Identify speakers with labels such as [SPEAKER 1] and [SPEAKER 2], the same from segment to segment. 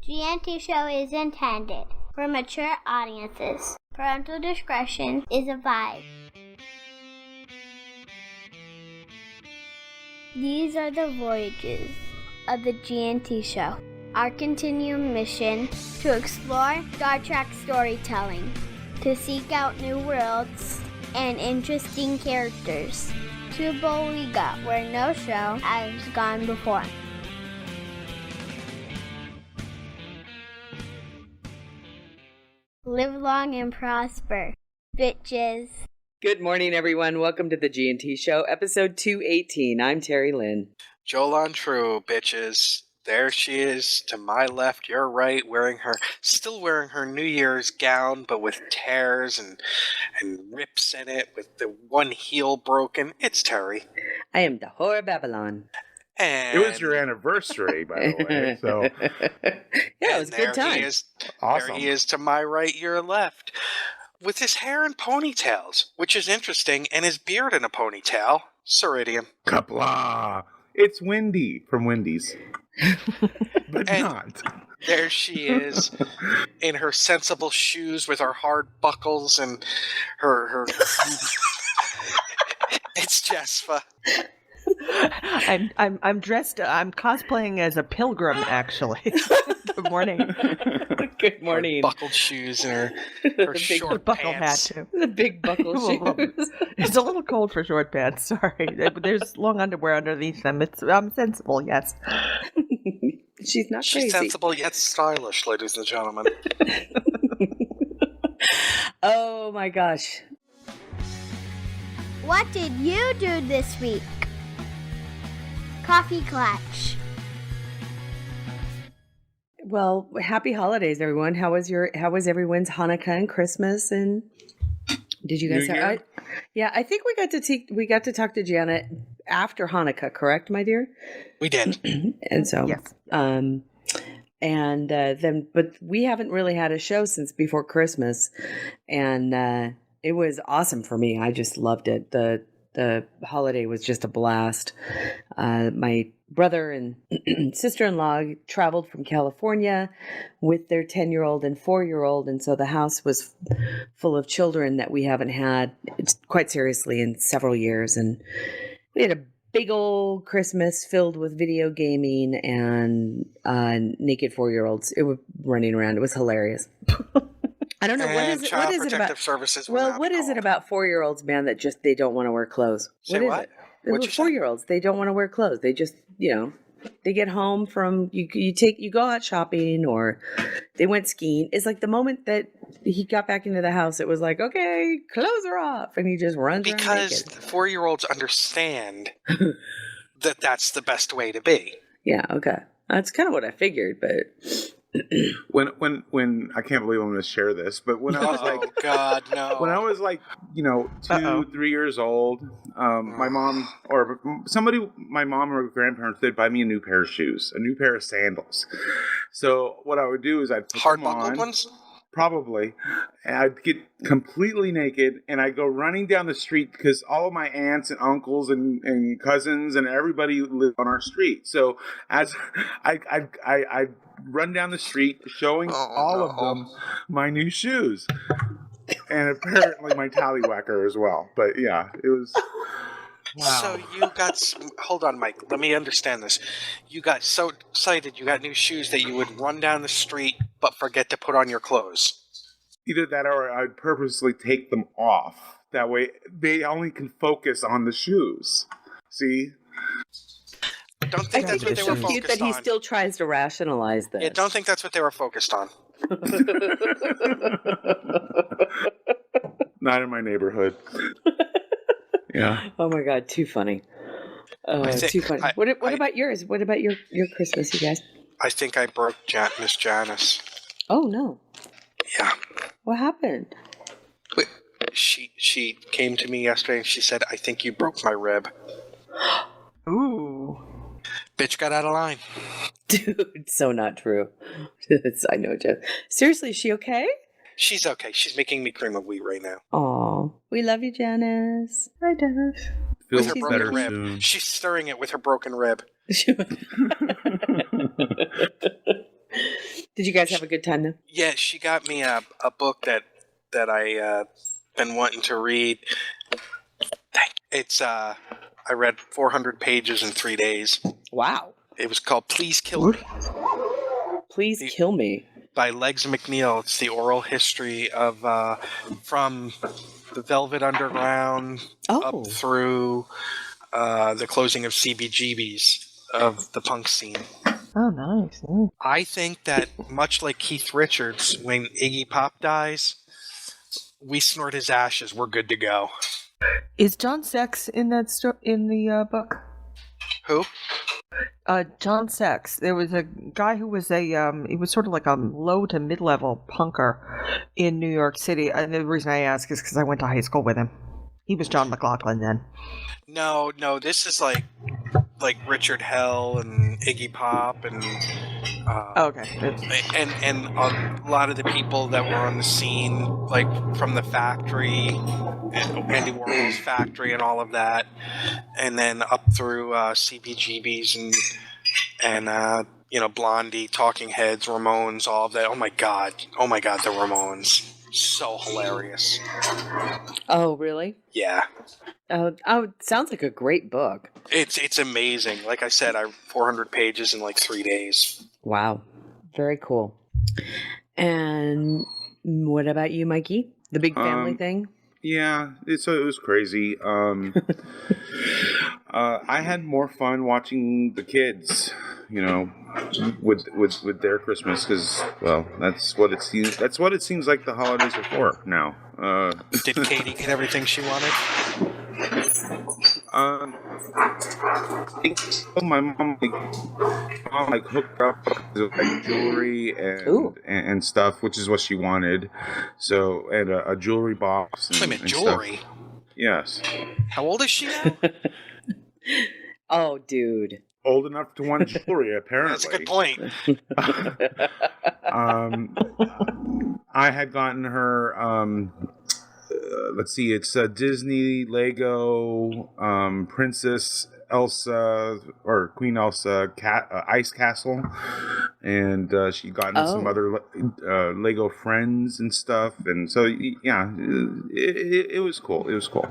[SPEAKER 1] GNT show is intended for mature audiences. Parental discretion is advised. These are the voyages of the GNT show. Our continuing mission to explore Star Trek storytelling, to seek out new worlds and interesting characters, to Boliga, where no show has gone before. Live long and prosper, bitches.
[SPEAKER 2] Good morning, everyone. Welcome to the G&T Show, episode 218. I'm Terry Lynn.
[SPEAKER 3] Jolan True, bitches. There she is, to my left, your right, still wearing her New Year's gown, but with tears and rips in it, with the one heel broken. It's Terry.
[SPEAKER 2] I am the whore of Babylon.
[SPEAKER 3] And
[SPEAKER 4] it was your anniversary, by the way. So
[SPEAKER 2] yeah, it was a good time.
[SPEAKER 4] Awesome.
[SPEAKER 3] There he is to my right, your left, with his hair in ponytails, which is interesting, and his beard in a ponytail. Ceridian.
[SPEAKER 4] Kapla! It's Wendy from Wendy's. But
[SPEAKER 3] and
[SPEAKER 4] not.
[SPEAKER 3] There she is, in her sensible shoes with her hard buckles and her It's Jesfa.
[SPEAKER 5] I'm dressed. I'm cosplaying as a pilgrim, actually. Good morning.
[SPEAKER 2] Good morning.
[SPEAKER 3] Her buckled shoes and her short
[SPEAKER 5] buckle
[SPEAKER 3] pants.
[SPEAKER 5] hat too.
[SPEAKER 2] The big buckle shoes.
[SPEAKER 5] It's a little cold for short pants. Sorry, there's long underwear underneath them. I'm sensible. Yes.
[SPEAKER 2] She's not crazy.
[SPEAKER 3] She's sensible yet stylish, ladies and gentlemen.
[SPEAKER 2] Oh my gosh.
[SPEAKER 1] What did you do this week? Coffee clutch.
[SPEAKER 2] Well, happy holidays, everyone. How was everyone's Hanukkah and Christmas? And did you guys have? Yeah, I think we got to talk to Janet after Hanukkah, correct, my dear?
[SPEAKER 3] We did.
[SPEAKER 2] And so,
[SPEAKER 5] yes.
[SPEAKER 2] But we haven't really had a show since before Christmas, and it was awesome for me. I just loved it. The holiday was just a blast. My brother and sister-in-law traveled from California with their 10-year-old and 4-year-old, and so the house was full of children that we haven't had quite seriously in several years. And we had a big old Christmas filled with video gaming and naked 4-year-olds. It was running around. It was hilarious. I don't know what is it about
[SPEAKER 3] services.
[SPEAKER 2] Well, what is it about 4-year-olds, man, that just they don't want to wear clothes?
[SPEAKER 3] Say what?
[SPEAKER 2] What is it? 4-year-olds, they don't want to wear clothes. They just, they get home from you go out shopping or they went skiing. It's like the moment that he got back into the house, it was like, okay, clothes are off, and he just runs around
[SPEAKER 3] because
[SPEAKER 2] naked.
[SPEAKER 3] 4-year-olds understand that that's the best way to be.
[SPEAKER 2] Yeah, okay, that's kind of what I figured, but.
[SPEAKER 4] When I can't believe I'm going to share this, but when I was
[SPEAKER 3] God, no.
[SPEAKER 4] When I was 2, 3 years old, my mom or grandparents did buy me a new pair of shoes, a new pair of sandals. So what I would do is I'd put
[SPEAKER 3] hard
[SPEAKER 4] them
[SPEAKER 3] buckled
[SPEAKER 4] on,
[SPEAKER 3] ones.
[SPEAKER 4] Probably, and I'd get completely naked, and I'd go running down the street because all of my aunts and uncles and cousins and everybody lived on our street. So as I run down the street showing all of them my new shoes, and apparently my tallywhacker as well. But yeah, it was. Wow.
[SPEAKER 3] So you got hold on, Mike. Let me understand this. You got so excited you got new shoes that you would run down the street but forget to put on your clothes.
[SPEAKER 4] Either that or I'd purposely take them off. That way they only can focus on the shoes. See?
[SPEAKER 3] Don't think that's what they were focused on.
[SPEAKER 2] It's so cute that he still tries to rationalize this.
[SPEAKER 3] Yeah, don't think that's what they were focused on.
[SPEAKER 4] Not in my neighborhood. Yeah.
[SPEAKER 2] Oh my God, too funny. Too funny. What about yours? What about your Christmas, you guys?
[SPEAKER 3] I think I broke Miss Janice.
[SPEAKER 2] Oh no.
[SPEAKER 3] Yeah.
[SPEAKER 2] What happened?
[SPEAKER 3] She came to me yesterday and she said, "I think you broke my rib."
[SPEAKER 5] Ooh.
[SPEAKER 3] Bitch got out of line.
[SPEAKER 2] Dude, so not true. I know, Jeff. Seriously, is she okay?
[SPEAKER 3] She's okay. She's making me cream of wheat right now.
[SPEAKER 2] Aw. We love you, Janice.
[SPEAKER 5] Hi, Dennis.
[SPEAKER 3] With her
[SPEAKER 4] Feels
[SPEAKER 3] broken
[SPEAKER 4] better
[SPEAKER 3] rib.
[SPEAKER 4] soon.
[SPEAKER 3] She's stirring it with her broken rib.
[SPEAKER 2] Did you guys have a good time though?
[SPEAKER 3] Yeah, she got me a book that I been wanting to read. It's I read 400 pages in 3 days.
[SPEAKER 2] Wow.
[SPEAKER 3] It was called Please Kill Me.
[SPEAKER 2] Please Kill Me.
[SPEAKER 3] By Legs McNeil. It's the oral history of from the Velvet Underground up through the closing of CBGB's of the punk scene.
[SPEAKER 5] Oh, nice. Yeah.
[SPEAKER 3] I think that much like Keith Richards, when Iggy Pop dies, we snort his ashes. We're good to go.
[SPEAKER 5] Is John Sex in that in the book?
[SPEAKER 3] Who?
[SPEAKER 5] John Sex. There was a guy who was he was sort of like a low to mid-level punker in New York City. And the reason I ask is because I went to high school with him. He was John McLaughlin then.
[SPEAKER 3] No, this is like Richard Hell and Iggy Pop and
[SPEAKER 5] okay,
[SPEAKER 3] and a lot of the people that were on the scene, like from the Factory, Andy Warhol's Factory, and all of that, and then up through CBGB's and Blondie, Talking Heads, Ramones, all of that. Oh my God, the Ramones. So hilarious.
[SPEAKER 2] Oh, really?
[SPEAKER 3] Yeah.
[SPEAKER 2] It sounds like a great book.
[SPEAKER 3] It's amazing. Like I said, 400 pages in like 3 days.
[SPEAKER 2] Wow. Very cool. And what about you, Mikey? The big family thing?
[SPEAKER 4] Yeah, it was crazy. I had more fun watching the kids, with their Christmas, because that's what it seems. That's what it seems like the holidays are for now.
[SPEAKER 3] Did Katie get everything she wanted?
[SPEAKER 4] I think so. My mom hooked up with jewelry and stuff, which is what she wanted. So, and a jewelry box.
[SPEAKER 3] Wait a minute, jewelry?
[SPEAKER 4] Stuff. Yes.
[SPEAKER 3] How old is she now?
[SPEAKER 2] Oh, dude.
[SPEAKER 4] Old enough to want jewelry, apparently.
[SPEAKER 3] That's a good point.
[SPEAKER 4] I had gotten her, let's see, it's a Disney Lego Princess Elsa or Queen Elsa Ice Castle, and she'd gotten some other Lego friends and stuff, and so yeah, it was cool. It was cool.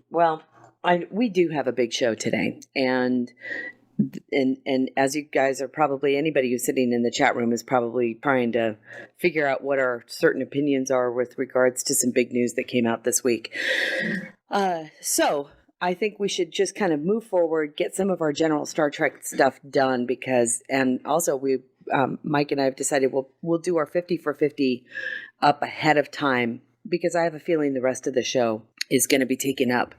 [SPEAKER 2] Well, we do have a big show today, and as you guys are probably, anybody who's sitting in the chat room is probably trying to figure out what our certain opinions are with regards to some big news that came out this week. So I think we should just kind of move forward, get some of our general Star Trek stuff done, and also Mike and I have decided we'll do our 50 for 50 up ahead of time, because I have a feeling the rest of the show is going to be taken up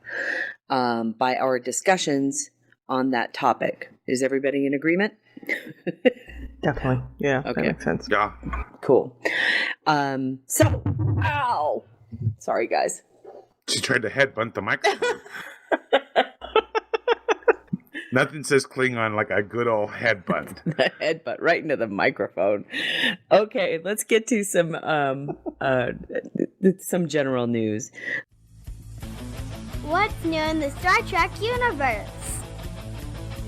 [SPEAKER 2] by our discussions on that topic. Is everybody in agreement?
[SPEAKER 5] Definitely. Yeah.
[SPEAKER 2] Okay.
[SPEAKER 5] That makes sense.
[SPEAKER 4] Yeah.
[SPEAKER 2] Cool. So, ow! Sorry, guys.
[SPEAKER 4] She tried to headbutt the microphone. Nothing says Klingon like a good old headbutt.
[SPEAKER 2] Headbutt right into the microphone. Okay, let's get to some general news.
[SPEAKER 1] What's new in the Star Trek universe?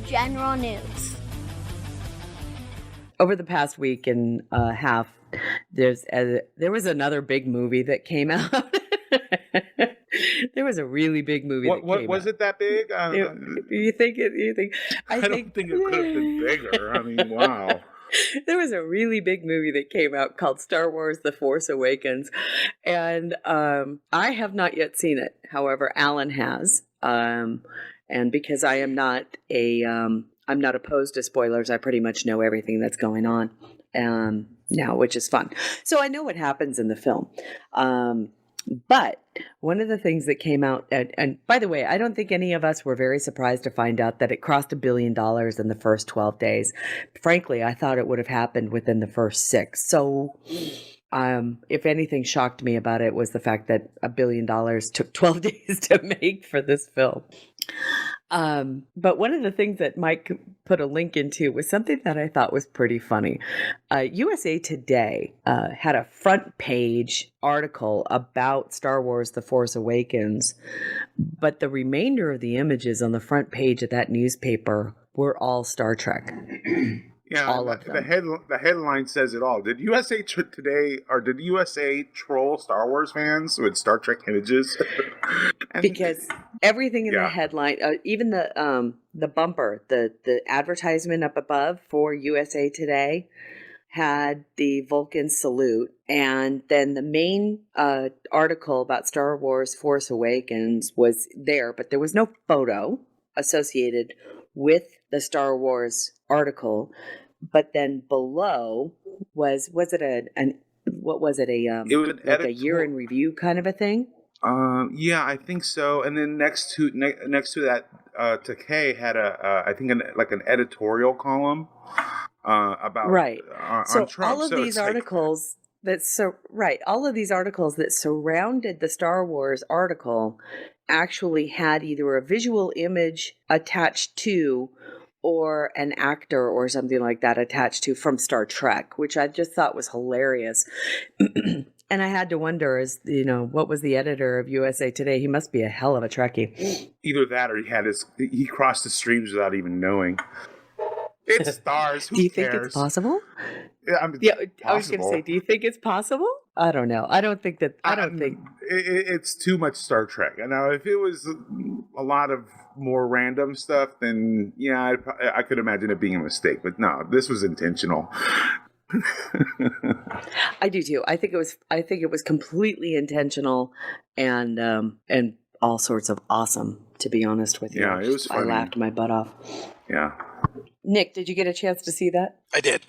[SPEAKER 1] General news.
[SPEAKER 2] Over the past week and a half, there was another big movie that came out. There was a really big movie.
[SPEAKER 4] What was it that big?
[SPEAKER 2] You think?
[SPEAKER 4] I don't think it could have been bigger. I mean, wow.
[SPEAKER 2] There was a really big movie that came out called Star Wars: The Force Awakens, and I have not yet seen it. However, Alan has, and because I'm not opposed to spoilers, I pretty much know everything that's going on now, which is fun. So I know what happens in the film. But one of the things that came out, and by the way, I don't think any of us were very surprised to find out that it crossed $1 billion in the first 12 days. Frankly, I thought it would have happened within the first 6. So if anything shocked me about it was the fact that $1 billion took 12 days to make for this film. But one of the things that Mike put a link into was something that I thought was pretty funny. USA Today had a front page article about Star Wars: The Force Awakens, but the remainder of the images on the front page of that newspaper were all Star Trek.
[SPEAKER 4] Yeah,
[SPEAKER 2] All of them.
[SPEAKER 4] The headline says it all. Did USA Today or did USA troll Star Wars fans with Star Trek images?
[SPEAKER 2] Because everything in the headline, even the bumper, the advertisement up above for USA Today had the Vulcan salute, and then the main article about Star Wars Force Awakens was there, but there was no photo associated with the Star Wars article. But then below was it what was it,
[SPEAKER 4] it was
[SPEAKER 2] like a year in review kind of a thing?
[SPEAKER 4] Yeah, I think so. And then next to that, Takei had I think an editorial column about
[SPEAKER 2] right. So
[SPEAKER 4] on Trump.
[SPEAKER 2] All of these articles that surrounded the Star Wars article actually had either a visual image attached to or an actor or something like that attached to from Star Trek, which I just thought was hilarious. And I had to wonder, what was the editor of USA Today? He must be a hell of a Trekkie.
[SPEAKER 4] Either that or he crossed the streams without even knowing. It's stars. Who
[SPEAKER 2] Do you
[SPEAKER 4] cares?
[SPEAKER 2] think it's possible?
[SPEAKER 4] Yeah,
[SPEAKER 2] I was going to say, do you think it's possible? I don't know. I don't think
[SPEAKER 4] it's too much Star Trek. Now, if it was a lot of more random stuff, then yeah, I could imagine it being a mistake. But no, this was intentional.
[SPEAKER 2] I do too. I think it was completely intentional, and all sorts of awesome. To be honest with you,
[SPEAKER 4] yeah, it was funny.
[SPEAKER 2] I laughed my butt off.
[SPEAKER 4] Yeah.
[SPEAKER 2] Nick, did you get a chance to see that?
[SPEAKER 3] I did.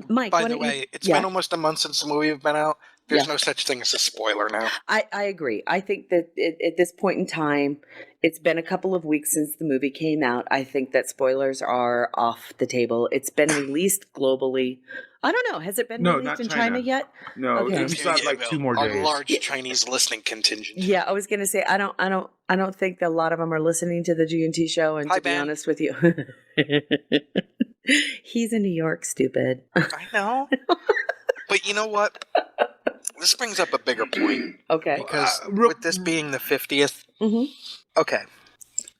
[SPEAKER 2] Mike,
[SPEAKER 3] by the way, it's been almost a month since the movie has been out. There's no such thing as a spoiler now.
[SPEAKER 2] I agree. I think that at this point in time, it's been a couple of weeks since the movie came out. I think that spoilers are off the table. It's been released globally. I don't know. Has it been released in China yet?
[SPEAKER 4] No,
[SPEAKER 2] okay.
[SPEAKER 4] We still have like 2 more days.
[SPEAKER 3] A large Chinese listening contingent.
[SPEAKER 2] Yeah, I was going to say I don't think that a lot of them are listening to the G&T show. And
[SPEAKER 3] Hi,
[SPEAKER 2] to be
[SPEAKER 3] Ben.
[SPEAKER 2] honest with you, he's in New York. Stupid.
[SPEAKER 3] I know. But you know what? This brings up a bigger point.
[SPEAKER 2] Okay.
[SPEAKER 3] Because with this being the 50th, okay,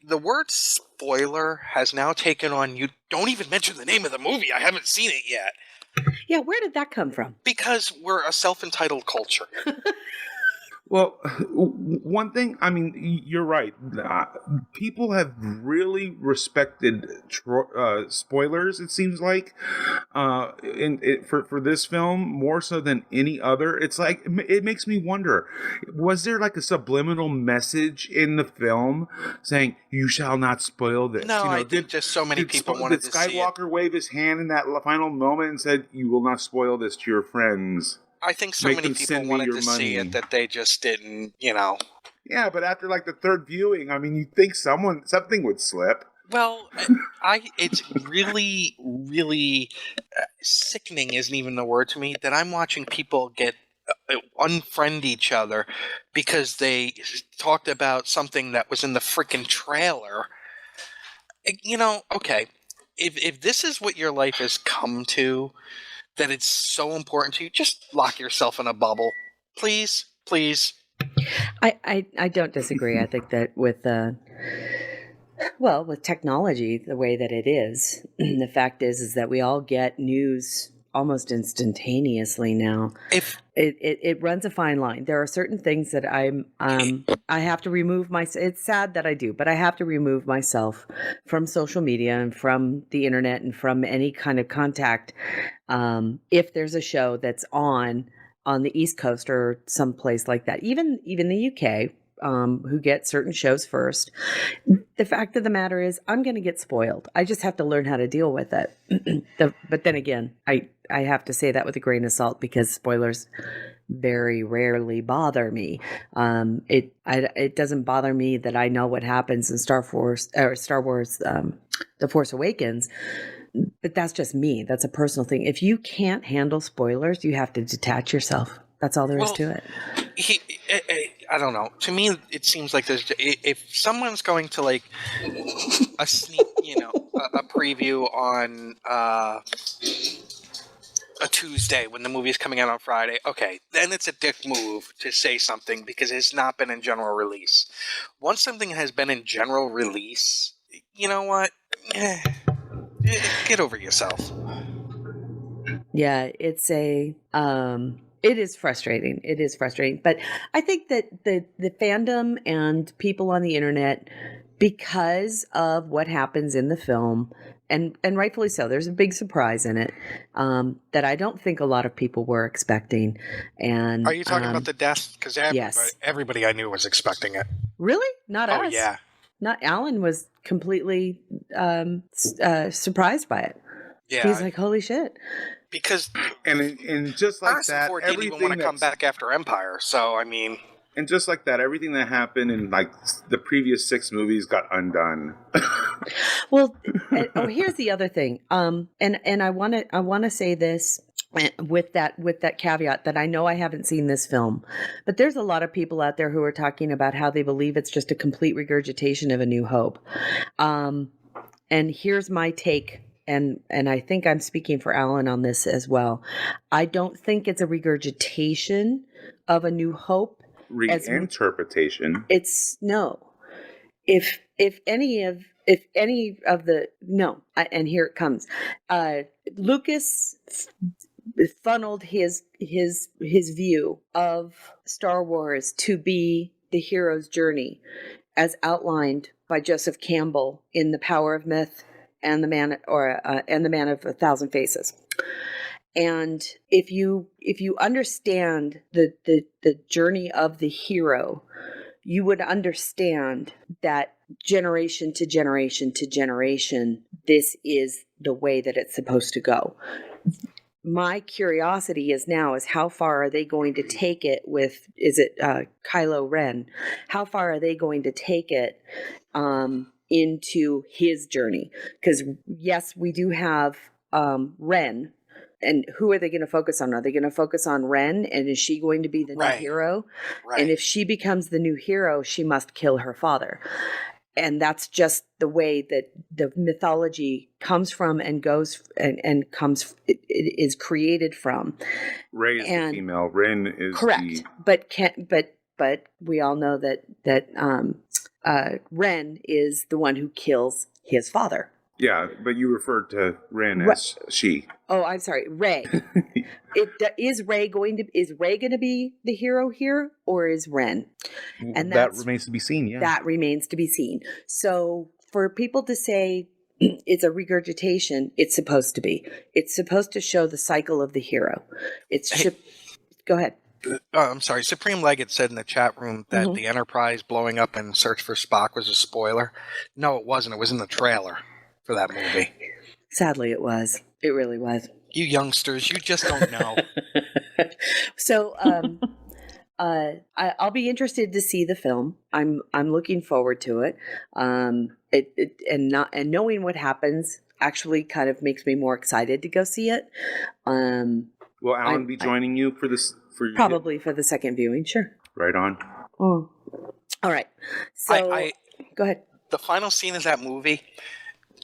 [SPEAKER 3] the word spoiler has now taken on, you don't even mention the name of the movie. I haven't seen it yet.
[SPEAKER 2] Yeah, where did that come from?
[SPEAKER 3] Because we're a self-entitled culture.
[SPEAKER 4] Well, one thing, I mean, you're right. People have really respected spoilers, it seems like, for this film, more so than any other. It's like, it makes me wonder, was there like a subliminal message in the film saying, you shall not spoil this?
[SPEAKER 3] No, I think just so many people wanted to see it.
[SPEAKER 4] Did Skywalker wave his hand in that final moment and said, you will not spoil this to your friends?
[SPEAKER 3] I think so many people wanted to see it that they just didn't,
[SPEAKER 4] Yeah, but after like the third viewing, I mean, you'd think something would slip.
[SPEAKER 3] Well, it's really, really sickening isn't even the word to me that I'm watching people get unfriend each other because they talked about something that was in the freaking trailer. Okay, if this is what your life has come to, that it's so important to you, just lock yourself in a bubble. Please.
[SPEAKER 2] I don't disagree. I think that with technology, the way that it is, the fact is that we all get news almost instantaneously now.
[SPEAKER 3] If
[SPEAKER 2] it runs a fine line. There are certain things that I have to remove myself. It's sad that I do, but I have to remove myself from social media and from the internet and from any kind of contact. If there's a show that's on the East Coast or someplace like that, even the UK, who get certain shows first. The fact of the matter is, I'm going to get spoiled. I just have to learn how to deal with it. But then again, I have to say that with a grain of salt because spoilers very rarely bother me. It doesn't bother me that I know what happens in Star Wars, The Force Awakens. But that's just me. That's a personal thing. If you can't handle spoilers, you have to detach yourself. That's all there is to it.
[SPEAKER 3] I don't know. To me, it seems like if someone's going to like a sneak, a preview on a Tuesday when the movie is coming out on Friday, okay, then it's a dick move to say something because it's not been in general release. Once something has been in general release, you know what? Get over yourself.
[SPEAKER 2] Yeah, it is frustrating. It is frustrating. But I think that the fandom and people on the internet, because of what happens in the film, and rightfully so, there's a big surprise in it that I don't think a lot of people were expecting. And
[SPEAKER 3] Are you talking about the death? Because
[SPEAKER 2] yes.
[SPEAKER 3] everybody I knew was expecting it.
[SPEAKER 2] Really? Not us.
[SPEAKER 3] Oh, yeah.
[SPEAKER 2] Not Alan was completely surprised by it.
[SPEAKER 3] Yeah.
[SPEAKER 2] He's like, holy shit.
[SPEAKER 3] Because
[SPEAKER 4] and just like
[SPEAKER 3] Harrison
[SPEAKER 4] that,
[SPEAKER 3] Ford didn't even want to come back after Empire. So, I mean...
[SPEAKER 4] And just like that, everything that happened in like the previous 6 movies got undone.
[SPEAKER 2] Well, here's the other thing. And I want to say this with that caveat that I know I haven't seen this film, but there's a lot of people out there who are talking about how they believe it's just a complete regurgitation of A New Hope. And here's my take. And I think I'm speaking for Alan on this as well. I don't think it's a regurgitation of A New Hope.
[SPEAKER 4] Reinterpretation.
[SPEAKER 2] It's no. If any of the no, and here it comes. Lucas funneled his view of Star Wars to be the hero's journey, as outlined by Joseph Campbell in The Power of Myth and the Man of a Thousand Faces. And if you understand the journey of the hero, you would understand that generation to generation to generation, this is the way that it's supposed to go. My curiosity is how far are they going to take it with, Kylo Ren? How far are they going to take it into his journey? Because yes, we do have Ren. And who are they going to focus on? Are they going to focus on Ren? And is she going to be the new hero? Right. And if she becomes the new hero, she must kill her father. And that's just the way that the mythology comes from and goes and comes, it is created from.
[SPEAKER 4] Rey is the female. Ren is
[SPEAKER 2] correct. But we all know that Ren is the one who kills his father.
[SPEAKER 4] Yeah, but you referred to Ren as she.
[SPEAKER 2] Oh, I'm sorry, Rey. Is Rey going to be the hero here, or is Ren?
[SPEAKER 6] And that remains to be seen. Yeah,
[SPEAKER 2] that remains to be seen. So for people to say it's a regurgitation, it's supposed to be. It's supposed to show the cycle of the hero. Go ahead.
[SPEAKER 3] I'm sorry. Supreme Leggett said in the chat room that the Enterprise blowing up in Search for Spock was a spoiler. No, it wasn't. It was in the trailer for that movie.
[SPEAKER 2] Sadly, it was. It really was.
[SPEAKER 3] You youngsters, you just don't know.
[SPEAKER 2] So, I'll be interested to see the film. I'm looking forward to it. And knowing what happens actually kind of makes me more excited to go see it.
[SPEAKER 4] Will Alan be joining you for this?
[SPEAKER 2] Probably for the second viewing. Sure.
[SPEAKER 4] Right on.
[SPEAKER 2] Oh. All right. So go ahead.
[SPEAKER 3] The final scene of that movie,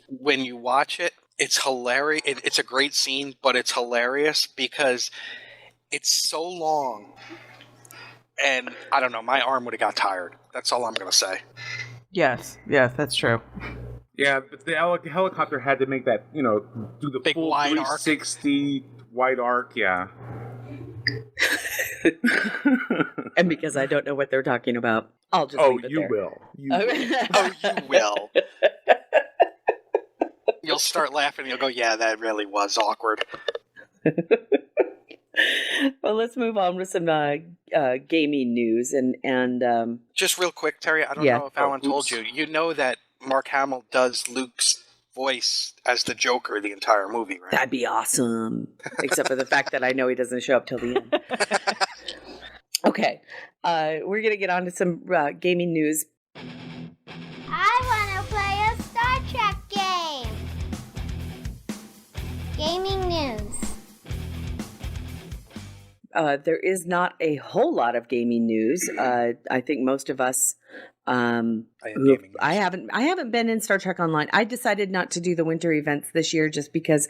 [SPEAKER 3] when you watch it, it's hilarious. It's a great scene, but it's hilarious because it's so long. And I don't know, my arm would have got tired. That's all I'm going to say.
[SPEAKER 5] Yes, that's true.
[SPEAKER 4] Yeah, but the helicopter had to make that, do the
[SPEAKER 3] big
[SPEAKER 4] full
[SPEAKER 3] wide
[SPEAKER 4] 360 wide arc, yeah.
[SPEAKER 2] And because I don't know what they're talking about, I'll just leave it there.
[SPEAKER 4] You
[SPEAKER 3] will. You'll start laughing. You'll go, yeah, that really was awkward.
[SPEAKER 2] Well, let's move on with some gaming news and
[SPEAKER 3] just real quick, Terry. I don't know if Alan told you. You know that Mark Hamill does Luke's voice as the Joker the entire movie, right?
[SPEAKER 2] That'd be awesome. Except for the fact that I know he doesn't show up till the end. Okay, we're gonna get on to some gaming news.
[SPEAKER 1] I want to play a Star Trek game. Gaming news.
[SPEAKER 2] there is not a whole lot of gaming news. I think most of us. I haven't been in Star Trek Online. I decided not to do the winter events this year just because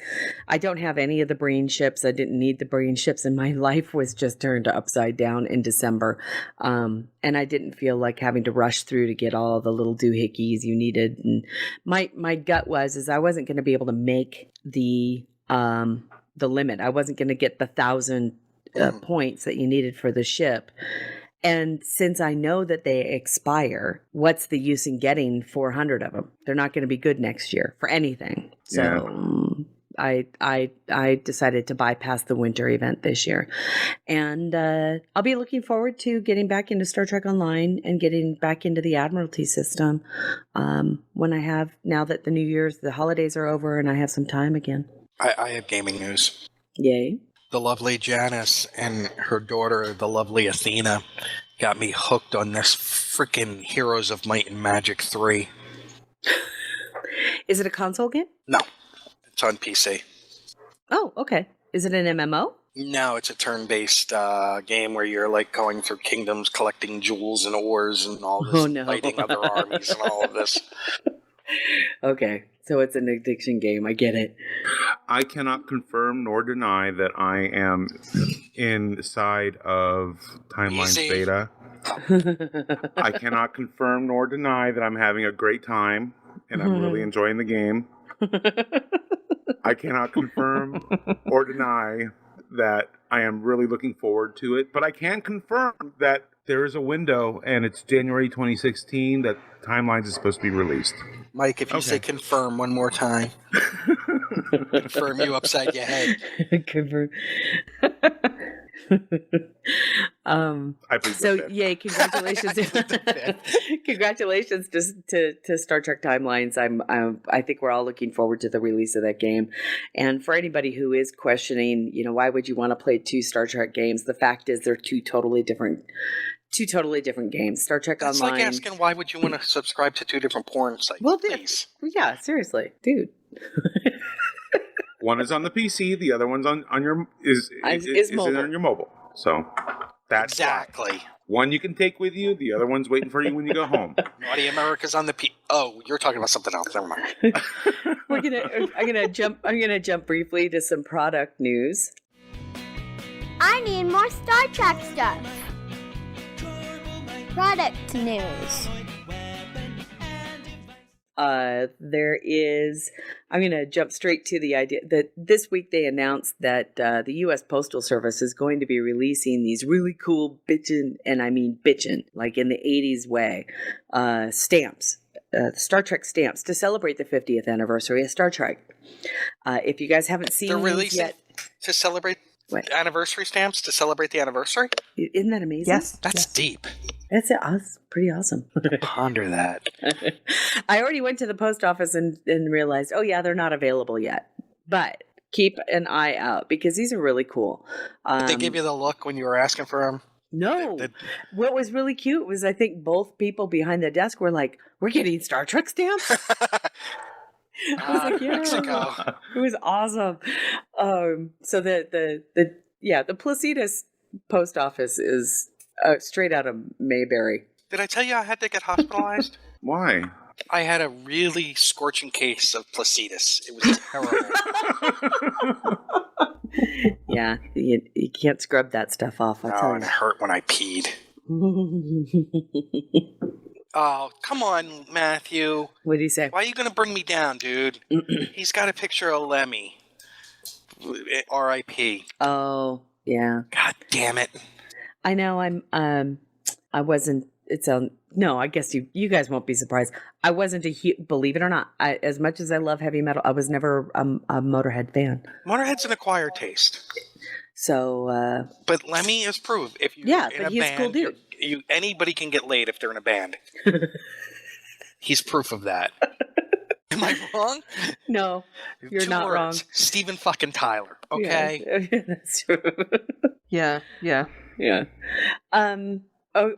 [SPEAKER 2] I don't have any of the brain ships. I didn't need the brain ships, and my life was just turned upside down in December. And I didn't feel like having to rush through to get all the little doohickeys you needed. And my gut is I wasn't going to be able to make the limit. I wasn't going to get the 1,000 points that you needed for the ship. And since I know that they expire, what's the use in getting 400 of them? They're not going to be good next year for anything. So I decided to bypass the winter event this year. And I'll be looking forward to getting back into Star Trek Online and getting back into the Admiralty system when I have, now that the holidays are over and I have some time again.
[SPEAKER 3] I have gaming news.
[SPEAKER 2] Yay.
[SPEAKER 3] The lovely Janice and her daughter, the lovely Athena, got me hooked on this freaking Heroes of Might and Magic 3.
[SPEAKER 2] Is it a console game?
[SPEAKER 3] No, it's on PC.
[SPEAKER 2] Oh, okay. Is it an MMO?
[SPEAKER 3] No, it's a turn-based game where you're like going through kingdoms, collecting jewels and ores and all this, fighting other armies and all of this.
[SPEAKER 2] Okay, so it's an addiction game. I get it.
[SPEAKER 4] I cannot confirm nor deny that I am inside of Timeline's beta. I cannot confirm nor deny that I'm having a great time and I'm really enjoying the game. I cannot confirm or deny that I am really looking forward to it, but I can confirm that there is a window, and it's January 2016 that Timelines is supposed to be released.
[SPEAKER 3] Mike, if you say confirm one more time, confirm you upside your head.
[SPEAKER 2] Confirm.
[SPEAKER 4] So
[SPEAKER 2] yay! Congratulations! Congratulations to Star Trek Timelines. I think we're all looking forward to the release of that game. And for anybody who is questioning, why would you want to play two Star Trek games? The fact is, they're two totally different games. Star Trek Online. It's
[SPEAKER 3] like asking why would you want to subscribe to two different porn sites?
[SPEAKER 2] Well, please. Yeah, seriously, dude.
[SPEAKER 4] One is on the PC, the other one's on your is on your mobile. So that's
[SPEAKER 3] exactly
[SPEAKER 4] why. One you can take with you, the other one's waiting for you when you go home.
[SPEAKER 3] Naughty America's on the Oh, you're talking about something else. Never mind.
[SPEAKER 2] I'm gonna jump briefly to some product news.
[SPEAKER 1] I need more Star Trek stuff. Product news.
[SPEAKER 2] I'm going to jump straight to the idea that this week they announced that the U.S. Postal Service is going to be releasing these really cool bitchin', and I mean bitchin', like in the 80s way, stamps, Star Trek stamps to celebrate the 50th anniversary of Star Trek. If you guys haven't seen these yet.
[SPEAKER 3] To celebrate anniversary stamps to celebrate the anniversary?
[SPEAKER 2] Isn't that amazing?
[SPEAKER 3] Yes. That's deep.
[SPEAKER 2] That's pretty awesome.
[SPEAKER 3] Ponder that.
[SPEAKER 2] I already went to the post office and realized, they're not available yet. But keep an eye out because these are really cool.
[SPEAKER 3] Did they give you the look when you were asking for them?
[SPEAKER 2] No. What was really cute was I think both people behind the desk were like, "We're getting Star Trek stamps." I was like, "Yeah."
[SPEAKER 3] Mexico.
[SPEAKER 2] It was awesome. So the Placitas post office is straight out of Mayberry.
[SPEAKER 3] Did I tell you I had to get hospitalized?
[SPEAKER 4] Why?
[SPEAKER 3] I had a really scorching case of Placitas. It was terrible.
[SPEAKER 2] Yeah, you can't scrub that stuff off.
[SPEAKER 3] And it hurt when I peed. Oh, come on, Matthew.
[SPEAKER 2] What did he say?
[SPEAKER 3] Why are you going to bring me down, dude? He's got a picture of Lemmy. R.I.P.
[SPEAKER 2] Oh, yeah.
[SPEAKER 3] God damn it.
[SPEAKER 2] I know I wasn't, no, I guess you guys won't be surprised. I wasn't believe it or not, as much as I love heavy metal, I was never a Motorhead fan.
[SPEAKER 3] Motorhead's an acquired taste.
[SPEAKER 2] So,
[SPEAKER 3] but Lemmy is proof. If you're in a
[SPEAKER 2] he's
[SPEAKER 3] band,
[SPEAKER 2] a cool dude.
[SPEAKER 3] Anybody can get laid if they're in a band. He's proof of that. Am I wrong?
[SPEAKER 2] No, you're not wrong.
[SPEAKER 3] Steven fucking Tyler. Okay.
[SPEAKER 2] Yeah, that's true.
[SPEAKER 5] Yeah.
[SPEAKER 2] Peter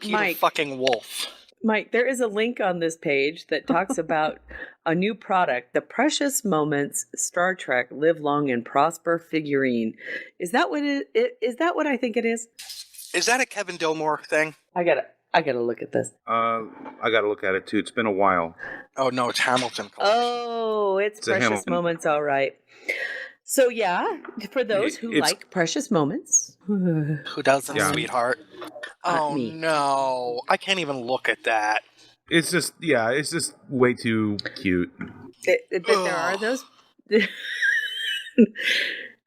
[SPEAKER 3] Mike. Fucking Wolf.
[SPEAKER 2] Mike, there is a link on this page that talks about a new product, the Precious Moments Star Trek Live Long and Prosper figurine. Is that what is that what I think it is?
[SPEAKER 3] Is that a Kevin Dillmore thing?
[SPEAKER 2] I gotta look at this.
[SPEAKER 6] I gotta look at it too. It's been a while.
[SPEAKER 3] Oh no, it's Hamilton collection.
[SPEAKER 2] Oh, it's Precious
[SPEAKER 6] Hamilton.
[SPEAKER 2] Moments, all right. So yeah, for those who like Precious Moments.
[SPEAKER 3] Who doesn't, sweetheart? Oh
[SPEAKER 2] me.
[SPEAKER 3] no, I can't even look at that.
[SPEAKER 6] It's just way too cute.
[SPEAKER 2] But there are those.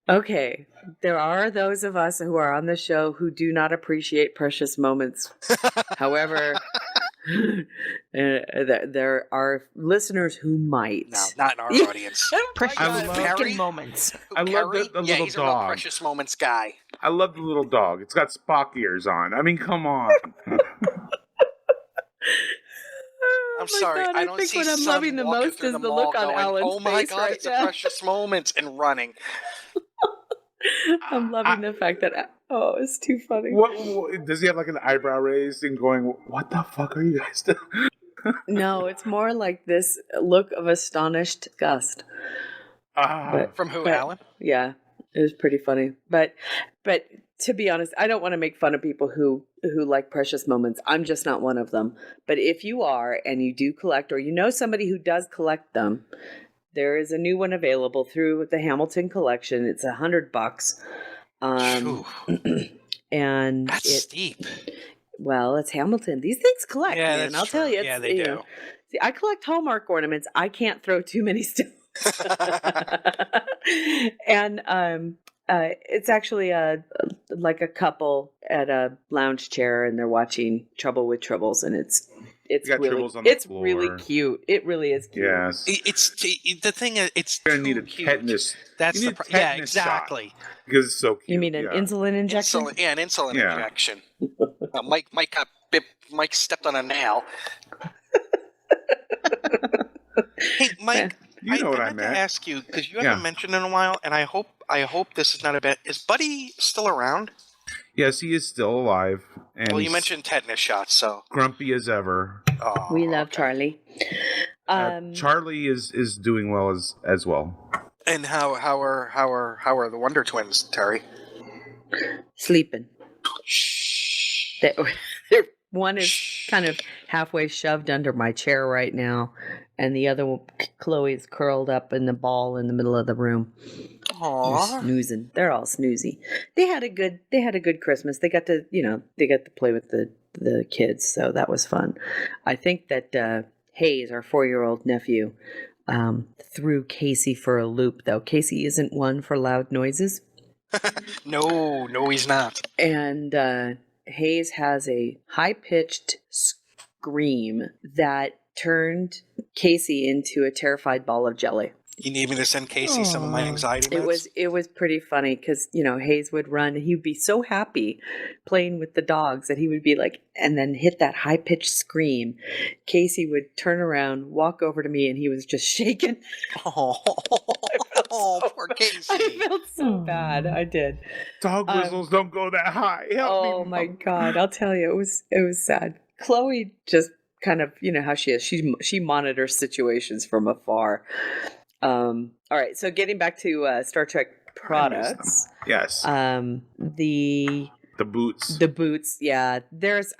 [SPEAKER 2] Okay, there are those of us who are on the show who do not appreciate Precious Moments. However, there are listeners who might.
[SPEAKER 3] No, not in our audience.
[SPEAKER 5] Precious
[SPEAKER 3] Perry?
[SPEAKER 5] moments.
[SPEAKER 6] I love the
[SPEAKER 3] Yeah,
[SPEAKER 6] little
[SPEAKER 3] he's a real
[SPEAKER 6] dog.
[SPEAKER 3] Precious Moments guy.
[SPEAKER 6] I love the little dog. It's got Spock ears on. I mean, come on.
[SPEAKER 3] I'm sorry,
[SPEAKER 2] God,
[SPEAKER 3] I don't
[SPEAKER 2] think
[SPEAKER 3] see
[SPEAKER 2] what I'm
[SPEAKER 3] Son
[SPEAKER 2] loving the
[SPEAKER 3] walking
[SPEAKER 2] most
[SPEAKER 3] through
[SPEAKER 2] is
[SPEAKER 3] the
[SPEAKER 2] the
[SPEAKER 3] mall
[SPEAKER 2] look on
[SPEAKER 3] going,
[SPEAKER 2] Alan's
[SPEAKER 3] oh my
[SPEAKER 2] face
[SPEAKER 3] God,
[SPEAKER 2] right
[SPEAKER 3] it's
[SPEAKER 2] now.
[SPEAKER 3] a Precious Moments, and running.
[SPEAKER 2] I'm loving the fact that it's too funny.
[SPEAKER 6] What does he have like an eyebrow raised and going? What the fuck are you guys doing?
[SPEAKER 2] No, it's more like this look of astonished disgust.
[SPEAKER 3] From who, Alan?
[SPEAKER 2] Yeah, it was pretty funny. But to be honest, I don't want to make fun of people who like Precious Moments. I'm just not one of them. But if you are and you do collect, or you know somebody who does collect them, there is a new one available through the Hamilton collection. It's $100. And
[SPEAKER 3] That's steep.
[SPEAKER 2] Well, it's Hamilton. These things collect,
[SPEAKER 3] Yeah,
[SPEAKER 2] man.
[SPEAKER 3] that's
[SPEAKER 2] I'll tell
[SPEAKER 3] true.
[SPEAKER 2] you.
[SPEAKER 3] Yeah, they do.
[SPEAKER 2] See, I collect Hallmark ornaments. I can't throw too many stones. And it's actually like a couple at a lounge chair, and they're watching Trouble with Tribbles, and it's really cute. It really is cute.
[SPEAKER 6] Yes.
[SPEAKER 3] It's the thing. It's
[SPEAKER 6] You're gonna need a
[SPEAKER 3] cute.
[SPEAKER 6] tetanus.
[SPEAKER 3] That's
[SPEAKER 6] you
[SPEAKER 3] the
[SPEAKER 6] need a
[SPEAKER 3] yeah,
[SPEAKER 6] tetanus
[SPEAKER 3] exactly.
[SPEAKER 6] shot because it's so cute.
[SPEAKER 2] You mean an insulin injection?
[SPEAKER 3] An insulin injection. Mike stepped on a nail. Hey, Mike.
[SPEAKER 6] You know what I
[SPEAKER 3] meant
[SPEAKER 6] meant.
[SPEAKER 3] to ask you because you haven't mentioned in a while, and I hope this is not a bit. Is Buddy still around?
[SPEAKER 6] Yes, he is still alive. And
[SPEAKER 3] Well, you mentioned tetanus shots, so
[SPEAKER 6] grumpy as ever.
[SPEAKER 3] Oh,
[SPEAKER 2] we love Charlie.
[SPEAKER 6] Charlie is doing well as well.
[SPEAKER 3] And how are the Wonder Twins, Terry?
[SPEAKER 2] Sleeping. One is kind of halfway shoved under my chair right now, and the other one, Chloe's curled up in the ball in the middle of the room.
[SPEAKER 3] Aww.
[SPEAKER 2] They're snoozing. They're all snoozy. They had a good Christmas. They got to play with the kids, so that was fun. I think that Hayes, our 4-year-old nephew, threw Casey for a loop, though. Casey isn't one for loud noises.
[SPEAKER 3] No, he's not.
[SPEAKER 2] And Hayes has a high-pitched scream that turned Casey into a terrified ball of jelly.
[SPEAKER 3] You need me to send Casey some of my anxiety meds?
[SPEAKER 2] It was pretty funny because, Hayes would run. He would be so happy playing with the dogs that he would be like, and then hit that high-pitched scream. Casey would turn around, walk over to me, and he was just shaking.
[SPEAKER 3] Poor Casey.
[SPEAKER 2] I felt so bad. I did.
[SPEAKER 6] Dog whistles don't go that high. Help me, Mom.
[SPEAKER 2] My God. I'll tell you, it was sad. Chloe just kind of, how she is. She monitors situations from afar. All right. So getting back to Star Trek products.
[SPEAKER 6] Yes.
[SPEAKER 2] The
[SPEAKER 6] boots.
[SPEAKER 2] The boots. Yeah.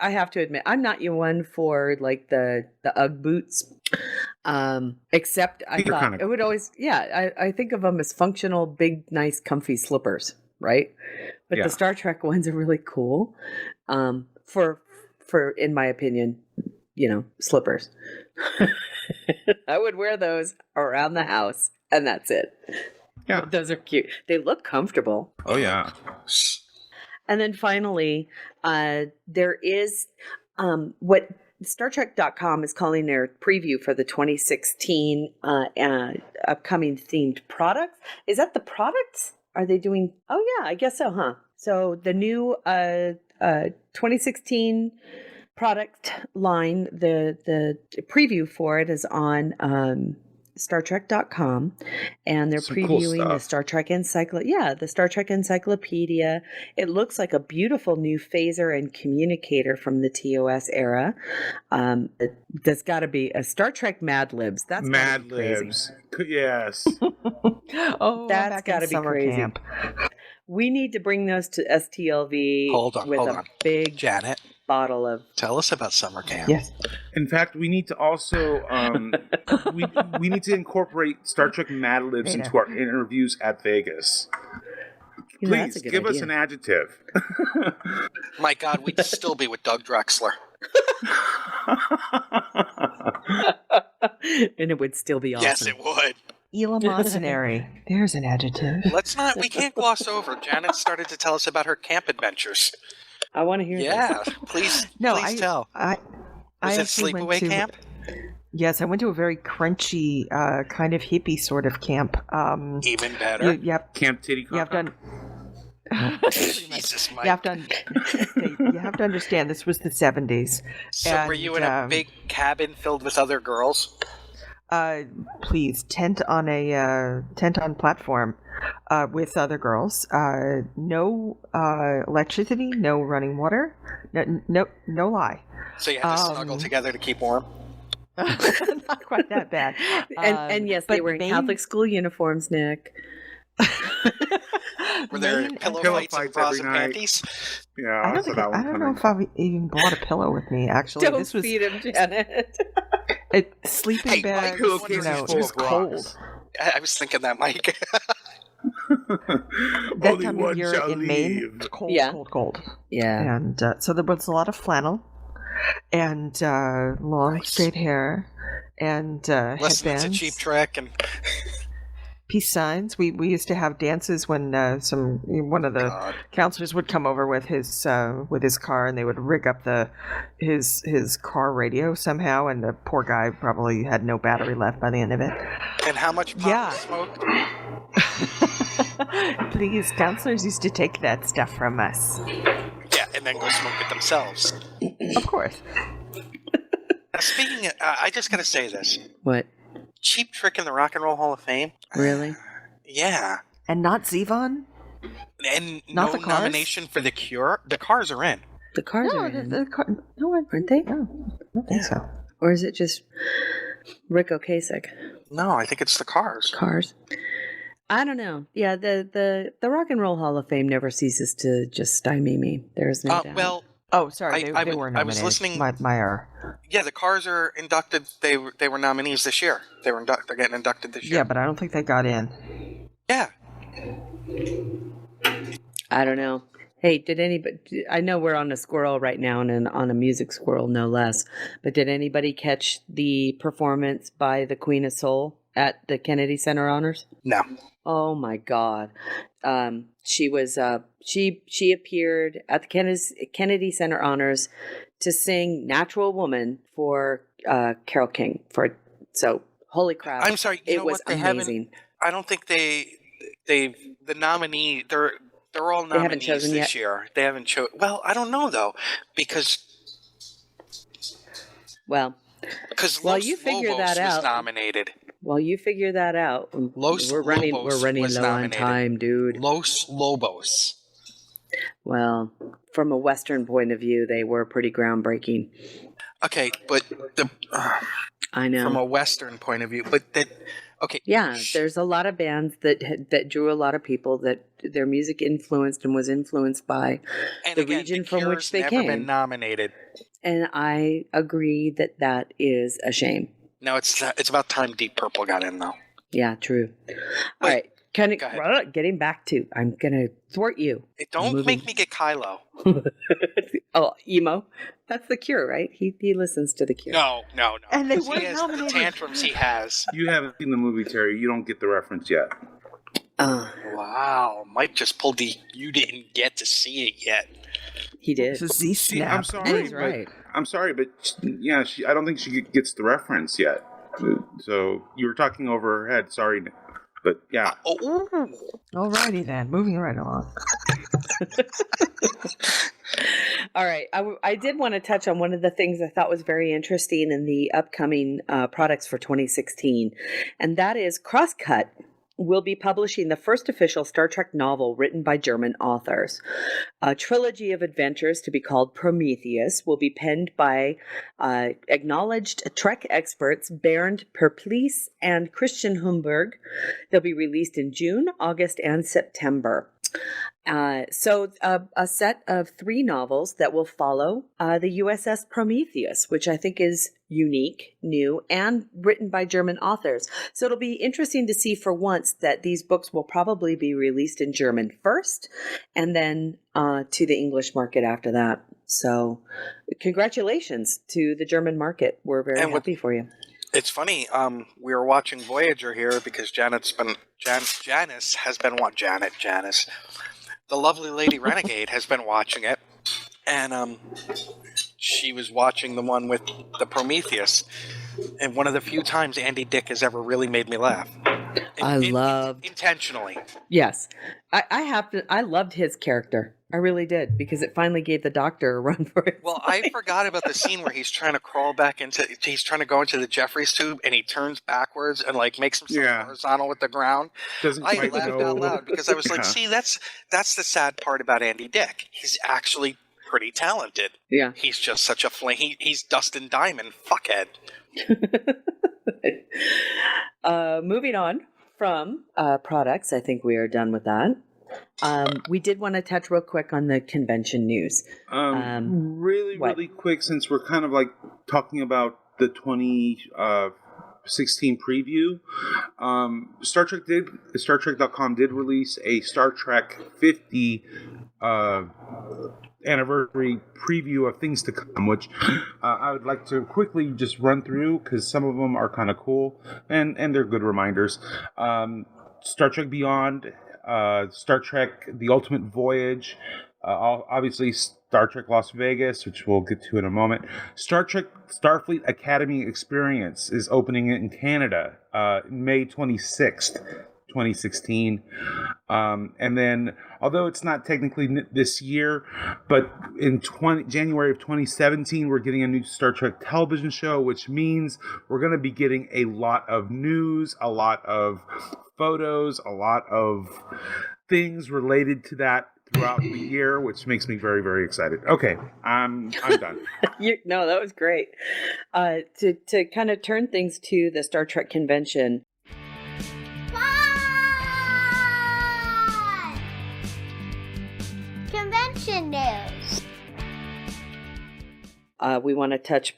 [SPEAKER 2] I have to admit, I'm not one for like the UGG boots. Except I thought it would always, I think of them as functional, big, nice, comfy slippers, right? But the Star Trek ones are really cool. For in my opinion, slippers. I would wear those around the house, and that's it.
[SPEAKER 6] Yeah,
[SPEAKER 2] but those are cute. They look comfortable.
[SPEAKER 6] Oh yeah.
[SPEAKER 2] And then finally, there is what StarTrek.com is calling their preview for the 2016 upcoming themed products. Is that the products? Are they doing? Oh yeah, I guess so, huh? So the new 2016 product line, the preview for it is on StarTrek.com, and they're
[SPEAKER 4] Some cool
[SPEAKER 2] previewing the
[SPEAKER 4] stuff.
[SPEAKER 2] Star Trek the Star Trek Encyclopedia. It looks like a beautiful new phaser and communicator from the TOS era. That's got to be a Star Trek Mad Libs. That's
[SPEAKER 4] Mad
[SPEAKER 2] crazy.
[SPEAKER 4] Libs. Yes.
[SPEAKER 5] Oh,
[SPEAKER 2] That's
[SPEAKER 5] I'm back
[SPEAKER 2] gotta
[SPEAKER 5] in
[SPEAKER 2] be
[SPEAKER 5] summer
[SPEAKER 2] crazy.
[SPEAKER 5] camp.
[SPEAKER 2] We need to bring those to STLV
[SPEAKER 3] Hold on,
[SPEAKER 2] with
[SPEAKER 3] hold
[SPEAKER 2] a
[SPEAKER 3] on.
[SPEAKER 2] big
[SPEAKER 3] Janet,
[SPEAKER 2] bottle of.
[SPEAKER 3] tell us about summer camp.
[SPEAKER 5] Yes.
[SPEAKER 4] In fact, we need to also we need to incorporate Star Trek Mad Libs
[SPEAKER 5] Data.
[SPEAKER 4] into our interviews at Vegas.
[SPEAKER 2] You know, that's a
[SPEAKER 4] Please
[SPEAKER 2] good
[SPEAKER 4] give us
[SPEAKER 2] idea.
[SPEAKER 4] an adjective.
[SPEAKER 3] My God, we'd still be with Doug Drexler.
[SPEAKER 2] And it would still be awesome.
[SPEAKER 3] Yes, it would.
[SPEAKER 5] Eleemosynary. There's an adjective.
[SPEAKER 3] We can't gloss over. Janet started to tell us about her camp adventures.
[SPEAKER 2] I want to hear
[SPEAKER 3] Yeah,
[SPEAKER 2] this.
[SPEAKER 3] please tell.
[SPEAKER 5] I
[SPEAKER 3] Was it
[SPEAKER 5] actually went
[SPEAKER 3] sleepaway
[SPEAKER 5] to-
[SPEAKER 3] camp?
[SPEAKER 5] Yes, I went to a very crunchy, kind of hippie sort of camp.
[SPEAKER 3] Even better.
[SPEAKER 5] You have
[SPEAKER 4] Camp Titty
[SPEAKER 5] you have
[SPEAKER 4] Cock.
[SPEAKER 5] done. Pretty much.
[SPEAKER 3] Jesus, Mike.
[SPEAKER 5] You have to understand this was the 70s.
[SPEAKER 3] So were you in a
[SPEAKER 5] and,
[SPEAKER 3] big cabin filled with other girls?
[SPEAKER 5] Please, tent on platform with other girls. No electricity, no running water, no lie.
[SPEAKER 3] So you had to snuggle together to keep warm?
[SPEAKER 5] Not quite that bad.
[SPEAKER 2] And yes, they
[SPEAKER 5] but
[SPEAKER 2] were in
[SPEAKER 5] main-
[SPEAKER 2] Catholic school uniforms, Nick.
[SPEAKER 3] Were there
[SPEAKER 5] main-
[SPEAKER 3] pillow
[SPEAKER 4] Pillow
[SPEAKER 3] fights and
[SPEAKER 4] fights
[SPEAKER 3] bras
[SPEAKER 4] every
[SPEAKER 3] and
[SPEAKER 4] night.
[SPEAKER 3] panties?
[SPEAKER 4] Yeah,
[SPEAKER 5] I
[SPEAKER 4] that's
[SPEAKER 5] don't,
[SPEAKER 4] what that
[SPEAKER 5] I
[SPEAKER 4] one's
[SPEAKER 5] don't know
[SPEAKER 4] coming.
[SPEAKER 5] if I even brought a pillow with me. Actually,
[SPEAKER 2] Don't
[SPEAKER 5] this was
[SPEAKER 2] feed him, Janet.
[SPEAKER 5] sleeping
[SPEAKER 3] Hey,
[SPEAKER 5] bag.
[SPEAKER 3] pillowcases
[SPEAKER 5] It
[SPEAKER 4] full
[SPEAKER 5] was
[SPEAKER 4] of rocks.
[SPEAKER 5] cold.
[SPEAKER 3] I was thinking that, Mike.
[SPEAKER 5] That
[SPEAKER 4] Only
[SPEAKER 5] time
[SPEAKER 4] one
[SPEAKER 5] of year
[SPEAKER 4] shall
[SPEAKER 5] in Maine,
[SPEAKER 4] leave.
[SPEAKER 5] it's cold,
[SPEAKER 2] Yeah.
[SPEAKER 5] cold.
[SPEAKER 2] Yeah.
[SPEAKER 5] And so there was a lot of flannel and long
[SPEAKER 3] Nice.
[SPEAKER 5] straight hair and
[SPEAKER 3] Listening to
[SPEAKER 5] headbands,
[SPEAKER 3] Cheap Trick and
[SPEAKER 5] peace signs. We used to have dances when one of the
[SPEAKER 3] God.
[SPEAKER 5] counselors would come over with his car, and they would rig up his car radio somehow, and the poor guy probably had no battery left by the end of it.
[SPEAKER 3] And how much pot
[SPEAKER 5] Yeah.
[SPEAKER 3] was smoked?
[SPEAKER 5] Please, counselors used to take that stuff from us.
[SPEAKER 3] Yeah, and then go smoke it themselves.
[SPEAKER 5] Of course.
[SPEAKER 3] Now, speaking of, I just gotta say this.
[SPEAKER 2] What?
[SPEAKER 3] Cheap Trick in the Rock and Roll Hall of Fame?
[SPEAKER 2] Really?
[SPEAKER 3] Yeah.
[SPEAKER 5] And not Zevon?
[SPEAKER 3] And
[SPEAKER 5] Not
[SPEAKER 3] no
[SPEAKER 5] the Cars?
[SPEAKER 3] nomination for The Cure? The Cars are in.
[SPEAKER 2] The cars
[SPEAKER 5] No,
[SPEAKER 2] are in,
[SPEAKER 5] no,
[SPEAKER 2] aren't they?
[SPEAKER 5] no, I don't think so.
[SPEAKER 2] Or is it just Rick Ocasek?
[SPEAKER 3] No, I think it's The Cars.
[SPEAKER 2] Cars? I don't know. Yeah, the Rock and Roll Hall of Fame never ceases to just stymie me. There's no doubt.
[SPEAKER 3] Well,
[SPEAKER 5] Oh, sorry, they
[SPEAKER 3] I
[SPEAKER 5] were
[SPEAKER 3] was
[SPEAKER 5] nominated.
[SPEAKER 3] listening-
[SPEAKER 5] My error.
[SPEAKER 3] yeah, The Cars are inducted. They were nominees this year. They're getting inducted this year.
[SPEAKER 5] Yeah, but I don't think they got in.
[SPEAKER 3] Yeah.
[SPEAKER 2] I don't know. Hey, did anybody? I know we're on a squirrel right now, and on a music squirrel, no less. But did anybody catch the performance by the Queen of Soul at the Kennedy Center Honors?
[SPEAKER 3] No.
[SPEAKER 2] Oh my God! She was she appeared at the Kennedy Center Honors to sing "Natural Woman" for Carole King. So holy crap!
[SPEAKER 3] I'm sorry. You
[SPEAKER 2] it
[SPEAKER 3] know
[SPEAKER 2] was
[SPEAKER 3] what? They
[SPEAKER 2] amazing.
[SPEAKER 3] I don't think the nominee. They're all
[SPEAKER 2] They haven't
[SPEAKER 3] nominees
[SPEAKER 2] chosen
[SPEAKER 3] this
[SPEAKER 2] yet?
[SPEAKER 3] year. They haven't chosen. Well, I don't know though, because
[SPEAKER 2] Well,
[SPEAKER 3] Los
[SPEAKER 2] you figure
[SPEAKER 3] Lobos
[SPEAKER 2] that
[SPEAKER 3] was
[SPEAKER 2] out.
[SPEAKER 3] nominated.
[SPEAKER 2] while you figure that out,
[SPEAKER 3] Los
[SPEAKER 2] we're running
[SPEAKER 3] Lobos was
[SPEAKER 2] low on
[SPEAKER 3] nominated.
[SPEAKER 2] time, dude.
[SPEAKER 3] Los Lobos.
[SPEAKER 2] Well, from a Western point of view, they were pretty groundbreaking.
[SPEAKER 3] Okay, but
[SPEAKER 2] I know.
[SPEAKER 3] from a Western point of view, but that. Okay.
[SPEAKER 2] Yeah, there's a lot of bands that drew a lot of people that their music influenced and was influenced by
[SPEAKER 3] And
[SPEAKER 2] the
[SPEAKER 3] again,
[SPEAKER 2] region
[SPEAKER 3] The
[SPEAKER 2] from
[SPEAKER 3] Cure's
[SPEAKER 2] which they
[SPEAKER 3] never
[SPEAKER 2] came.
[SPEAKER 3] been nominated.
[SPEAKER 2] And I agree that is a shame.
[SPEAKER 3] No, it's about time Deep Purple got in though.
[SPEAKER 2] Yeah, true.
[SPEAKER 3] Wait,
[SPEAKER 2] All right,
[SPEAKER 3] go ahead.
[SPEAKER 2] getting back to, I'm gonna thwart you.
[SPEAKER 3] Don't
[SPEAKER 2] Moving.
[SPEAKER 3] make me get Kylo.
[SPEAKER 2] Oh, emo. That's the Cure, right? He listens to the Cure.
[SPEAKER 3] No.
[SPEAKER 5] And they
[SPEAKER 3] He
[SPEAKER 5] weren't
[SPEAKER 3] has the
[SPEAKER 5] nominated.
[SPEAKER 3] tantrums he has.
[SPEAKER 4] You haven't seen the movie, Terry. You don't get the reference yet.
[SPEAKER 3] Wow, Mike just pulled the. You didn't get to see it yet.
[SPEAKER 2] He did.
[SPEAKER 5] It's a Z
[SPEAKER 4] See,
[SPEAKER 5] snap.
[SPEAKER 4] I'm
[SPEAKER 2] And
[SPEAKER 4] sorry,
[SPEAKER 2] he's
[SPEAKER 4] but
[SPEAKER 2] right.
[SPEAKER 4] I'm sorry, but yeah, I don't think she gets the reference yet. So you were talking over her head. Sorry, but yeah.
[SPEAKER 3] Oh,
[SPEAKER 5] Alrighty then, moving right along.
[SPEAKER 2] All right. I did want to touch on one of the things I thought was very interesting in the upcoming products for 2016, and that is Crosscut will be publishing the first official Star Trek novel written by German authors. A trilogy of adventures to be called Prometheus will be penned by acknowledged Trek experts Bernd Perplice and Christian Humberg. They'll be released in June, August, and September. So a set of 3 novels that will follow the USS Prometheus, which I think is unique, new, and written by German authors. So it'll be interesting to see for once that these books will probably be released in German first and then to the English market after that. So congratulations to the German market. We're very happy for you.
[SPEAKER 3] It's funny. We were watching Voyager here because Janice has been Janice. The lovely Lady Renegade has been watching it, and she was watching the one with the Prometheus, and one of the few times Andy Dick has ever really made me laugh. Intentionally.
[SPEAKER 2] Yes, I loved his character. I really did, because it finally gave the Doctor a run for it.
[SPEAKER 3] Well, I forgot about the scene where he's trying to he's trying to go into the Jeffries tube, and he turns backwards and like makes himself horizontal with the ground. I laughed out loud because I was like, see, that's the sad part about Andy Dick. He's actually pretty talented.
[SPEAKER 2] Yeah.
[SPEAKER 3] He's just such a flame. He's Dustin Diamond, fuckhead.
[SPEAKER 2] Moving on from products, I think we are done with that. We did want to touch real quick on the convention news.
[SPEAKER 4] Really quick, since we're kind of like talking about the 2016 preview. StarTrek.com did release a Star Trek 50 anniversary preview of things to come, which I would like to quickly just run through because some of them are kind of cool and they're good reminders. Star Trek Beyond, Star Trek The Ultimate Voyage, obviously Star Trek Las Vegas, which we'll get to in a moment. Star Trek Starfleet Academy Experience is opening in Canada May 26th, 2016. And then, although it's not technically this year, but in January of 2017, we're getting a new Star Trek television show, which means we're going to be getting a lot of news, a lot of photos, a lot of things related to that throughout the year, which makes me very, very excited. Okay, I'm done.
[SPEAKER 2] No, that was great. To kind of turn things to the Star Trek convention.
[SPEAKER 1] Convention news.
[SPEAKER 2] We want to touch,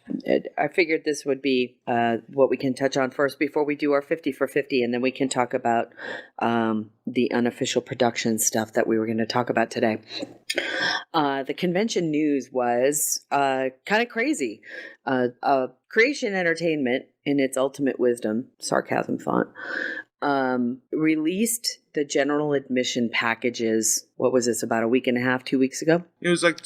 [SPEAKER 2] I figured this would be what we can touch on first before we do our 50 for 50, and then we can talk about the unofficial production stuff that we were going to talk about today. The convention news was kind of crazy. Creation Entertainment, in its ultimate wisdom, sarcasm font, released the general admission packages. What was this, about a week and a half, 2 weeks ago?
[SPEAKER 4] It was like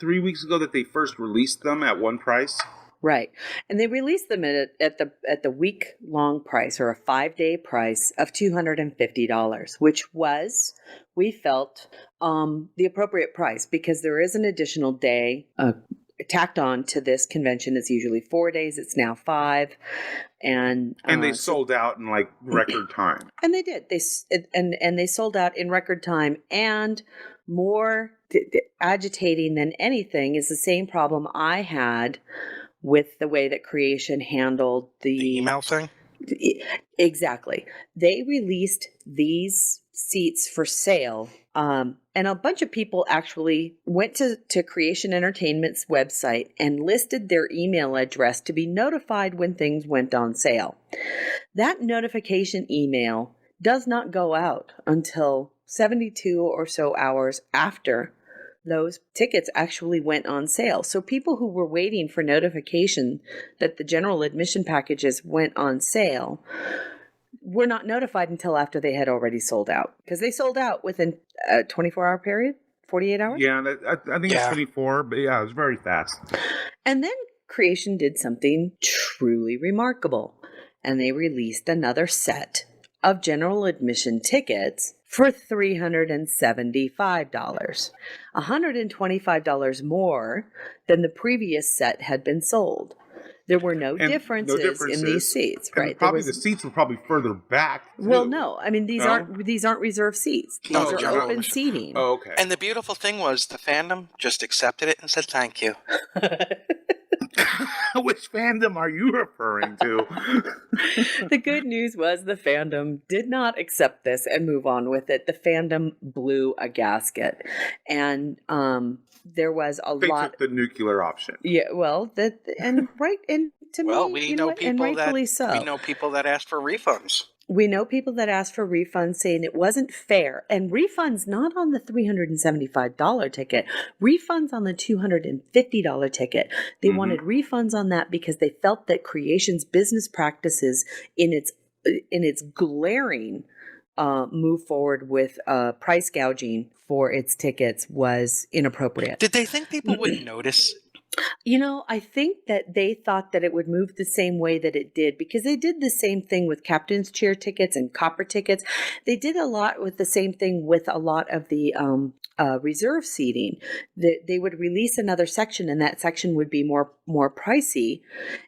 [SPEAKER 4] 3 weeks ago that they first released them at one price.
[SPEAKER 2] Right. And they released them at the week-long price, or a 5-day price of $250, which was, we felt, the appropriate price, because there is an additional day tacked on to this convention. It's usually 4 days. It's now 5. And
[SPEAKER 4] they sold out in like record time.
[SPEAKER 2] And they did. They sold out in record time. And more agitating than anything is the same problem I had with the way that Creation handled the
[SPEAKER 3] email thing.
[SPEAKER 2] Exactly. They released these seats for sale. And a bunch of people actually went to Creation Entertainment's website and listed their email address to be notified when things went on sale. That notification email does not go out until 72 or so hours after those tickets actually went on sale. So people who were waiting for notification that the general admission packages went on sale were not notified until after they had already sold out, because they sold out within a 24-hour period, 48 hours.
[SPEAKER 4] Yeah, I think it's 24, but yeah, it was very fast.
[SPEAKER 2] And then Creation did something truly remarkable, and they released another set of general admission tickets for $375, $125 more than the previous set had been sold. There were no
[SPEAKER 4] And
[SPEAKER 2] differences in these seats,
[SPEAKER 4] And
[SPEAKER 2] right?
[SPEAKER 4] probably the seats were probably further back. Too.
[SPEAKER 2] Well, no. I mean, these
[SPEAKER 4] No?
[SPEAKER 2] aren't reserved seats. These
[SPEAKER 3] No,
[SPEAKER 2] are
[SPEAKER 3] general
[SPEAKER 2] open
[SPEAKER 3] admission.
[SPEAKER 2] seating.
[SPEAKER 4] Oh, okay.
[SPEAKER 3] And the beautiful thing was the fandom just accepted it and said thank you.
[SPEAKER 4] Which fandom are you referring to?
[SPEAKER 2] The good news was the fandom did not accept this and move on with it. The fandom blew a gasket, and there was a
[SPEAKER 4] They
[SPEAKER 2] lot.
[SPEAKER 4] took the nuclear option.
[SPEAKER 2] Yeah, well, and to
[SPEAKER 3] Well,
[SPEAKER 2] me,
[SPEAKER 3] we
[SPEAKER 2] you know
[SPEAKER 3] know
[SPEAKER 2] what, and
[SPEAKER 3] people that
[SPEAKER 2] rightfully so.
[SPEAKER 3] we know people that asked for refunds.
[SPEAKER 2] We know people that asked for refunds saying it wasn't fair. And refunds not on the $375 ticket, refunds on the $250 ticket. They wanted refunds on that because they felt that Creation's business practices in its glaring move forward with price gouging for its tickets was inappropriate.
[SPEAKER 3] Did they think people wouldn't notice?
[SPEAKER 2] You know, I think that they thought that it would move the same way that it did because they did the same thing with captain's chair tickets and copper tickets. They did a lot with the same thing with a lot of the reserve seating. They would release another section and that section would be more pricey.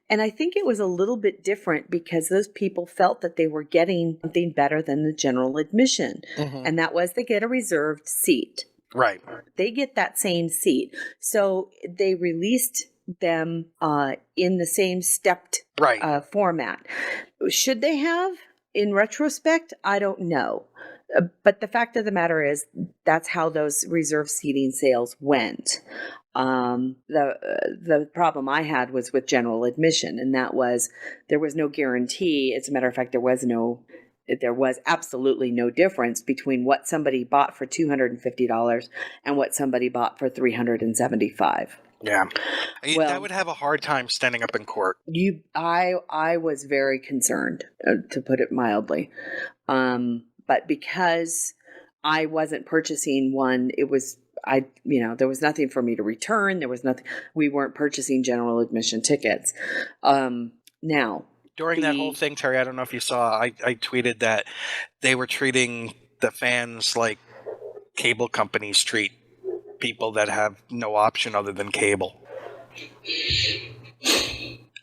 [SPEAKER 2] And I think it was a little bit different because those people felt that they were getting something better than the general admission. And that was they get a reserved seat.
[SPEAKER 3] Right.
[SPEAKER 2] They get that same seat. So they released them in the same stepped format. Should they have? In retrospect, I don't know. But the fact of the matter is that's how those reserve seating sales went. The problem I had was with general admission, and that was there was no guarantee. As a matter of fact, there was absolutely no difference between what somebody bought for $250 and what somebody bought for $375.
[SPEAKER 3] Yeah.
[SPEAKER 2] Well,
[SPEAKER 3] that would have a hard time standing up in court.
[SPEAKER 2] I was very concerned, to put it mildly. But because I wasn't purchasing one, there was nothing for me to return. There was nothing. We weren't purchasing general admission tickets. Now,
[SPEAKER 3] during that whole thing, Terry, I don't know if you saw, I tweeted that they were treating the fans like cable companies treat people that have no option other than cable.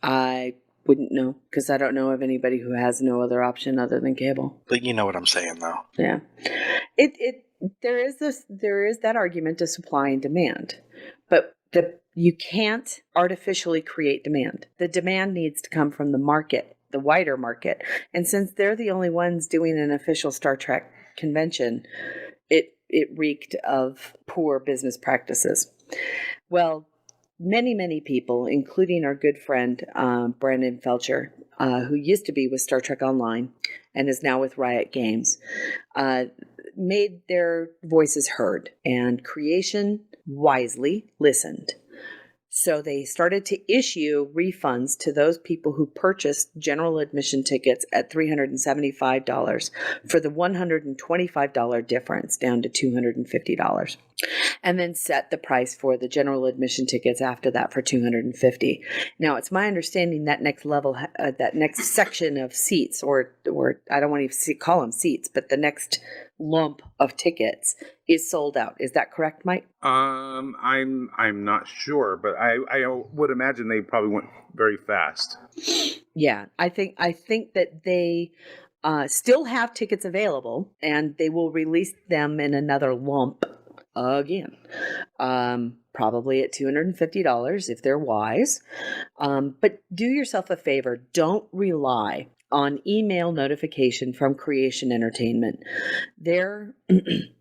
[SPEAKER 2] I wouldn't know because I don't know of anybody who has no other option other than cable.
[SPEAKER 3] But you know what I'm saying, though.
[SPEAKER 2] Yeah, there is that argument of supply and demand, but you can't artificially create demand. The demand needs to come from the market, the wider market. And since they're the only ones doing an official Star Trek convention, it reeked of poor business practices. Well, many people, including our good friend Brandon Felcher, who used to be with Star Trek Online and is now with Riot Games, made their voices heard, and Creation wisely listened. So they started to issue refunds to those people who purchased general admission tickets at $375 for the $125 difference down to $250. And then set the price for the general admission tickets after that for $250. Now, it's my understanding that next level, that next section of seats, or I don't want to call them seats, but the next lump of tickets is sold out. Is that correct, Mike?
[SPEAKER 4] I'm not sure, but I would imagine they probably went very fast.
[SPEAKER 2] Yeah, I think that they still have tickets available, and they will release them in another lump again, probably at $250 if they're wise. But do yourself a favor. Don't rely on email notification from Creation Entertainment. Their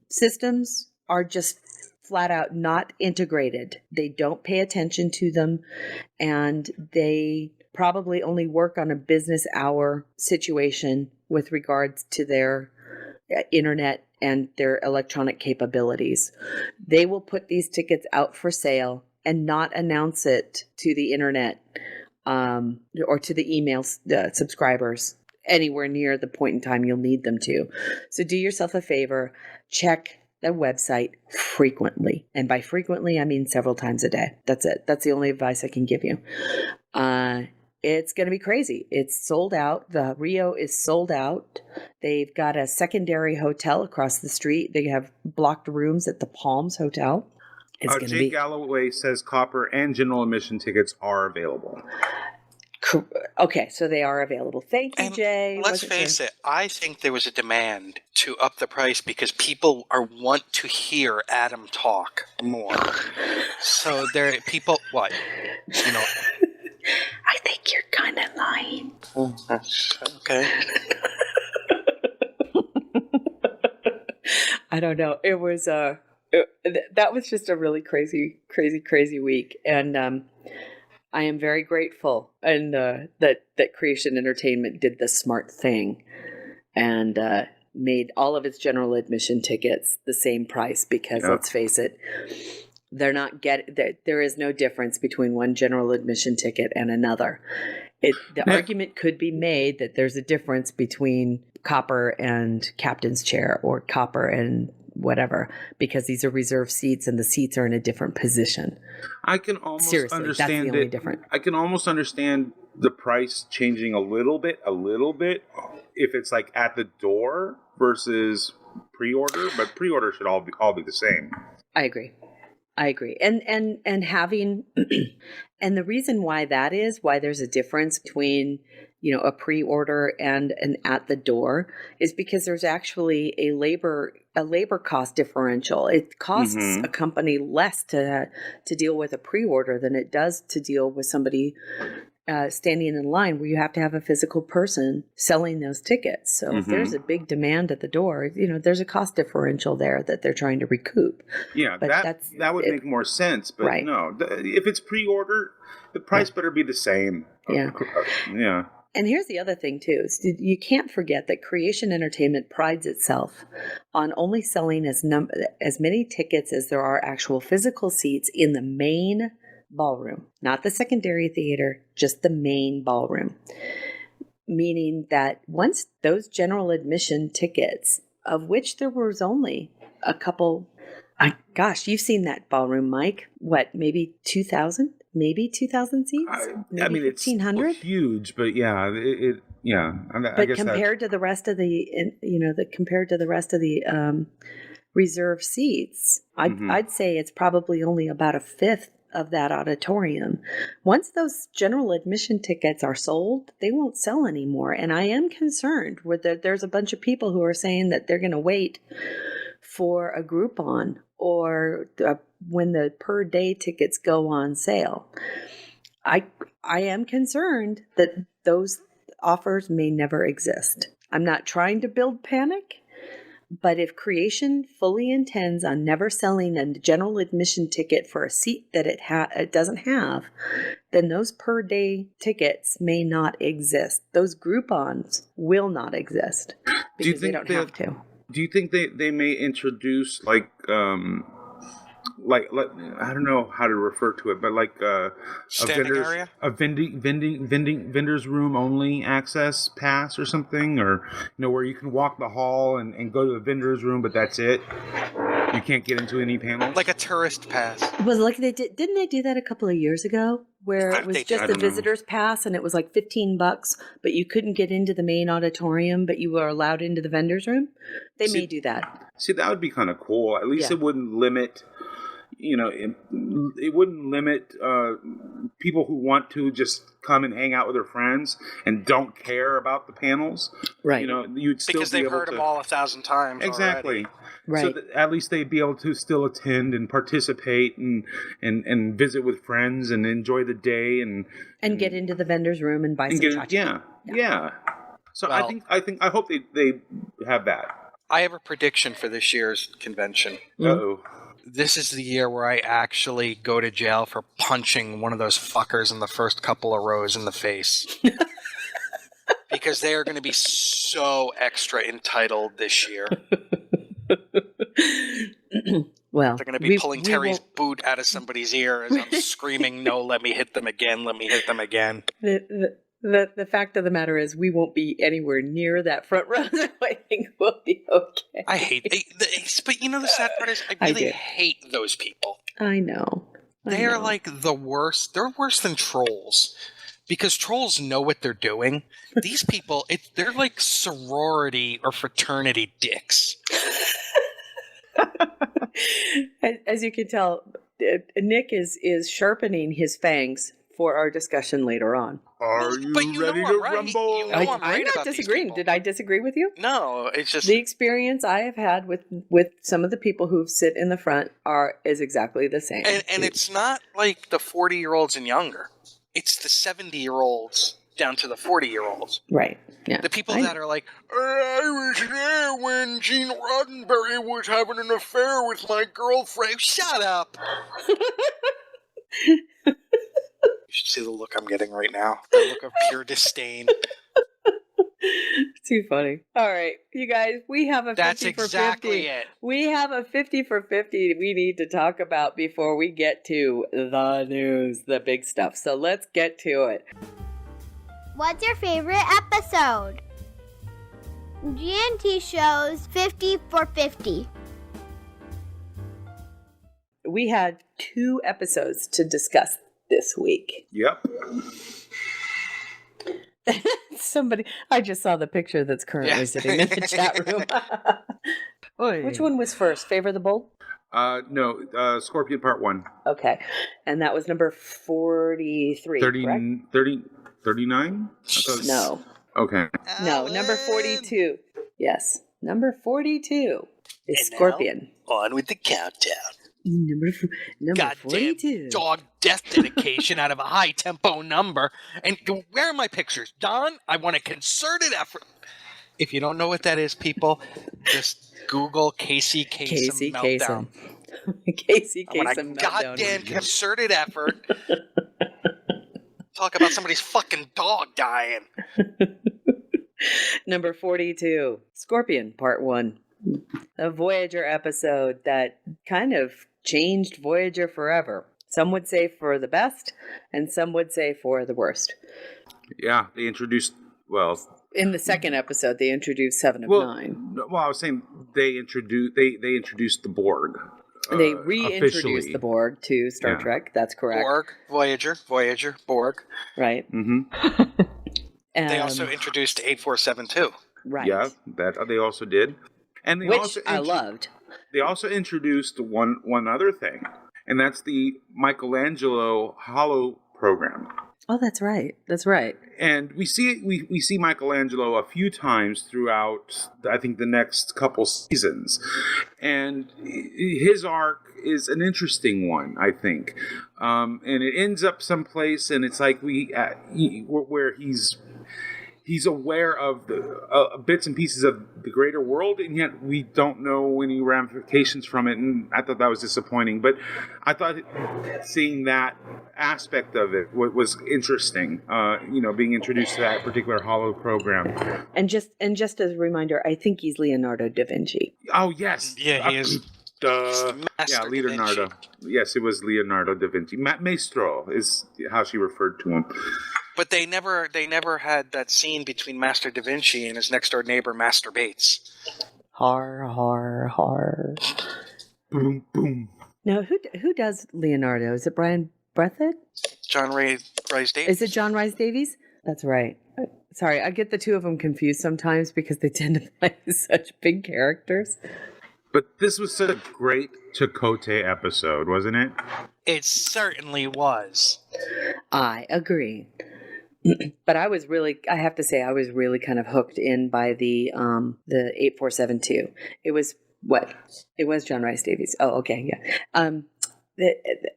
[SPEAKER 2] systems are just flat out not integrated. They don't pay attention to them, and they probably only work on a business hour situation with regards to their internet and their electronic capabilities. They will put these tickets out for sale and not announce it to the internet or to the email subscribers anywhere near the point in time you'll need them to. So do yourself a favor, check the website frequently. And by frequently, I mean several times a day. That's it. That's the only advice I can give you. It's going to be crazy. It's sold out. The Rio is sold out. They've got a secondary hotel across the street. They have blocked rooms at the Palms Hotel. It's going to be.
[SPEAKER 4] Jake Galloway says copper and general admission tickets are available.
[SPEAKER 2] Okay, so they are available. Thank you,
[SPEAKER 3] And
[SPEAKER 2] Jay.
[SPEAKER 3] let's face it, I think there was a demand to up the price because people want to hear Adam talk more. So people, what? You know.
[SPEAKER 2] I think you're kind of lying.
[SPEAKER 3] Oh, that's okay.
[SPEAKER 2] I don't know. It was that was just a really crazy week, and I am very grateful and that Creation Entertainment did the smart thing and made all of its general admission tickets the same price because let's face it, there is no difference between one general admission ticket and another. The argument could be made that there's a difference between Copper and Captain's Chair or Copper and whatever, because these are reserved seats and the seats are in a different position.
[SPEAKER 4] I can almost understand
[SPEAKER 2] that's the only difference.
[SPEAKER 4] I can almost understand the price changing a little bit if it's like at the door versus pre-order, but pre-order should all be the same.
[SPEAKER 2] I agree. And having and the reason why there's a difference between, a pre-order and an at the door is because there's actually a labor cost differential. It costs a company less to deal with a pre-order than it does to deal with somebody standing in line where you have to have a physical person selling those tickets. So if there's a big demand at the door, there's a cost differential there that they're trying to recoup.
[SPEAKER 4] Yeah, but that would make more sense. But
[SPEAKER 2] right.
[SPEAKER 4] No, if it's pre-order, the price better be the same.
[SPEAKER 2] Yeah.
[SPEAKER 4] Yeah.
[SPEAKER 2] And here's the other thing, too. Is you can't forget that Creation Entertainment prides itself on only selling as many tickets as there are actual physical seats in the main ballroom, not the secondary theater, just the main ballroom. Meaning that once those general admission tickets, of which there was only a couple, you've seen that ballroom, Mike. What, maybe 2,000? Maybe 2,000 seats? Maybe 1,500?
[SPEAKER 4] It's huge, but yeah,
[SPEAKER 2] But compared to the rest of the, reserved seats, I'd say it's probably only about a fifth of that auditorium. Once those general admission tickets are sold, they won't sell anymore. And I am concerned there's a bunch of people who are saying that they're going to wait for a Groupon or when the per day tickets go on sale. I am concerned that those offers may never exist. I'm not trying to build panic, but if Creation fully intends on never selling a general admission ticket for a seat that it doesn't have, then those per day tickets may not exist. Those Groupons will not exist because they don't have to.
[SPEAKER 4] Do you think they may introduce like I don't know how to refer to it, but like a vendor's room only access pass or something, or where you can walk the hall and go to the vendor's room, but that's it. You can't get into any panels.
[SPEAKER 3] Like a tourist pass.
[SPEAKER 2] Was like didn't they do that a couple of years ago? Where it was just the visitor's pass and it was like $15, but you couldn't get into the main auditorium, but you were allowed into the vendor's room. They may do that.
[SPEAKER 4] See, that would be kind of cool. At least it wouldn't limit. It wouldn't limit people who want to just come and hang out with their friends and don't care about the panels.
[SPEAKER 2] Right.
[SPEAKER 4] You'd still
[SPEAKER 3] because they've heard them all 1,000 times.
[SPEAKER 4] Exactly.
[SPEAKER 3] Already.
[SPEAKER 2] Right.
[SPEAKER 4] So that at least they'd be able to still attend and participate and visit with friends and enjoy the day and
[SPEAKER 2] get into the vendor's room and buy some tchotchke.
[SPEAKER 4] Yeah. So I hope they have that.
[SPEAKER 3] I have a prediction for this year's convention.
[SPEAKER 4] Uh-oh.
[SPEAKER 3] This is the year where I actually go to jail for punching one of those fuckers in the first couple of rows in the face. Because they are going to be so extra entitled this year.
[SPEAKER 2] Well,
[SPEAKER 3] they're going to be pulling Terry's boot out of somebody's ear as I'm screaming, "No, let me hit them again, let me hit them again."
[SPEAKER 2] The fact of the matter is we won't be anywhere near that front row, so I think we'll be okay.
[SPEAKER 3] I hate but the sad part is I really hate those people.
[SPEAKER 2] I know.
[SPEAKER 3] They're like the worst. They're worse than trolls because trolls know what they're doing. These people, they're like sorority or fraternity dicks.
[SPEAKER 2] As you can tell, Nick is sharpening his fangs for our discussion later on.
[SPEAKER 4] Are
[SPEAKER 3] But
[SPEAKER 4] you
[SPEAKER 3] you know
[SPEAKER 4] ready
[SPEAKER 3] I'm
[SPEAKER 4] to
[SPEAKER 3] right.
[SPEAKER 4] rumble?
[SPEAKER 3] You know I'm right
[SPEAKER 2] not
[SPEAKER 3] about these
[SPEAKER 2] disagreeing.
[SPEAKER 3] people.
[SPEAKER 2] Did I disagree with you?
[SPEAKER 3] No, it's just
[SPEAKER 2] The experience I have had with some of the people who sit in the front is exactly the same.
[SPEAKER 3] and it's not like the 40-year-olds and younger. It's the 70-year-olds down to the 40-year-olds.
[SPEAKER 2] Right. Yeah.
[SPEAKER 3] The people that are like, I was there when Gene Roddenberry was having an affair with my girlfriend. Shut up. You should see the look I'm getting right now. The look of pure disdain.
[SPEAKER 2] Too funny. All right, you guys, we have a 50
[SPEAKER 3] That's
[SPEAKER 2] for
[SPEAKER 3] exactly
[SPEAKER 2] 50.
[SPEAKER 3] it.
[SPEAKER 2] We have a 50 for 50 we need to talk about before we get to the news, the big stuff. So let's get to it.
[SPEAKER 1] What's your favorite episode? GNT shows 50 for 50.
[SPEAKER 2] We had 2 episodes to discuss this week.
[SPEAKER 4] Yep.
[SPEAKER 2] Somebody, I just saw the picture that's currently sitting in the chat room.
[SPEAKER 5] Oy.
[SPEAKER 2] Which one was first? Favor the Bold?
[SPEAKER 4] No, Scorpion Part 1.
[SPEAKER 2] Okay. And that was number 43,
[SPEAKER 4] 30,
[SPEAKER 2] correct?
[SPEAKER 4] 39?
[SPEAKER 2] No.
[SPEAKER 4] Okay.
[SPEAKER 2] No, number 42. Yes. Number 42 is
[SPEAKER 3] And now,
[SPEAKER 2] Scorpion.
[SPEAKER 3] On with the countdown.
[SPEAKER 2] Number
[SPEAKER 3] Goddamn
[SPEAKER 2] 42.
[SPEAKER 3] dog death dedication out of a high tempo number. And where are my pictures? Don, I want a concerted effort. If you don't know what that is, people, just Google Casey Kasem meltdown.
[SPEAKER 2] Casey
[SPEAKER 3] I want a
[SPEAKER 2] Kasem meltdown.
[SPEAKER 3] goddamn concerted effort. Talk about somebody's fucking dog dying.
[SPEAKER 2] Number 42, Scorpion Part 1. A Voyager episode that kind of changed Voyager forever. Some would say for the best, and some would say for the worst.
[SPEAKER 4] Yeah, they introduced,
[SPEAKER 2] In the second episode, they introduced 7 of 9.
[SPEAKER 4] Well, I was saying they introduced the Borg.
[SPEAKER 2] They reintroduced
[SPEAKER 4] officially.
[SPEAKER 2] the Borg to Star Trek. That's correct.
[SPEAKER 3] Borg, Voyager, Borg.
[SPEAKER 2] Right.
[SPEAKER 4] Mm-hmm.
[SPEAKER 3] They also introduced 8472.
[SPEAKER 2] Right.
[SPEAKER 4] Yeah, that they also did. And they
[SPEAKER 2] Which
[SPEAKER 4] also
[SPEAKER 2] I loved.
[SPEAKER 4] They also introduced one other thing, and that's the Michelangelo Hollow program.
[SPEAKER 2] Oh, that's right. That's right.
[SPEAKER 4] And we see Michelangelo a few times throughout, I think, the next couple seasons, and his arc is an interesting one, I think, and it ends up someplace, and it's like where he's aware of the bits and pieces of the greater world, and yet we don't know any ramifications from it. And I thought that was disappointing. But I thought seeing that aspect of it was interesting. Being introduced to that particular Hollow program.
[SPEAKER 2] And just as a reminder, I think he's Leonardo da Vinci.
[SPEAKER 4] Oh yes,
[SPEAKER 3] Yeah, he is.
[SPEAKER 4] Yeah, Leonardo. Yes, it was Leonardo da Vinci. Maestro is how she referred to him.
[SPEAKER 3] But they never had that scene between Master Da Vinci and his next door neighbor, Master Bates.
[SPEAKER 2] Har, har, har.
[SPEAKER 4] Boom, boom.
[SPEAKER 2] Now, who does Leonardo? Is it Brian Breathitt?
[SPEAKER 3] John Rhys Davies.
[SPEAKER 2] Is it John Rhys Davies? That's right. Sorry, I get the two of them confused sometimes because they tend to play such big characters.
[SPEAKER 4] But this was such a great Chakotay episode, wasn't it?
[SPEAKER 3] It certainly was.
[SPEAKER 2] I agree. But I have to say, I was really kind of hooked in by the 8472. It was what? It was John Rhys Davies. Oh, okay, yeah.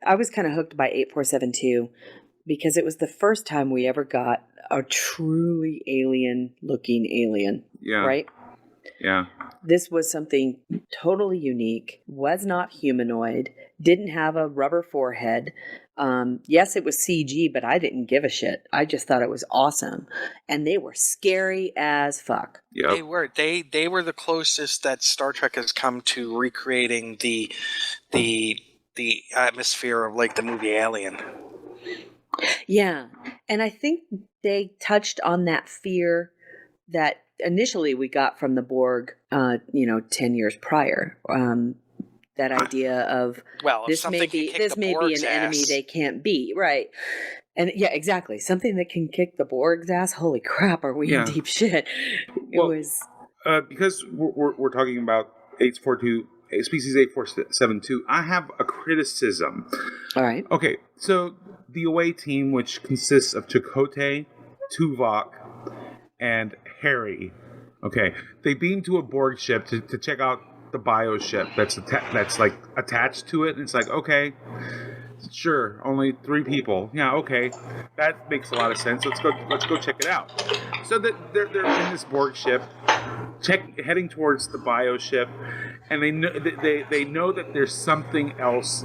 [SPEAKER 2] I was kind of hooked by 8472 because it was the first time we ever got a truly alien-looking alien.
[SPEAKER 4] Yeah.
[SPEAKER 2] Right?
[SPEAKER 4] Yeah.
[SPEAKER 2] This was something totally unique, was not humanoid, didn't have a rubber forehead. Yes, it was CG, but I didn't give a shit. I just thought it was awesome. And they were scary as fuck.
[SPEAKER 4] Yep.
[SPEAKER 3] They were. They were the closest that Star Trek has come to recreating the atmosphere of like the movie Alien.
[SPEAKER 2] Yeah. And I think they touched on that fear that initially we got from the Borg, 10 years prior. That idea of
[SPEAKER 3] Well,
[SPEAKER 2] this may be an enemy they can't beat, right? And yeah, exactly. Something that can kick the Borg's ass. Holy crap, are we
[SPEAKER 4] Yeah.
[SPEAKER 2] in deep shit? It
[SPEAKER 4] Well,
[SPEAKER 2] was
[SPEAKER 4] because we're talking about 842, species 8472, I have a criticism.
[SPEAKER 2] all right.
[SPEAKER 4] Okay, so the away team, which consists of Chakotay, Tuvok, and Harry, okay, they beam to a Borg ship to check out the bio ship that's like attached to it. And it's like, okay, sure, only 3 people. Yeah, okay, that makes a lot of sense. Let's go check it out. So that they're in this Borg ship, heading towards the bio ship, and they know that there's something else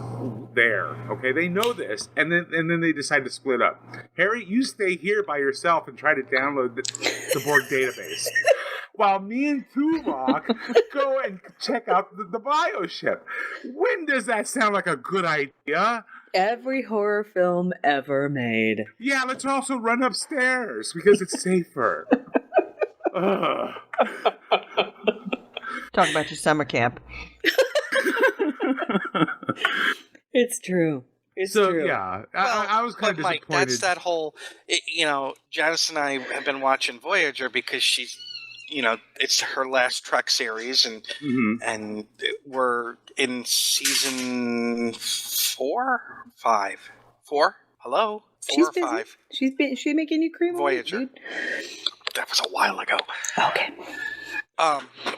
[SPEAKER 4] there. Okay, they know this, and then they decide to split up. Harry, you stay here by yourself and try to download the Borg database, while me and Tuvok go and check out the bio ship. When does that sound like a good idea?
[SPEAKER 2] Every horror film ever made.
[SPEAKER 4] Yeah, let's also run upstairs because it's safer. Ugh.
[SPEAKER 5] Talk about your summer camp.
[SPEAKER 2] It's true. It's true.
[SPEAKER 4] Yeah,
[SPEAKER 3] Well,
[SPEAKER 4] I was kind of
[SPEAKER 3] Mike,
[SPEAKER 4] disappointed.
[SPEAKER 3] that's that whole, Janice and I have been watching Voyager because she's, it's her last Trek series, and
[SPEAKER 4] Mhm.
[SPEAKER 3] and we're in season 4, 5, 4. Hello, 4
[SPEAKER 2] She's
[SPEAKER 3] or
[SPEAKER 2] busy.
[SPEAKER 3] 5.
[SPEAKER 2] She's making you cream.
[SPEAKER 3] Voyager.
[SPEAKER 2] Dude.
[SPEAKER 3] That was a while ago.
[SPEAKER 2] Okay.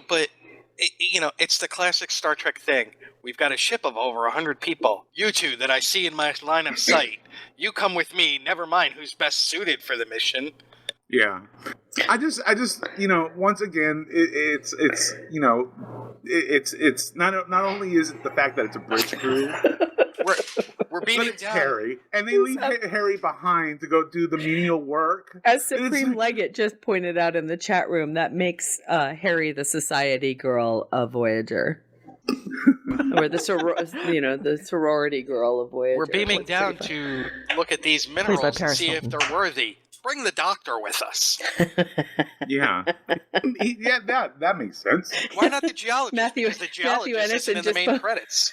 [SPEAKER 3] But it's the classic Star Trek thing. We've got a ship of over 100 people. You two that I see in my line of sight. You come with me. Never mind who's best suited for the mission.
[SPEAKER 4] Yeah, I just once again, it's not only is it the fact that it's a bridge crew,
[SPEAKER 3] We're
[SPEAKER 4] but
[SPEAKER 3] beating
[SPEAKER 4] it's
[SPEAKER 3] down.
[SPEAKER 4] Harry, and they leave Harry behind to go do the menial work.
[SPEAKER 2] As
[SPEAKER 4] And it's
[SPEAKER 2] Supreme
[SPEAKER 4] like-
[SPEAKER 2] Leggett just pointed out in the chat room, that makes Harry the society girl of Voyager. Or the sorority girl of Voyager.
[SPEAKER 3] We're beaming
[SPEAKER 2] That's
[SPEAKER 3] down
[SPEAKER 2] pretty
[SPEAKER 3] to look at these minerals and
[SPEAKER 5] Paris
[SPEAKER 3] see if
[SPEAKER 5] Hilton.
[SPEAKER 3] they're worthy. Bring the doctor with us.
[SPEAKER 4] Yeah, yeah, that makes sense.
[SPEAKER 3] Why not the geologist?
[SPEAKER 2] Matthew-
[SPEAKER 3] Because the
[SPEAKER 2] Matthew
[SPEAKER 3] geologist isn't
[SPEAKER 2] Anderson
[SPEAKER 3] in the main
[SPEAKER 2] just
[SPEAKER 3] credits.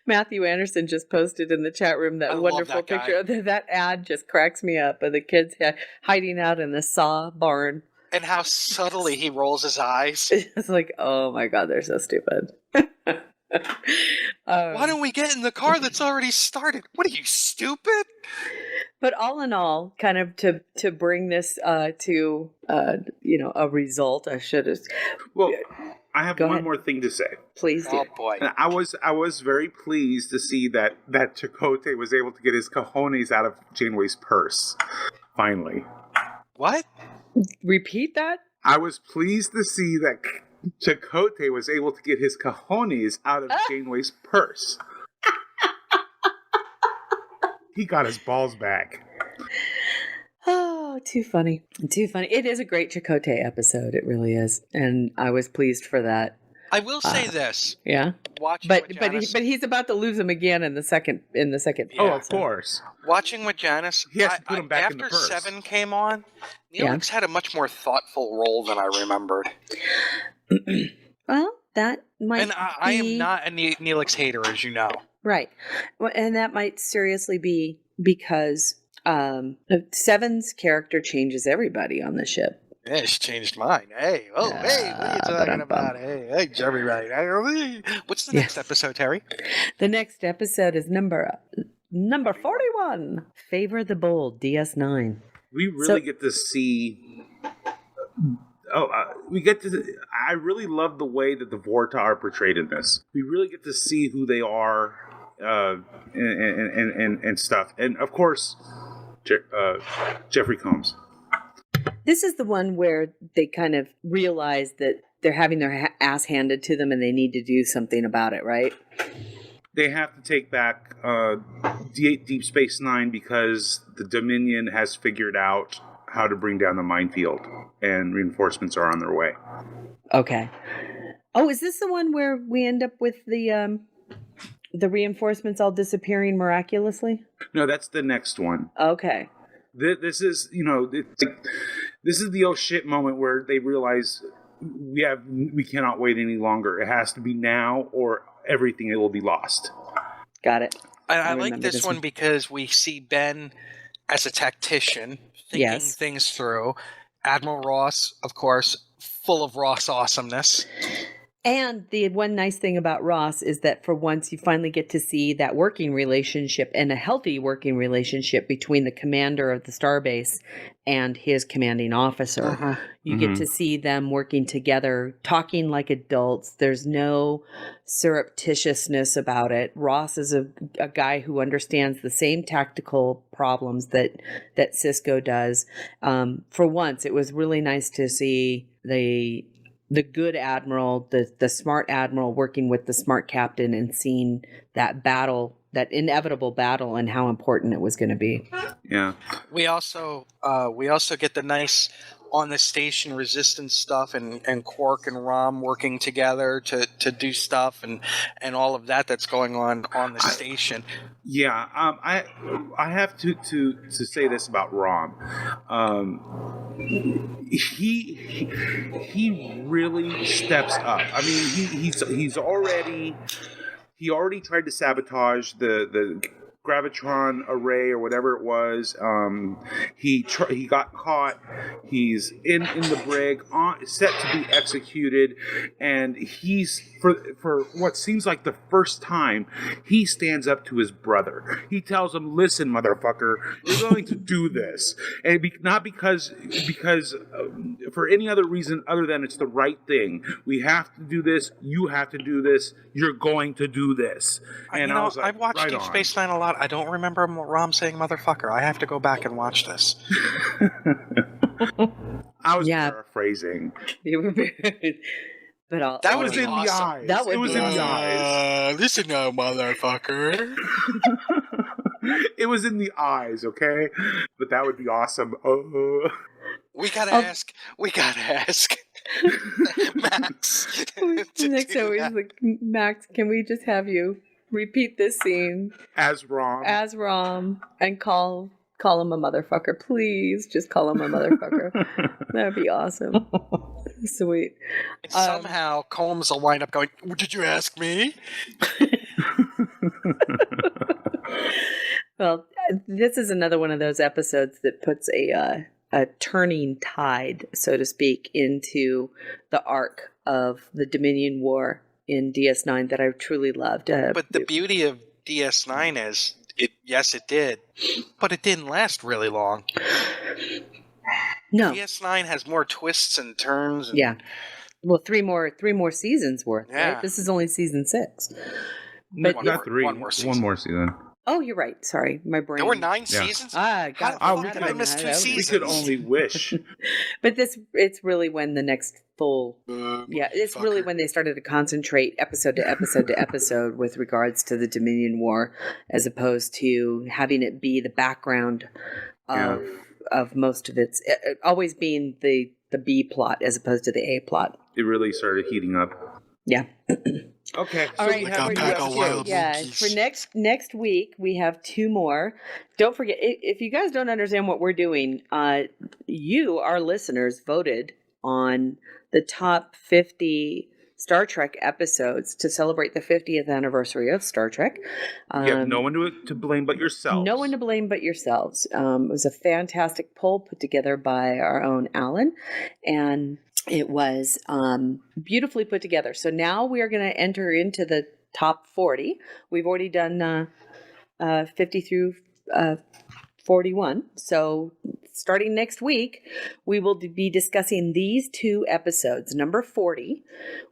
[SPEAKER 2] Matthew Anderson just posted in the chat room
[SPEAKER 3] I
[SPEAKER 2] that
[SPEAKER 3] love
[SPEAKER 2] wonderful
[SPEAKER 3] that guy.
[SPEAKER 2] picture. That ad just cracks me up of the kids hiding out in the saw barn.
[SPEAKER 3] And how subtly he rolls his eyes.
[SPEAKER 2] It's like, oh my god, they're so stupid.
[SPEAKER 3] Why don't we get in the car that's already started? What are you, stupid?
[SPEAKER 2] But all in all, kind of to bring this to a result, I should have.
[SPEAKER 4] Well, I have
[SPEAKER 2] Go
[SPEAKER 4] one
[SPEAKER 2] ahead.
[SPEAKER 4] more thing to say.
[SPEAKER 2] Please do.
[SPEAKER 3] Oh boy.
[SPEAKER 4] And I was very pleased to see that Chakotay was able to get his cojones out of Janeway's purse. Finally,
[SPEAKER 3] What?
[SPEAKER 2] Repeat that.
[SPEAKER 4] I was pleased to see that Chakotay was able to get his cojones out of Janeway's purse. He got his balls back.
[SPEAKER 2] Oh, too funny. Too funny. It is a great Chakotay episode. It really is. And I was pleased for that.
[SPEAKER 3] I will say this.
[SPEAKER 2] Yeah.
[SPEAKER 3] Watching
[SPEAKER 2] But
[SPEAKER 3] with
[SPEAKER 2] but
[SPEAKER 3] Janice,
[SPEAKER 2] he's about to lose him again in the second
[SPEAKER 3] Yeah.
[SPEAKER 4] Oh,
[SPEAKER 2] part,
[SPEAKER 4] of
[SPEAKER 2] so-
[SPEAKER 4] course.
[SPEAKER 3] watching with Janice,
[SPEAKER 4] He has to put him back in
[SPEAKER 3] after
[SPEAKER 4] the purse.
[SPEAKER 3] 7 came on,
[SPEAKER 2] Yeah.
[SPEAKER 3] Neelix had a much more thoughtful role than I remembered.
[SPEAKER 2] Well, that might
[SPEAKER 3] And I
[SPEAKER 2] be-
[SPEAKER 3] am not a Neelix hater, as you know.
[SPEAKER 2] Right. Well, and that might seriously be because Seven's character changes everybody on the ship.
[SPEAKER 3] Yeah, she changed mine. Hey, hey, what are you talking
[SPEAKER 2] ba-dum-bum.
[SPEAKER 3] about? Hey, Jerry, right? What's the next episode, Terry?
[SPEAKER 2] The next episode is number 41. Favor the Bold, DS9.
[SPEAKER 4] We really
[SPEAKER 2] So-
[SPEAKER 4] get to see. I really love the way that the Vorta are portrayed in this. We really get to see who they are, and stuff. And of course, Jeffrey Combs.
[SPEAKER 2] This is the one where they kind of realize that they're having their ass handed to them and they need to do something about it, right?
[SPEAKER 4] They have to take back Deep Space Nine because the Dominion has figured out how to bring down the minefield, and reinforcements are on their way.
[SPEAKER 2] Okay. Oh, is this the one where we end up with the reinforcements all disappearing miraculously?
[SPEAKER 4] No, that's the next one.
[SPEAKER 2] Okay.
[SPEAKER 4] This is, it's like, this is the oh shit moment where they realize we cannot wait any longer. It has to be now, or everything will be lost.
[SPEAKER 2] Got it.
[SPEAKER 3] I like
[SPEAKER 2] remember
[SPEAKER 3] this
[SPEAKER 2] this
[SPEAKER 3] one
[SPEAKER 2] one.
[SPEAKER 3] because we see Ben as a tactician, thinking
[SPEAKER 2] Yes.
[SPEAKER 3] things through. Admiral Ross, of course, full of Ross awesomeness.
[SPEAKER 2] And the one nice thing about Ross is that for once you finally get to see that working relationship and a healthy working relationship between the commander of the starbase and his commanding officer. You get to see them working together, talking like adults. There's no surreptitiousness about it. Ross is a guy who understands the same tactical problems that Cisco does. For once, it was really nice to see the good admiral, the smart admiral working with the smart captain and seeing that battle, that inevitable battle, and how important it was going to be.
[SPEAKER 4] Yeah.
[SPEAKER 3] We also get the nice on the station resistance stuff and Quark and Rom working together to do stuff and all of that's going on the station.
[SPEAKER 4] Yeah, I have to say this about Rom. He really steps up. I mean, he already tried to sabotage the gravitron array or whatever it was. He got caught. He's in the brig, set to be executed, and he's for what seems like the first time, he stands up to his brother. He tells him, "Listen, motherfucker, you're going to do this, and not because for any other reason other than it's the right thing. We have to do this. You have to do this. You're going to do this." And I was like,
[SPEAKER 3] I've watched
[SPEAKER 4] right
[SPEAKER 3] Deep
[SPEAKER 4] on.
[SPEAKER 3] Space Nine a lot. I don't remember Rom saying "motherfucker." I have to go back and watch this.
[SPEAKER 4] I was paraphrasing.
[SPEAKER 2] But
[SPEAKER 4] that was in the eyes.
[SPEAKER 2] That would
[SPEAKER 4] was in the eyes.
[SPEAKER 3] Listen now, motherfucker.
[SPEAKER 4] It was in the eyes, okay? But that would be awesome.
[SPEAKER 3] We gotta ask. Max.
[SPEAKER 2] Next time he's like, Max, can we just have you repeat this scene
[SPEAKER 4] as Rom
[SPEAKER 2] and call him a motherfucker, please? Just call him a motherfucker. That'd be awesome. Sweet.
[SPEAKER 3] Somehow Combs will wind up going, "Did you ask me?"
[SPEAKER 2] Well, this is another one of those episodes that puts a turning tide, so to speak, into the arc of the Dominion War in DS9 that I truly loved.
[SPEAKER 3] But the beauty of DS9 is, it did, but it didn't last really long.
[SPEAKER 2] No.
[SPEAKER 3] DS9 has more twists and turns. And,
[SPEAKER 2] yeah. Well, three more seasons worth.
[SPEAKER 3] Yeah.
[SPEAKER 2] Right? This is only season 6.
[SPEAKER 4] But not 3.
[SPEAKER 3] One more season.
[SPEAKER 4] One more season.
[SPEAKER 2] Oh, you're right. Sorry, my brain.
[SPEAKER 3] There were 9 seasons?
[SPEAKER 2] God.
[SPEAKER 3] How did I miss 2 seasons?
[SPEAKER 4] We could only wish.
[SPEAKER 2] But it's really when the next full... it's really when they started to concentrate episode to episode to episode with regards to the Dominion War, as opposed to having it be the background of most of its... always being the B plot as opposed to the A plot.
[SPEAKER 4] It really started heating up.
[SPEAKER 2] Yeah.
[SPEAKER 4] Okay.
[SPEAKER 2] All right. For next week we have 2 more. Don't forget, if you guys don't understand what we're doing, you, our listeners, voted on the top 50 Star Trek episodes to celebrate the 50th anniversary of Star Trek.
[SPEAKER 4] You have no one to blame but yourselves.
[SPEAKER 2] No one to blame but yourselves. It was a fantastic poll put together by our own Alan, and it was beautifully put together. So now we are going to enter into the top 40. We've already done 50 through 41. So starting next week, we will be discussing these 2 episodes. Number 40,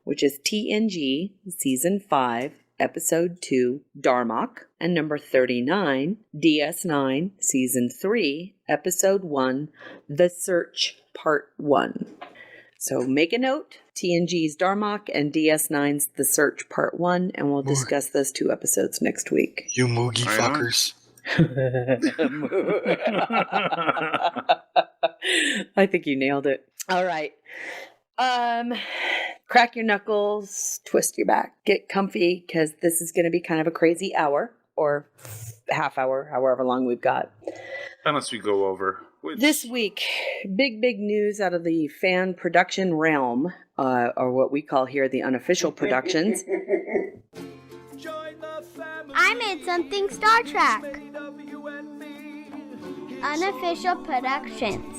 [SPEAKER 2] which is TNG Season 5, Episode 2, Darmok. And number 39, DS9, Season 3, Episode 1, The Search, Part 1. So make a note, TNG's Darmok and DS9's The Search Part 1, and we'll discuss those 2 episodes next week.
[SPEAKER 3] You moogie fuckers.
[SPEAKER 2] I think you nailed it. All right. Crack your knuckles, twist your back, get comfy, because this is going to be kind of a crazy hour or half hour, however long we've got.
[SPEAKER 4] Unless we go over.
[SPEAKER 2] This week, big news out of the fan production realm, or what we call here the unofficial productions.
[SPEAKER 1] I made something Star Trek. Unofficial Productions.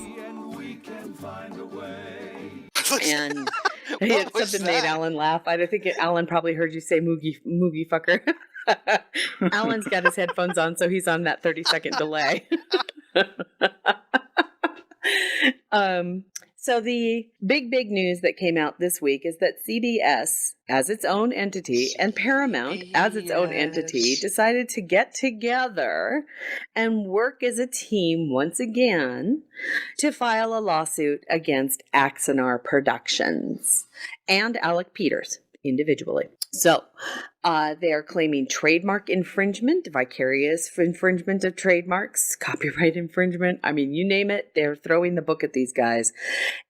[SPEAKER 2] And
[SPEAKER 3] What
[SPEAKER 2] it's
[SPEAKER 3] was
[SPEAKER 2] something made
[SPEAKER 3] that?
[SPEAKER 2] Alan laugh. I think Alan probably heard you say moogie fucker. Alan's got his headphones on, so he's on that 30-second delay. So the big news that came out this week is that CBS, as its own entity, and Paramount, as its own entity, decided to get together and work as a team once again to file a lawsuit against Axa-Uh-Oh Productions and Alec Peters individually. So they are claiming trademark infringement, vicarious infringement of trademarks, copyright infringement. I mean, you name it, they're throwing the book at these guys.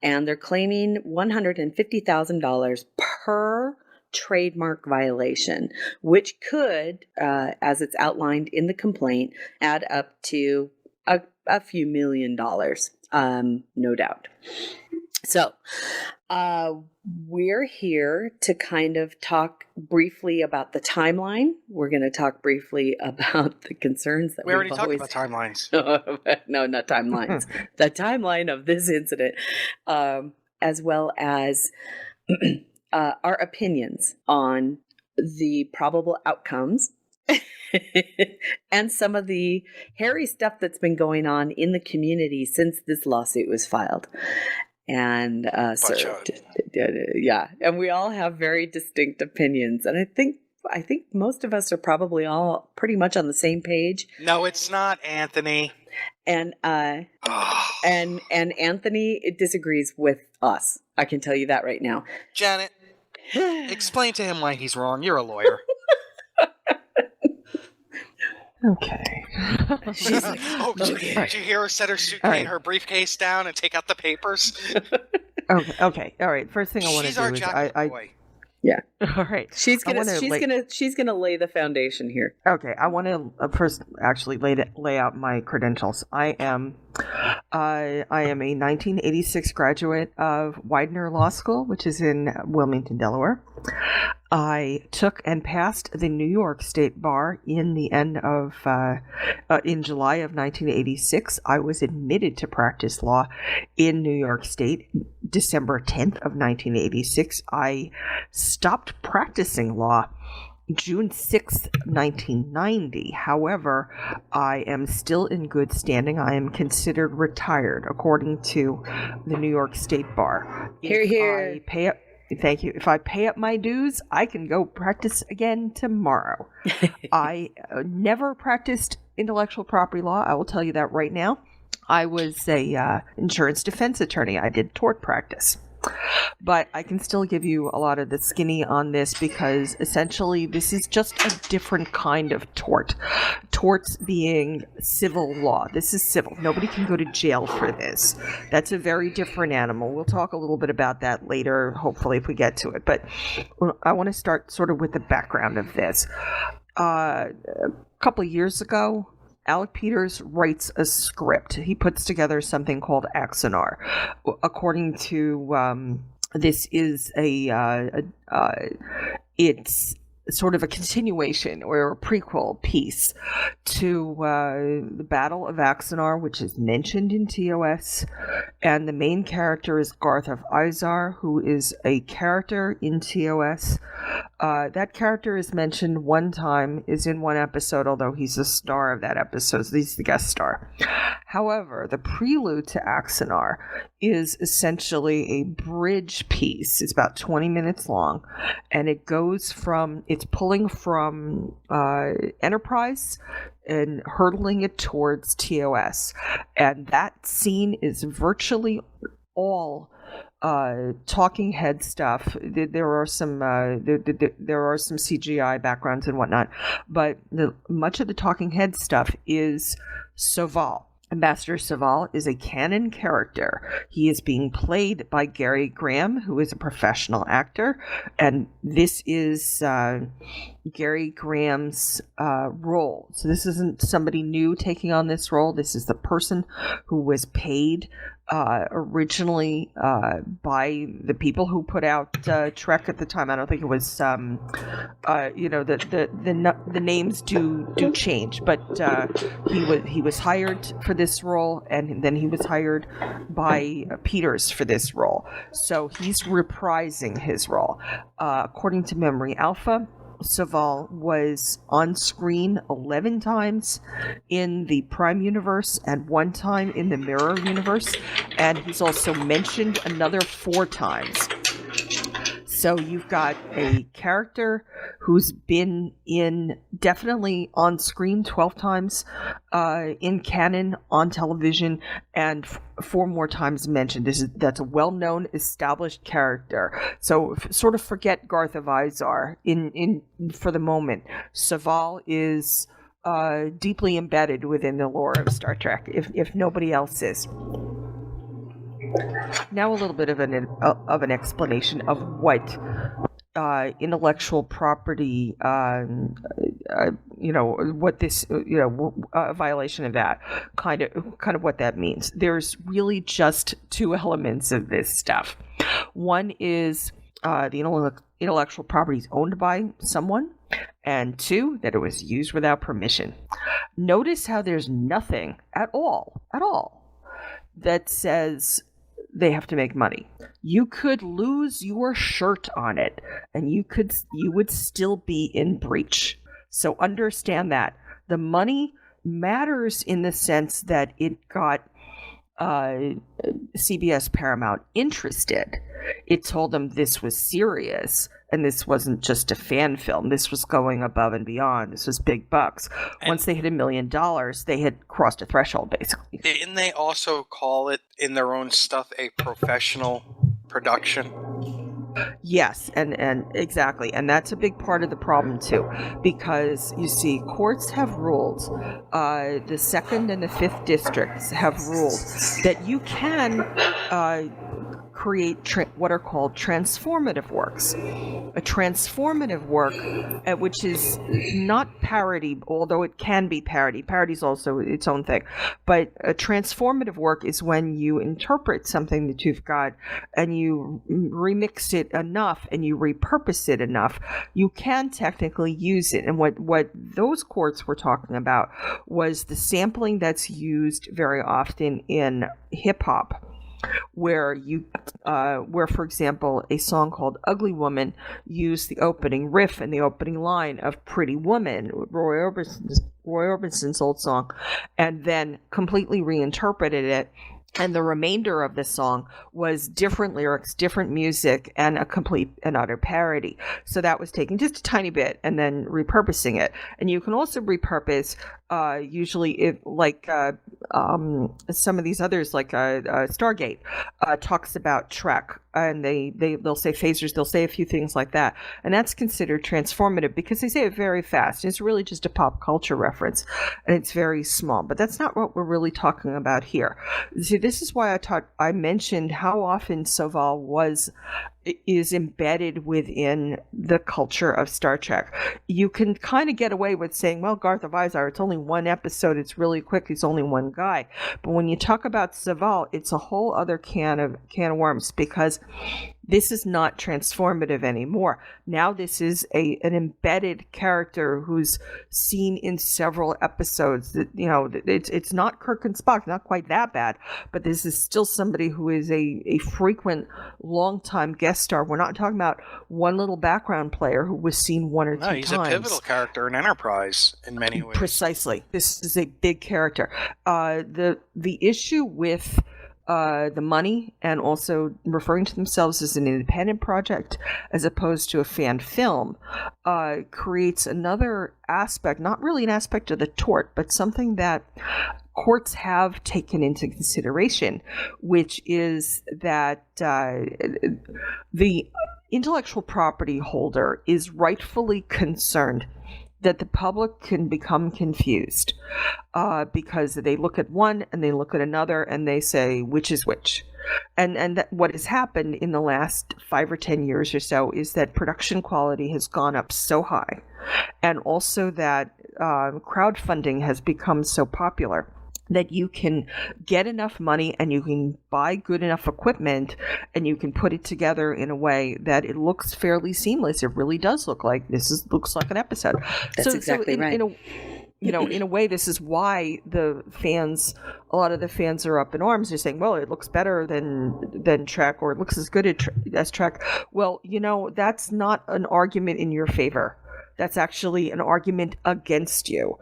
[SPEAKER 2] And they're claiming $150,000 per trademark violation, which could, as it's outlined in the complaint, add up to a few $1 million, no doubt. So, we're here to kind of talk briefly about the timeline. We're going to talk briefly about the concerns that
[SPEAKER 3] We already
[SPEAKER 2] we've
[SPEAKER 3] talked
[SPEAKER 2] always...
[SPEAKER 3] about timelines.
[SPEAKER 2] No, not timelines. The timeline of this incident, as well as our opinions on the probable outcomes and some of the hairy stuff that's been going on in the community since this lawsuit was filed. And yeah, and we all have very distinct opinions, and I think most of us are probably all pretty much on the same page.
[SPEAKER 3] No, it's not, Anthony.
[SPEAKER 2] And Anthony disagrees with us. I can tell you that right now.
[SPEAKER 3] Janet, explain to him why he's wrong. You're a lawyer.
[SPEAKER 5] Okay.
[SPEAKER 2] She's like,
[SPEAKER 3] okay. Did you hear her set her suitcase, her briefcase down, and take out the papers?
[SPEAKER 5] Okay. All right. First thing I want to
[SPEAKER 3] She's
[SPEAKER 5] do
[SPEAKER 3] our
[SPEAKER 5] is
[SPEAKER 3] Jack boy.
[SPEAKER 2] Yeah.
[SPEAKER 5] All right.
[SPEAKER 2] She's gonna lay the foundation here.
[SPEAKER 5] Okay. I want to first actually lay out my credentials. I am a 1986 graduate of Widener Law School, which is in Wilmington, Delaware. I took and passed the New York State Bar in July of 1986. I was admitted to practice law in New York State December 10th of 1986. I stopped practicing law June 6th, 1990. However, I am still in good standing. I am considered retired according to the New York State Bar.
[SPEAKER 2] Here.
[SPEAKER 5] Thank you. If I pay up my dues, I can go practice again tomorrow. I never practiced intellectual property law. I will tell you that right now. I was a insurance defense attorney. I did tort practice. But I can still give you a lot of the skinny on this because essentially this is just a different kind of tort. Torts being civil law. This is civil. Nobody can go to jail for this. That's a very different animal. We'll talk a little bit about that later, hopefully, if we get to it. But I want to start sort of with the background of this. A couple of years ago, Alec Peters writes a script. He puts together something called Axa-Uh-Oh. According to this is it's sort of a continuation or a prequel piece to the Battle of Axa-Uh-Oh, which is mentioned in TOS, and the main character is Garth of Izar, who is a character in TOS. That character is mentioned one time, is in one episode, although he's the star of that episode, so he's the guest star. However, the prelude to Axa-Uh-Oh is essentially a bridge piece. It's about 20 minutes long, and it goes from, it's pulling from Enterprise and hurtling it towards TOS. And that scene is virtually all talking head stuff. There are some CGI backgrounds and whatnot, but much of the talking head stuff is Soval. Ambassador Soval is a canon character. He is being played by Gary Graham, who is a professional actor, and this is Gary Graham's role. So this isn't somebody new taking on this role. This is the person who was paid originally by the people who put out Trek at the time. I don't think it was, the names do change, but he was hired for this role, and then he was hired by Peters for this role. So he's reprising his role. According to Memory Alpha, Saval was on screen 11 times in the Prime universe and 1 time in the Mirror universe, and he's also mentioned another 4 times. So you've got a character who's been definitely on screen 12 times, in canon, on television, and 4 more times mentioned. That's a well-known, established character. So sort of forget Garth of Izar for the moment. Saval is deeply embedded within the lore of Star Trek, if nobody else is. Now a little bit of an explanation of what intellectual property, what this, a violation of that, kind of what that means. There's really just 2 elements of this stuff. One is the intellectual property is owned by someone, and 2, that it was used without permission. Notice how there's nothing at all, that says they have to make money. You could lose your shirt on it, and you would still be in breach. So understand that the money matters in the sense that it got CBS Paramount interested. It told them this was serious, and this wasn't just a fan film. This was going above and beyond. This was big bucks. Once they hit $1 million, they had crossed a threshold, basically.
[SPEAKER 3] Didn't they also call it in their own stuff a professional production?
[SPEAKER 5] Yes, and exactly. And that's a big part of the problem, too. Because, you see, courts have ruled, the 2nd and the 5th districts have ruled that you can create what are called transformative works. A transformative work, which is not parody, although it can be parody. Parody is also its own thing. But a transformative work is when you interpret something that you've got and you remix it enough and you repurpose it enough, you can technically use it. And what those courts were talking about was the sampling that's used very often in hip-hop, where for example, a song called Ugly Woman used the opening riff and the opening line of Pretty Woman, Roy Orbison's old song, and then completely reinterpreted it. And the remainder of the song was different lyrics, different music, and a complete and utter parody. So that was taking just a tiny bit and then repurposing it. And you can also repurpose, usually, some of these others, like Stargate, talks about Trek, and they'll say phasers, they'll say a few things like that, and that's considered transformative because they say it very fast. It's really just a pop culture reference, and it's very small. But that's not what we're really talking about here. See, this is why I mentioned how often Saval is embedded within the culture of Star Trek. You can kind of get away with saying, well, Garth of Izar, it's only 1 episode, it's really quick, he's only 1 guy. But when you talk about Saval, it's a whole other can of worms, because this is not transformative anymore. Now this is an embedded character who's seen in several episodes. It's not Kirk and Spock, not quite that bad, but this is still somebody who is a frequent, long-time guest star. We're not talking about one little background player who was seen 1 or 2 times.
[SPEAKER 3] No, he's a pivotal character in Enterprise in many ways.
[SPEAKER 5] Precisely. This is a big character. The issue with the money, and also referring to themselves as an independent project as opposed to a fan film, creates another aspect, not really an aspect of the tort, but something that courts have taken into consideration, which is that the intellectual property holder is rightfully concerned that the public can become confused because they look at one and they look at another and they say, which is which? And what has happened in the last 5 or 10 years or so is that production quality has gone up so high, and also that crowdfunding has become so popular that you can get enough money and you can buy good enough equipment and you can put it together in a way that it looks fairly seamless. It really does look like looks like an episode.
[SPEAKER 2] That's exactly right.
[SPEAKER 5] In a way, this is why a lot of the fans are up in arms. They're saying, well, it looks better than Trek, or it looks as good as Trek. Well, that's not an argument in your favor. That's actually an argument against you,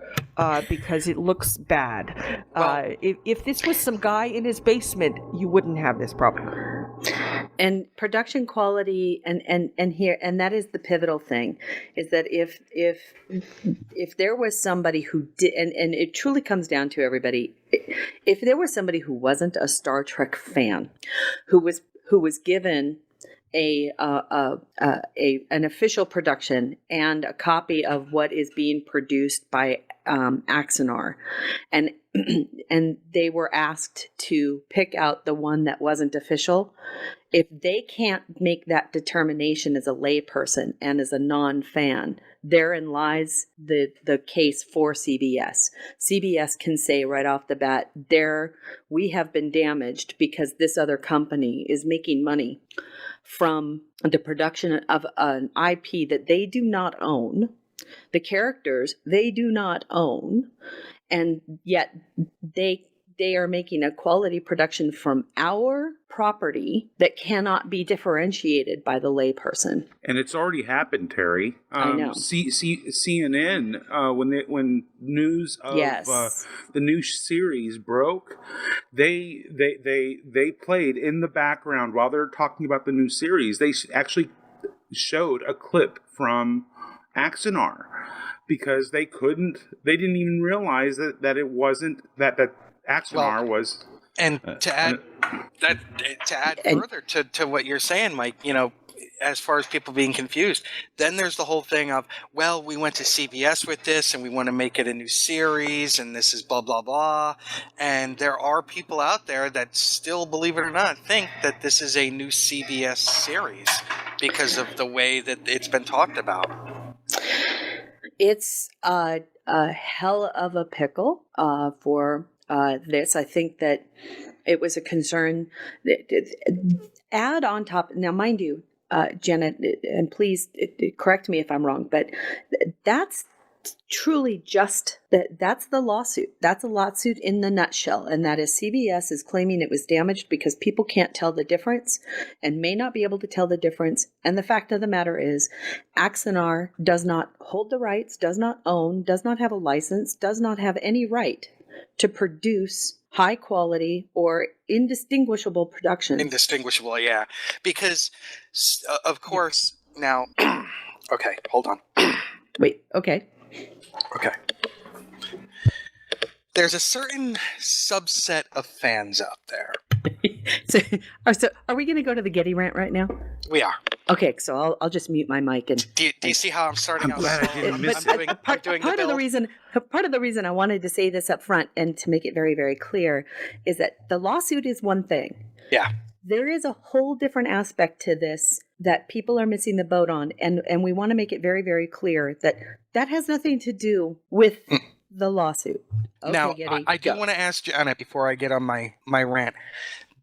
[SPEAKER 5] because it looks bad.
[SPEAKER 3] Well,
[SPEAKER 5] If this was some guy in his basement, you wouldn't have this problem.
[SPEAKER 2] And production quality, and that is the pivotal thing, is that if there was somebody who did, and it truly comes down to everybody, if there was somebody who wasn't a Star Trek fan, who was given an official production and a copy of what is being produced by Axa-Uh-Oh, and they were asked to pick out the one that wasn't official. If they can't make that determination as a layperson and as a non-fan, therein lies the case for CBS. CBS can say right off the bat, we have been damaged because this other company is making money from the production of an IP that they do not own, the characters they do not own, and yet they are making a quality production from our property that cannot be differentiated by the layperson.
[SPEAKER 4] And it's already happened, Terry.
[SPEAKER 2] I know.
[SPEAKER 4] CNN, when news of the new series broke, they played in the background while they're talking about the new series. They actually showed a clip from Axa-Uh-Oh, because they didn't even realize that it wasn't that Axa-Uh-Oh was.
[SPEAKER 3] And to add further to what you're saying, Mike, as far as people being confused, then there's the whole thing of, well, we went to CBS with this and we want to make it a new series and this is blah, blah, blah. And there are people out there that still, believe it or not, think that this is a new CBS series because of the way that it's been talked about.
[SPEAKER 2] It's a hell of a pickle for this. I think that it was a concern. Add on top, now mind you, Janet, and please correct me if I'm wrong, but that's truly that's the lawsuit. That's a lawsuit in the nutshell, and that is CBS is claiming it was damaged because people can't tell the difference and may not be able to tell the difference. And the fact of the matter is, Axa-Uh-Oh does not hold the rights, does not own, does not have a license, does not have any right to produce high quality or indistinguishable productions.
[SPEAKER 3] Indistinguishable, yeah. Because, of course, now... Okay, hold on.
[SPEAKER 2] Wait, okay.
[SPEAKER 3] Okay. There's a certain subset of fans out there.
[SPEAKER 2] So are we going to go to the Getty rant right now?
[SPEAKER 3] We are.
[SPEAKER 2] Okay, so I'll just mute my mic. And
[SPEAKER 3] do you see how I'm starting out?
[SPEAKER 4] Glad I didn't miss it.
[SPEAKER 2] Part of the reason I wanted to say this up front and to make it very, very clear is that the lawsuit is one thing.
[SPEAKER 3] Yeah.
[SPEAKER 2] There is a whole different aspect to this that people are missing the boat on, and we want to make it very, very clear that has nothing to do with the lawsuit. Okay,
[SPEAKER 3] now,
[SPEAKER 2] Getty,
[SPEAKER 3] I do want to ask Janet before I get on my rant.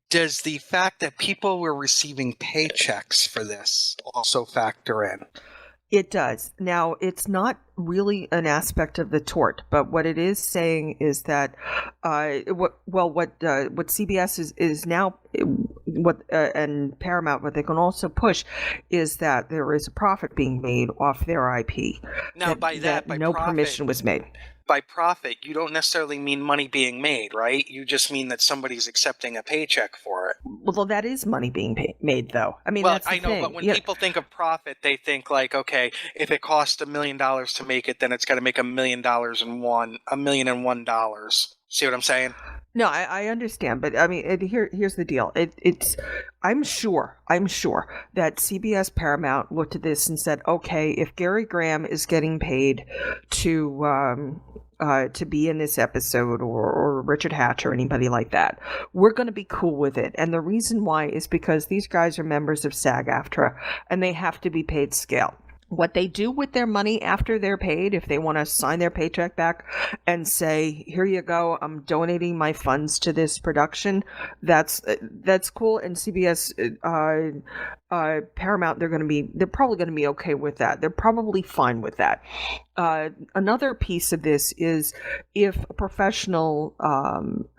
[SPEAKER 3] Does the fact that people were receiving paychecks for this also factor in?
[SPEAKER 5] It does. Now, it's not really an aspect of the tort, but what it is saying is that what CBS is now, and Paramount, what they can also push is that there is a profit being made off their IP.
[SPEAKER 3] Now, by
[SPEAKER 5] no
[SPEAKER 3] profit,
[SPEAKER 5] permission was made.
[SPEAKER 3] By profit, you don't necessarily mean money being made, right? You just mean that somebody's accepting a paycheck for it.
[SPEAKER 5] Well, that is money being made, though. I mean,
[SPEAKER 3] well,
[SPEAKER 5] that's the
[SPEAKER 3] I know,
[SPEAKER 5] thing.
[SPEAKER 3] But when people think of profit, they think like, okay, if it costs $1 million to make it, then it's got to make $1 million and $1,001. See what I'm saying?
[SPEAKER 5] No, I understand, but I mean, here's the deal. I'm sure that CBS Paramount looked at this and said, okay, if Gary Graham is getting paid to to be in this episode, or Richard Hatch or anybody like that, we're going to be cool with it. And the reason why is because these guys are members of SAG-AFTRA, and they have to be paid scale. What they do with their money after they're paid, if they want to sign their paycheck back and say, here you go, I'm donating my funds to this production, that's cool. And CBS, Paramount, they're probably going to be okay with that. They're probably fine with that. Another piece of this is if a professional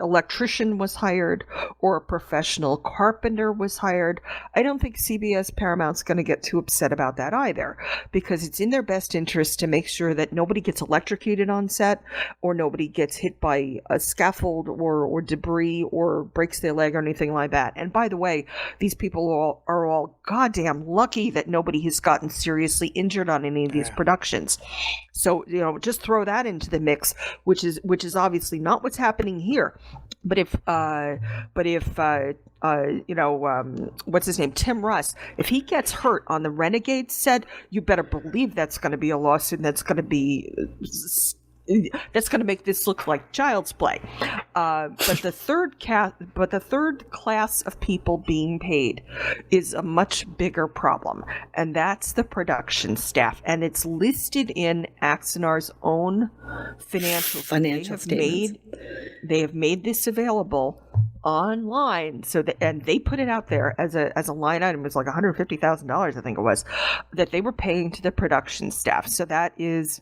[SPEAKER 5] electrician was hired or a professional carpenter was hired, I don't think CBS Paramount's going to get too upset about that either, because it's in their best interest to make sure that nobody gets electrocuted on set, or nobody gets hit by a scaffold or debris or breaks their leg or anything like that. And by the way, these people are all goddamn lucky that nobody has gotten seriously injured on any of these productions. So, just throw that into the mix, which is obviously not what's happening here. But if what's his name, Tim Russ, if he gets hurt on the Renegade set, you better believe that's going to be a lawsuit, and that's going to make this look like child's play. But the third class of people being paid is a much bigger problem, and that's the production staff. And it's listed in Axanar's own financial statements. They have made this available online, and they put it out there as a line item. It was like $150,000, I think it was, that they were paying to the production staff. So that is.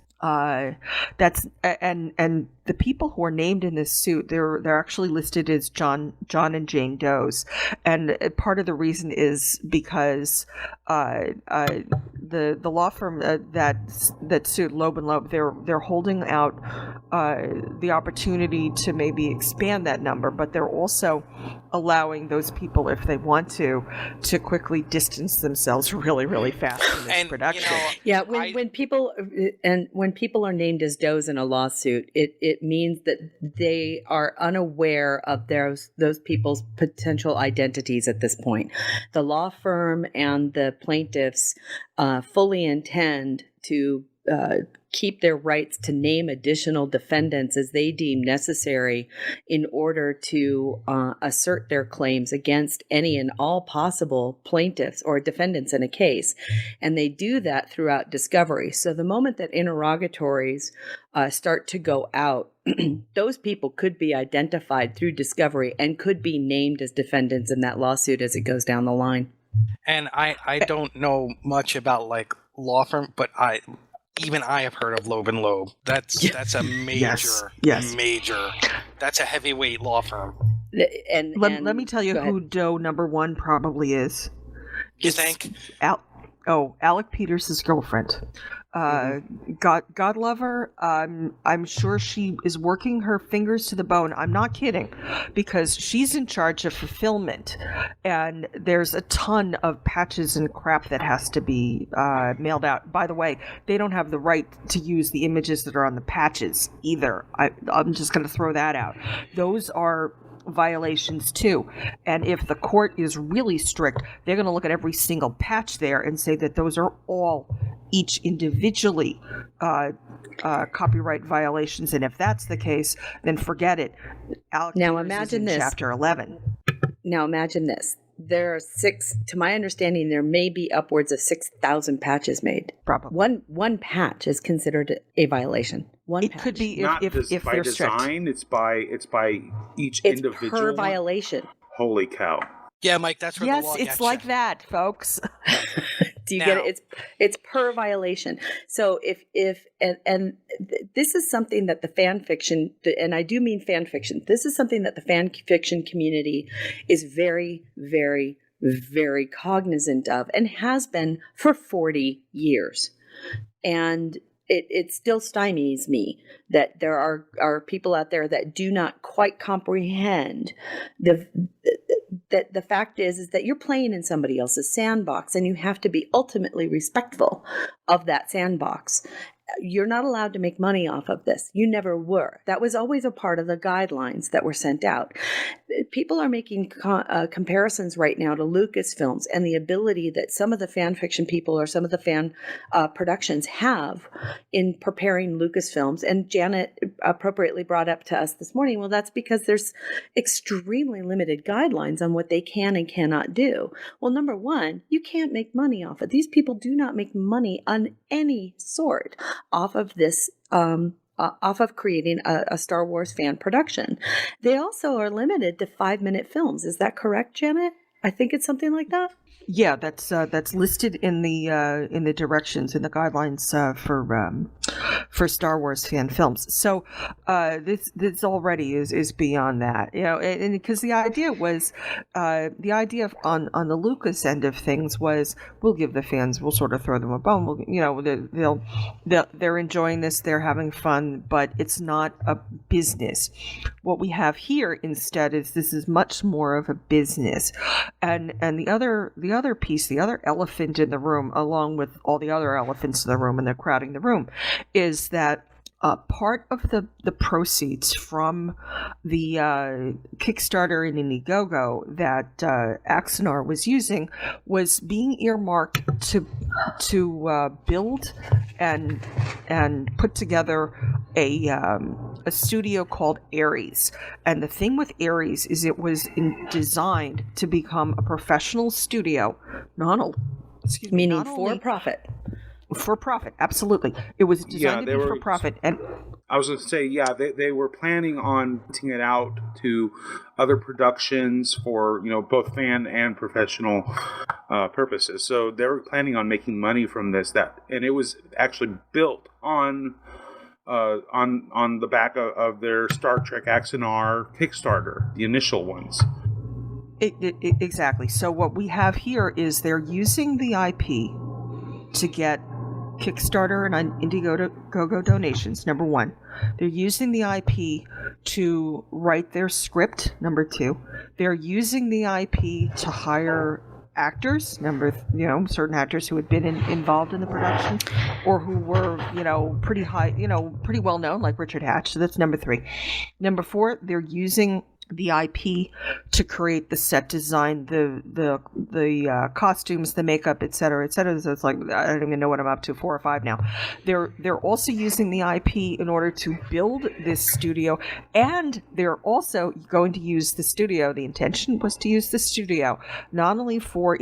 [SPEAKER 5] That's and the people who are named in this suit, they're actually listed as John and Jane Doe's, and part of the reason is because the law firm that sued Loeb and Loeb, they're holding out the opportunity to maybe expand that number, but they're also allowing those people, if they want to quickly distance themselves really, really fast from this production.
[SPEAKER 2] When people are named as does in a lawsuit, it means that they are unaware of those people's potential identities at this point. The law firm and the plaintiffs fully intend to keep their rights to name additional defendants as they deem necessary in order to assert their claims against any and all possible plaintiffs or defendants in a case. And they do that throughout discovery. So the moment that interrogatories start to go out, those people could be identified through discovery and could be named as defendants in that lawsuit as it goes down the line. And
[SPEAKER 3] I don't know much about like law firm, but I have heard of Loeb and Loeb. That's a major, major. That's a heavyweight law firm.
[SPEAKER 5] And let me tell you who Doe number one probably is.
[SPEAKER 3] You think?
[SPEAKER 5] Alec Peters' girlfriend. God love her. I'm sure she is working her fingers to the bone. I'm not kidding, because she's in charge of fulfillment, and there's a ton of patches and crap that has to be mailed out. By the way, they don't have the right to use the images that are on the patches either. I'm just going to throw that out. Those are violations too, and if the court is really strict, they're going to look at every single patch there and say that those are all each individually copyright violations, and if that's the case, then forget it.
[SPEAKER 2] Now imagine this.
[SPEAKER 5] Chapter 11.
[SPEAKER 2] Now imagine this. There are to my understanding, there may be upwards of 6,000 patches made.
[SPEAKER 5] Probably.
[SPEAKER 2] One patch is considered a violation. One patch.
[SPEAKER 5] Could be if
[SPEAKER 6] by
[SPEAKER 5] they're
[SPEAKER 6] design.
[SPEAKER 5] strict.
[SPEAKER 6] It's by each
[SPEAKER 2] it's
[SPEAKER 6] individual
[SPEAKER 2] per violation.
[SPEAKER 6] Holy cow!
[SPEAKER 3] Yeah, Mike, that's where the law
[SPEAKER 5] it's like
[SPEAKER 3] you.
[SPEAKER 5] that, folks.
[SPEAKER 2] Do you get it? It's per violation. So if this is something that the fan fiction, and I do mean fan fiction, this is something that the fan fiction community is very, very, very cognizant of, and has been for 40 years. And it still stymies me that there are people out there that do not quite comprehend that the fact is that you're playing in somebody else's sandbox, and you have to be ultimately respectful of that sandbox. you're not allowed to make money off of this. You never were. That was always a part of the guidelines that were sent out. People are making comparisons right now to Lucasfilms and the ability that some of the fan fiction people or some of the fan productions have in preparing Lucasfilms. And Janet appropriately brought up to us this morning, well, that's because there's extremely limited guidelines on what they can and cannot do. Well, number one, you can't make money off it. These people do not make money on any sort off of this off of creating a Star Wars fan production. They also are limited to 5-minute films. Is that correct, Janet? I think it's something like that.
[SPEAKER 5] Yeah, that's listed in the directions in the guidelines for Star Wars fan films. So this already is beyond that, and because the idea was on the Lucas end of things was we'll give the fans, we'll sort of throw them a bone. They're enjoying this, they're having fun, but it's not a business. What we have here instead is this is much more of a business, and the other piece, the other elephant in the room, along with all the other elephants in the room, and they're crowding the room, is that part of the proceeds from the Kickstarter and Indiegogo that Axa-Uh-Oh was using was being earmarked to build and put together a studio called Ares. And the thing with Ares is it was designed to become a professional studio,
[SPEAKER 2] meaning for profit.
[SPEAKER 5] For profit, absolutely. It was designed to be for profit. And
[SPEAKER 4] I was going to say, they were planning on putting it out to other productions for, both fan and professional purposes. So they were planning on making money from this. And it was actually built on the back of their Star Trek Axa-Uh-Oh Kickstarter, the initial ones.
[SPEAKER 5] Exactly. So what we have here is they're using the IP to get Kickstarter and Indiegogo donations, number one. They're using the IP to write their script, number two. They're using the IP to hire actors, certain actors who had been involved in the production or who were, pretty high, pretty well known, like Richard Hatch. So that's number three. Number four, they're using the IP to create the set design, the costumes, the makeup, et cetera, et cetera. So it's like, I don't even know what I'm up to, 4 or 5 now. They're also using the IP in order to build this studio, and they're also going to use the studio. The intention was to use the studio not only for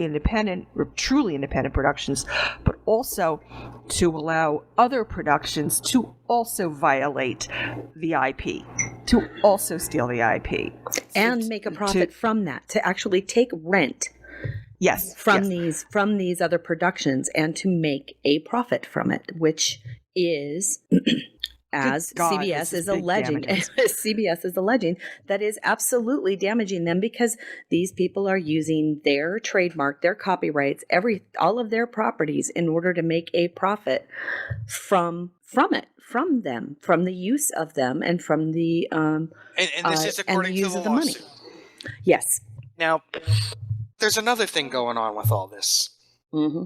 [SPEAKER 5] truly independent productions, but also to allow other productions to also violate the IP, to also steal the IP.
[SPEAKER 2] And make a profit from that, to actually take rent from these other productions and to make a profit from it, which is as CBS is alleging, CBS is alleging that is absolutely damaging them, because these people are using their trademark, their copyrights, all of their properties in order to make a profit from them, from the use of them, and from the
[SPEAKER 3] and this is according to the lawsuit.
[SPEAKER 2] Yes.
[SPEAKER 3] Now, there's another thing going on with all this.
[SPEAKER 2] Mm-hmm.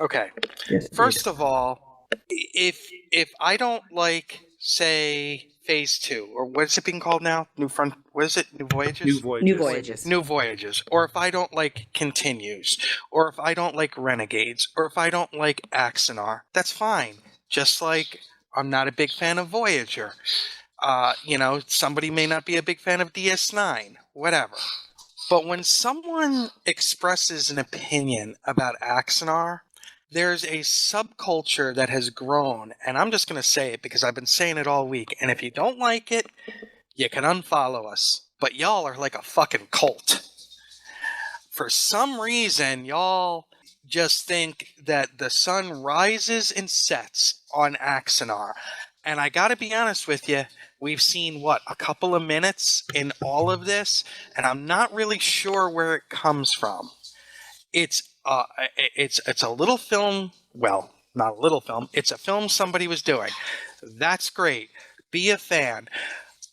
[SPEAKER 3] Okay.
[SPEAKER 2] Yes,
[SPEAKER 3] First of all, if I don't like, say, Phase 2, or what's it being called now? New Voyages? New Voyages. Or if I don't like Continues, or if I don't like Renegades, or if I don't like Axa-Uh-Oh, that's fine. Just like I'm not a big fan of Voyager. Somebody may not be a big fan of DS9, whatever. But when someone expresses an opinion about Axa-Uh-Oh, there's a subculture that has grown, and I'm just going to say it because I've been saying it all week, and if you don't like it, you can unfollow us. But y'all are like a fucking cult. For some reason, y'all just think that the sun rises and sets on Axa-Uh-Oh. And I got to be honest with you, we've seen, a couple of minutes in all of this, and I'm not really sure where it comes from. It's a little film, well, not a little film, it's a film somebody was doing. That's great. Be a fan.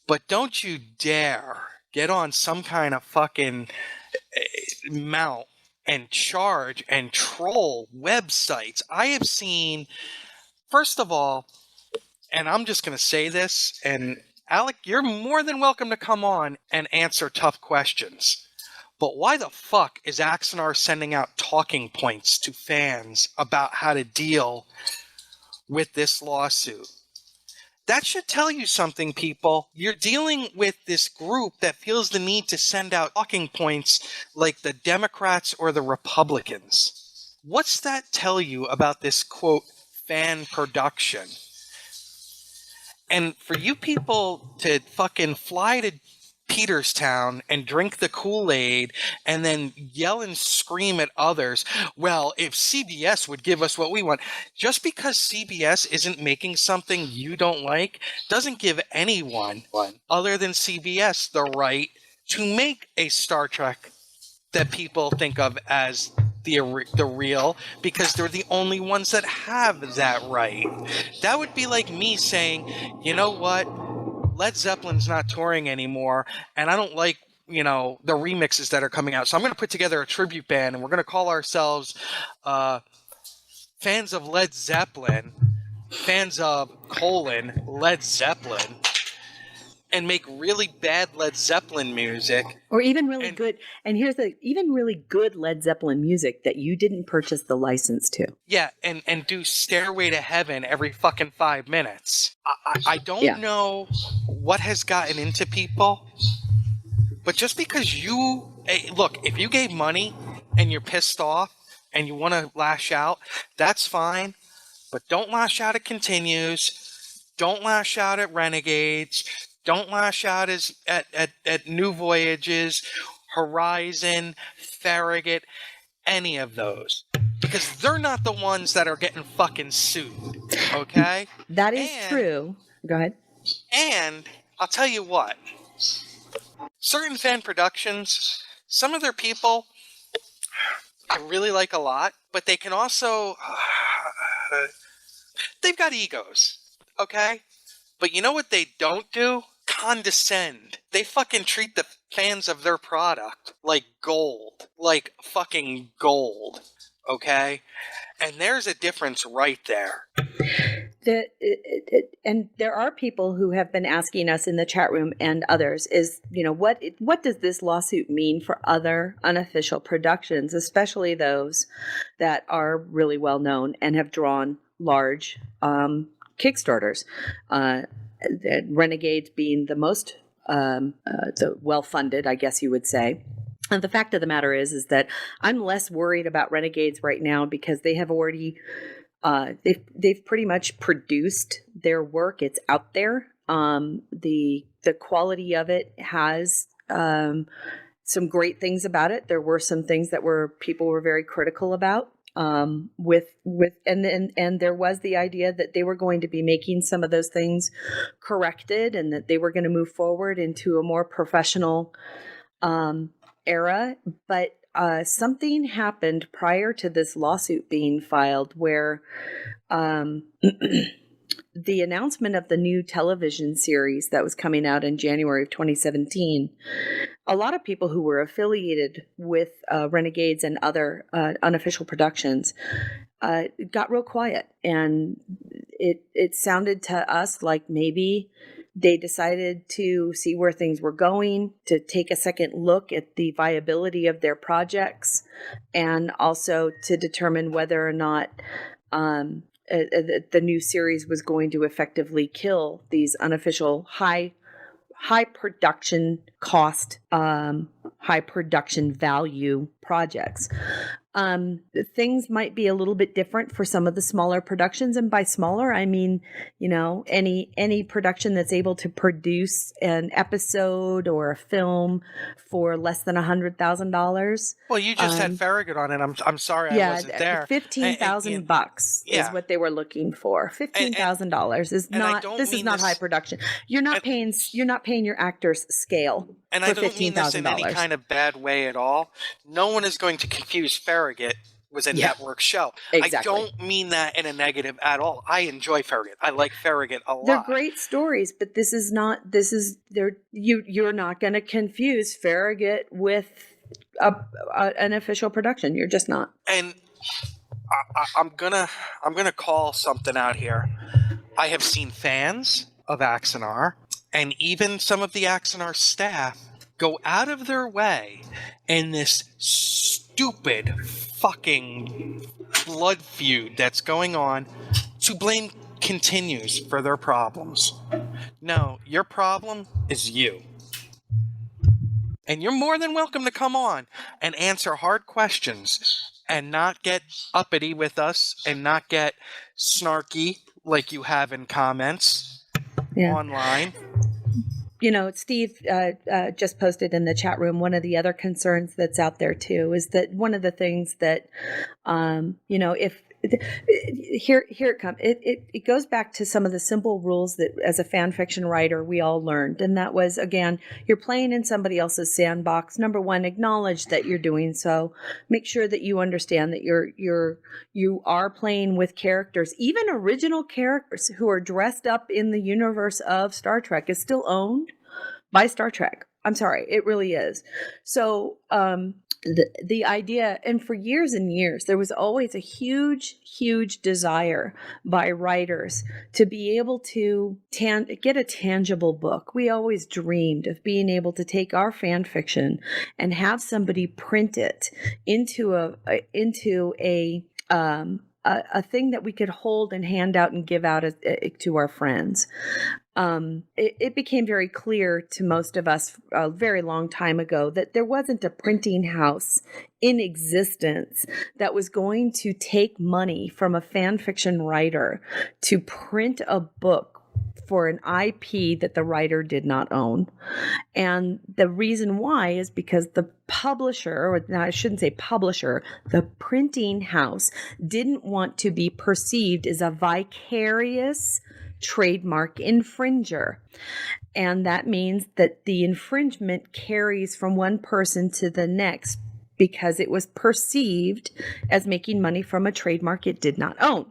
[SPEAKER 3] But don't you dare get on some kind of fucking mount and charge and troll websites. I have seen First of all, and I'm just going to say this, and Alec, you're more than welcome to come on and answer tough questions. But why the fuck is Axa-Uh-Oh sending out talking points to fans about how to deal with this lawsuit? That should tell you something, people. You're dealing with this group that feels the need to send out talking points like the Democrats or the Republicans. What's that tell you about this, quote, fan production? And for you people to fucking fly to Peterstown and drink the Kool-Aid and then yell and scream at others, well, if CBS would give us what we want, just because CBS isn't making something you don't like doesn't give anyone other than CBS the right to make a Star Trek that people think of as the real, because they're the only ones that have that right. That would be like me saying, you know what? Led Zeppelin's not touring anymore, and I don't like, the remixes that are coming out. So I'm going to put together a tribute band, and we're going to call ourselves fans of Led Zeppelin, fans of Led Zeppelin, and make really bad Led Zeppelin music.
[SPEAKER 2] Or even really good. And here's even really good Led Zeppelin music that you didn't purchase the license to.
[SPEAKER 3] Yeah, and do Stairway to Heaven every fucking 5 minutes. I don't know what has gotten into people, but just because look, if you gave money and you're pissed off and you want to lash out, that's fine. But don't lash out at Continues. Don't lash out at Renegades. Don't lash out at New Voyages, Horizon, Farragut, any of those. Because they're not the ones that are getting fucking sued, okay?
[SPEAKER 2] That is true. Go ahead.
[SPEAKER 3] And I'll tell you what. Certain fan productions, some of their people I really like a lot, but they can also... they've got egos, okay? But you know what they don't do? Condescend. They fucking treat the fans of their product like gold. Like fucking gold. Okay? And there's a difference right there.
[SPEAKER 2] And there are people who have been asking us in the chat room and others is, what does this lawsuit mean for other unofficial productions, especially those that are really well known and have drawn large Kickstarters? Renegades being the most the well-funded, I guess you would say. And the fact of the matter is that I'm less worried about Renegades right now because they have already they've pretty much produced their work. It's out there. The quality of it has some great things about it. There were some things that people were very critical about. And there was the idea that they were going to be making some of those things corrected and that they were going to move forward into a more professional era. But something happened prior to this lawsuit being filed where the announcement of the new television series that was coming out in January of 2017, a lot of people who were affiliated with Renegades and other unofficial productions got real quiet. And it sounded to us like maybe they decided to see where things were going, to take a second look at the viability of their projects, and also to determine whether or not the new series was going to effectively kill these unofficial high production cost, high production value projects. Things might be a little bit different for some of the smaller productions, and by smaller I mean, any production that's able to produce an episode or a film for less than $100,000.
[SPEAKER 3] Well, you just had Farragut on it. I'm sorry I wasn't there.
[SPEAKER 2] $15,000 is what they were looking for. $15,000 is not. This is not high production. You're not paying your actors scale.
[SPEAKER 3] And I don't mean this in any kind of bad way at all. No one is going to confuse Farragut with a network show. Exactly. I don't mean that in a negative at all. I enjoy Farragut. I like Farragut a lot.
[SPEAKER 2] They're great stories, but you're not going to confuse Farragut with an official production. You're just not.
[SPEAKER 3] And I'm gonna call something out here. I have seen fans of Axa-Uh-Oh and even some of the Axa-Uh-Oh staff go out of their way in this stupid fucking blood feud that's going on to blame Continues for their problems. No, your problem is you. And you're more than welcome to come on and answer hard questions and not get uppity with us and not get snarky like you have in comments online.
[SPEAKER 2] Steve just posted in the chat room, one of the other concerns that's out there too is that one of the things that, if here it comes, it goes back to some of the simple rules that as a fan fiction writer we all learned, and that was, again, you're playing in somebody else's sandbox. Number one, acknowledge that you're doing so. Make sure that you understand that you are playing with characters, even original characters who are dressed up in the universe of Star Trek is still owned by Star Trek. I'm sorry, it really is. So the idea, and for years and years, there was always a huge desire by writers to be able to get a tangible book. We always dreamed of being able to take our fan fiction and have somebody print it into a thing that we could hold and hand out and give out to our friends. It became very clear to most of us a very long time ago that there wasn't a printing house in existence that was going to take money from a fan fiction writer to print a book for an IP that the writer did not own. And the reason why is because the publisher, or no, I shouldn't say publisher, the printing house didn't want to be perceived as a vicarious trademark infringer. And that means that the infringement carries from one person to the next because it was perceived as making money from a trademark it did not own.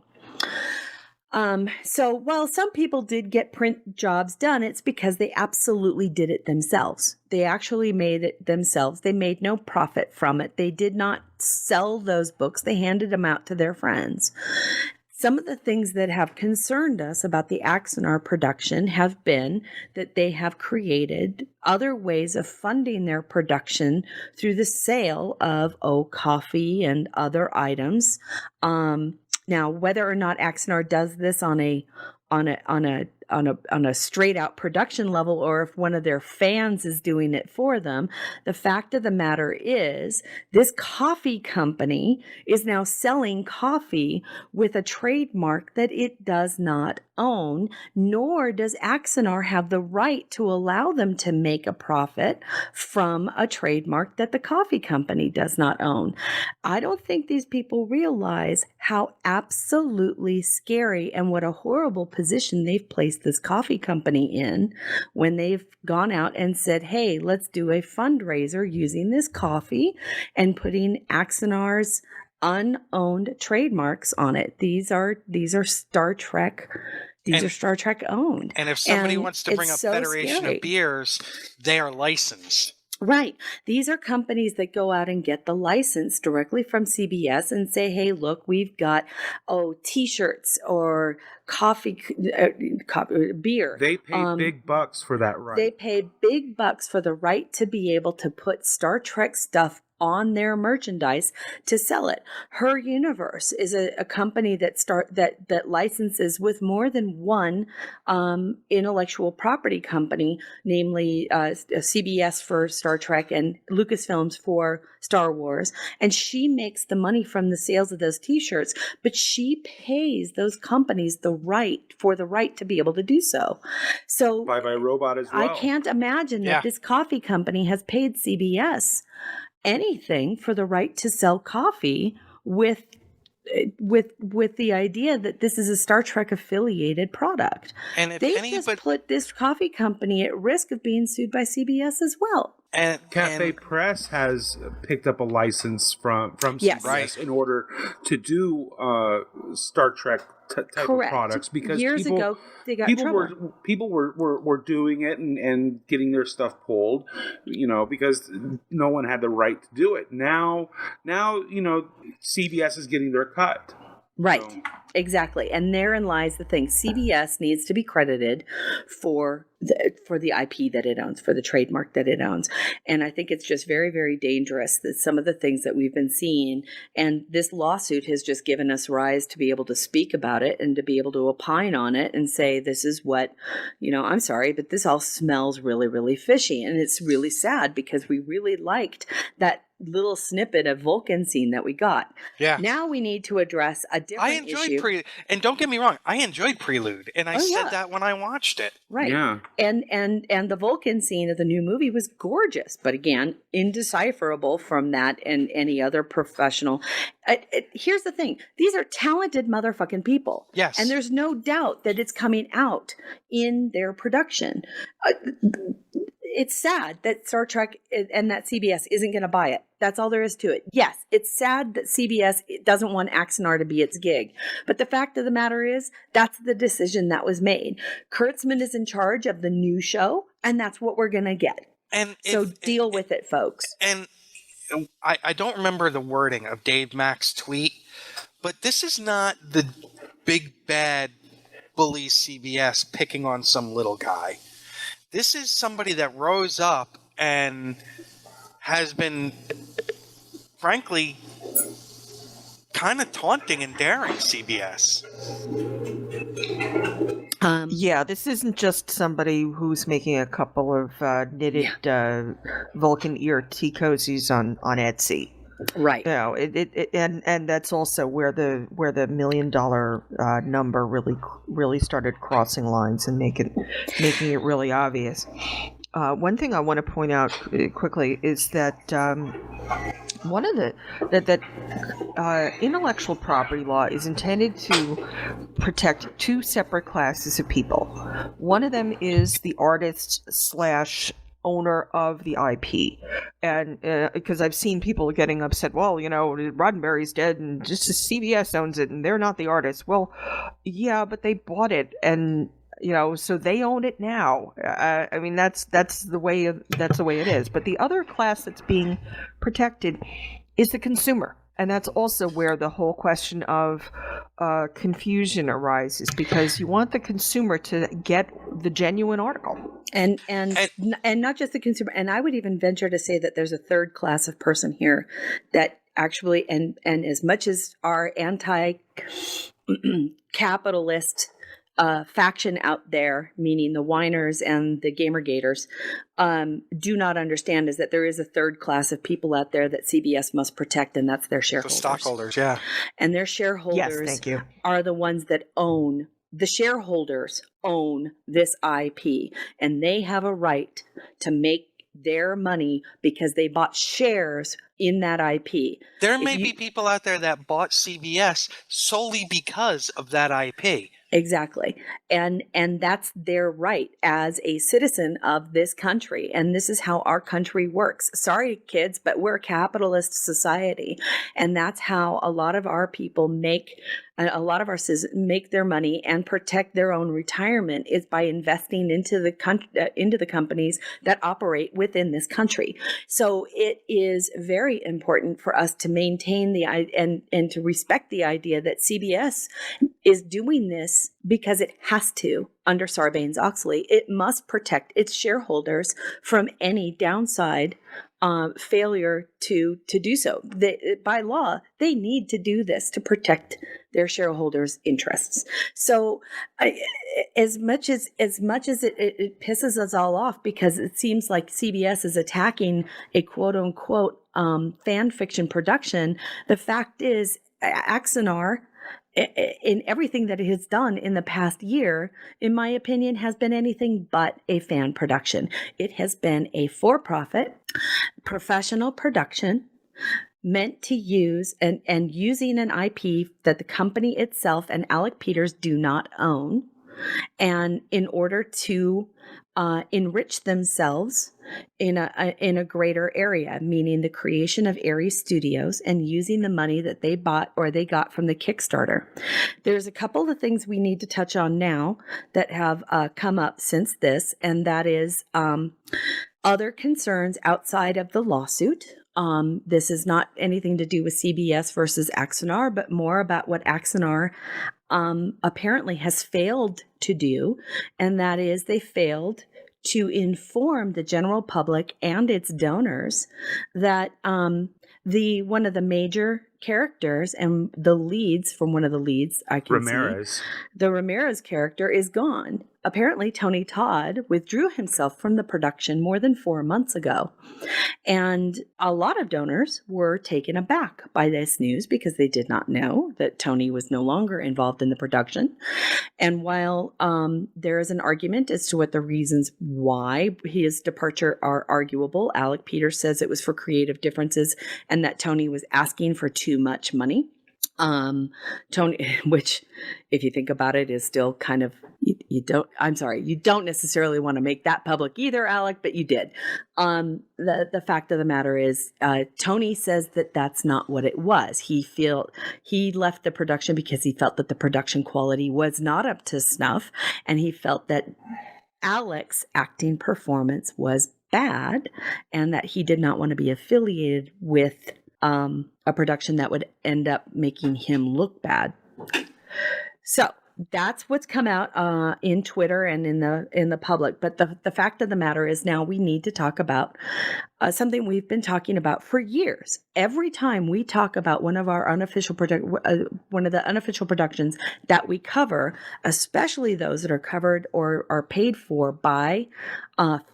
[SPEAKER 2] So while some people did get print jobs done, it's because they absolutely did it themselves. They actually made it themselves. They made no profit from it. They did not sell those books. They handed them out to their friends. Some of the things that have concerned us about the Axa-Uh-Oh production have been that they have created other ways of funding their production through the sale of coffee and other items. Now, whether or not Axa-Uh-Oh does this on a straight out production level, or if one of their fans is doing it for them, the fact of the matter is this coffee company is now selling coffee with a trademark that it does not own, nor does Axa-Uh-Oh have the right to allow them to make a profit from a trademark that the coffee company does not own. I don't think these people realize how absolutely scary and what a horrible position they've placed this coffee company in when they've gone out and said, hey, let's do a fundraiser using this coffee and putting Axa-Uh-Oh's unowned trademarks on it. These are Star Trek. These are Star Trek owned.
[SPEAKER 3] And if somebody wants to bring up Federation of Beers, they are licensed.
[SPEAKER 2] Right. These are companies that go out and get the license directly from CBS and say, hey, look, we've got, T-shirts or coffee, beer.
[SPEAKER 4] They pay big bucks for that right.
[SPEAKER 2] They pay big bucks for the right to be able to put Star Trek stuff on their merchandise to sell it. Her Universe is a company that licenses with more than one intellectual property company, namely CBS for Star Trek and Lucasfilms for Star Wars. And she makes the money from the sales of those T-shirts, but she pays those companies the right to be able to do so. So
[SPEAKER 4] Bye Bye Robot as well.
[SPEAKER 2] I can't imagine that this coffee company has paid CBS anything for the right to sell coffee with the idea that this is a Star Trek affiliated product.
[SPEAKER 3] And if
[SPEAKER 2] they just put this coffee company at risk of being sued by CBS as well.
[SPEAKER 4] Cafe Press has picked up a license from
[SPEAKER 2] Yes.
[SPEAKER 4] CBS
[SPEAKER 3] Right.
[SPEAKER 4] in order to do Star Trek type
[SPEAKER 2] Correct.
[SPEAKER 4] of products, because
[SPEAKER 2] Years ago they got in trouble.
[SPEAKER 4] people were doing it and getting their stuff pulled, because no one had the right to do it. Now CBS is getting their cut.
[SPEAKER 2] Right.
[SPEAKER 4] So-
[SPEAKER 2] Exactly. And therein lies the thing. CBS needs to be credited for the IP that it owns, for the trademark that it owns. And I think it's just very, very dangerous that some of the things that we've been seeing, and this lawsuit has just given us rise to be able to speak about it and to be able to opine on it and say, this is what, I'm sorry, but this all smells really, really fishy. And it's really sad because we really liked that little snippet of Vulcan scene that we got.
[SPEAKER 3] Yeah.
[SPEAKER 2] Now we need to address a different issue.
[SPEAKER 3] And don't get me wrong, I enjoyed Prelude, and I said that when I watched it.
[SPEAKER 2] Right.
[SPEAKER 4] Yeah.
[SPEAKER 2] And the Vulcan scene of the new movie was gorgeous, but again, indecipherable from that and any other professional. Here's the thing. These are talented motherfucking people.
[SPEAKER 3] Yes.
[SPEAKER 2] And there's no doubt that it's coming out in their production. It's sad that Star Trek and that CBS isn't going to buy it. That's all there is to it. Yes, it's sad that CBS doesn't want Axa-Uh-Oh to be its gig. But the fact of the matter is, that's the decision that was made. Kurtzman is in charge of the new show, and that's what we're going to get.
[SPEAKER 3] And
[SPEAKER 2] So deal with it, folks.
[SPEAKER 3] And I don't remember the wording of Dave Mack's tweet, but this is not the big bad bully CBS picking on some little guy. This is somebody that rose up and has been, frankly, kind of taunting and daring CBS.
[SPEAKER 5] Yeah, this isn't just somebody who's making a couple of knitted Vulcan ear tea cozies on Etsy.
[SPEAKER 2] Right.
[SPEAKER 5] And that's also where the $1 million number really started crossing lines and making it really obvious. One thing I want to point out quickly is that one of that intellectual property law is intended to protect two separate classes of people. One of them is the artist / owner of the IP, and because I've seen people getting upset, well, Roddenberry's dead and just CBS owns it and they're not the artist. Well, yeah, but they bought it, and so they own it now. I mean, that's the way it is. But the other class that's being protected is the consumer. And that's also where the whole question of confusion arises, because you want the consumer to get the genuine article.
[SPEAKER 2] And not just the consumer. And I would even venture to say that there's a third class of person here that actually, and as much as our anti-capitalist faction out there, meaning the whiners and the gamergaters, do not understand, is that there is a third class of people out there that CBS must protect, and that's their shareholders.
[SPEAKER 3] The stockholders, yeah.
[SPEAKER 2] And their shareholders are the ones that own, the shareholders own this IP, and they have a right to make their money because they bought shares in that IP.
[SPEAKER 3] There may be people out there that bought CBS solely because of that IP.
[SPEAKER 2] Exactly. And that's their right as a citizen of this country. And this is how our country works. Sorry, kids, but we're a capitalist society. And that's how a lot of our people make citizens make their money and protect their own retirement, is by investing into the companies that operate within this country. So it is very important for us to maintain and to respect the idea that CBS is doing this because it has to under Sarbanes-Oxley. It must protect its shareholders from any downside failure to do so. By law, they need to do this to protect their shareholders' interests. So, as much as it pisses us all off, because it seems like CBS is attacking a quote unquote fan fiction production, the fact is, Axa-Uh-Oh, in everything that it has done in the past year, in my opinion, has been anything but a fan production. It has been a for-profit, professional production meant to use and using an IP that the company itself and Alec Peters do not own, and in order to enrich themselves in a greater area, meaning the creation of Aries Studios and using the money that they bought or they got from the Kickstarter. There's a couple of things we need to touch on now that have come up since this, and that is other concerns outside of the lawsuit. This is not anything to do with CBS versus Axa-Uh-Oh, but more about what Axa-Uh-Oh apparently has failed to do, and that is they failed to inform the general public and its donors that one of the major characters and the leads from one of the leads I can see, the Ramirez character is gone. Apparently, Tony Todd withdrew himself from the production more than 4 months ago. And a lot of donors were taken aback by this news because they did not know that Tony was no longer involved in the production. And while there is an argument as to what the reasons why his departure are arguable, Alec Peters says it was for creative differences and that Tony was asking for too much money. Tony, which if you think about it is still kind of, you don't necessarily want to make that public either, Alec, but you did. The fact of the matter is, Tony says that that's not what it was. He left the production because he felt that the production quality was not up to snuff. And he felt that Alec's acting performance was bad and that he did not want to be affiliated with a production that would end up making him look bad. So that's what's come out in Twitter and in the public. But the fact of the matter is now we need to talk about something we've been talking about for years. Every time we talk about one of our one of the unofficial productions that we cover, especially those that are covered or are paid for by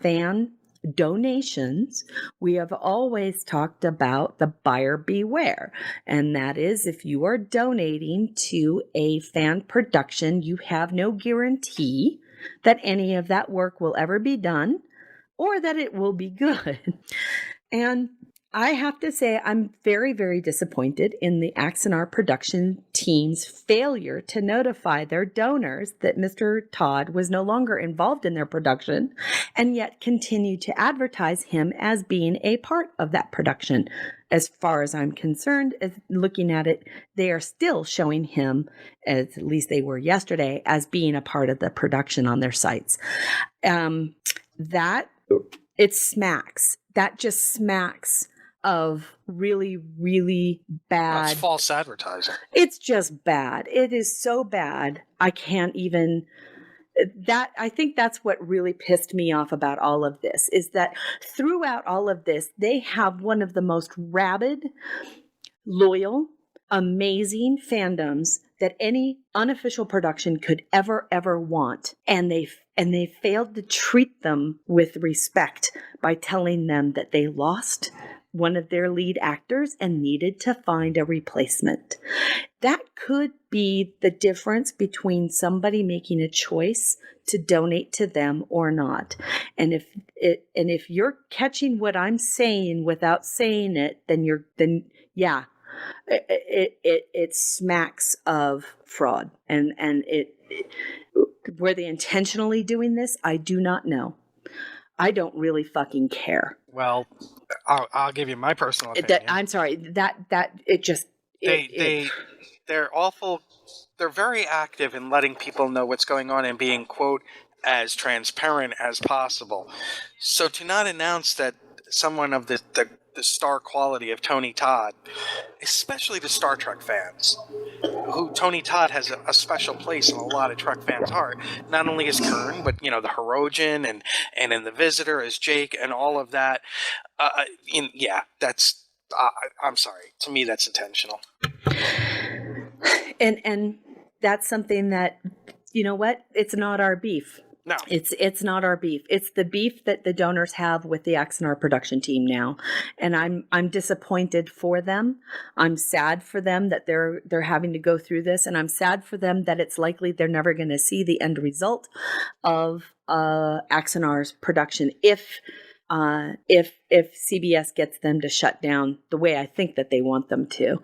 [SPEAKER 2] fan donations, we have always talked about the buyer beware. And that is, if you are donating to a fan production, you have no guarantee that any of that work will ever be done or that it will be good. And I have to say, I'm very, very disappointed in the Axa-Uh-Oh production team's failure to notify their donors that Mr. Todd was no longer involved in their production and yet continue to advertise him as being a part of that production. As far as I'm concerned, as looking at it, they are still showing him, as at least they were yesterday, as being a part of the production on their sites. That just smacks of really, really bad.
[SPEAKER 3] It's false advertising.
[SPEAKER 2] It's just bad. It is so bad. I can't even. I think that's what really pissed me off about all of this is that throughout all of this, they have one of the most rabid, loyal, amazing fandoms that any unofficial production could ever want. And they failed to treat them with respect by telling them that they lost one of their lead actors and needed to find a replacement. That could be the difference between somebody making a choice to donate to them or not. And if you're catching what I'm saying without saying it, then yeah, it smacks of fraud. And were they intentionally doing this? I do not know. I don't really fucking care.
[SPEAKER 3] Well, I'll give you my personal opinion.
[SPEAKER 2] I'm sorry.
[SPEAKER 3] They're awful. They're very active in letting people know what's going on and being, quote, as transparent as possible. So to not announce that someone of the star quality of Tony Todd, especially to Star Trek fans, who Tony Todd has a special place in a lot of Trek fans' heart, not only as Kern, but, the Hirogen and in The Visitor as Jake and all of that. That's, I'm sorry. To me, that's intentional.
[SPEAKER 2] And that's something that, you know what? It's not our beef.
[SPEAKER 3] No.
[SPEAKER 2] It's not our beef. It's the beef that the donors have with the Axa-Uh-Oh production team now. And I'm disappointed for them. I'm sad for them that they're having to go through this, and I'm sad for them that it's likely they're never going to see the end result of Axa-Uh-Oh's production if if CBS gets them to shut down the way I think that they want them to.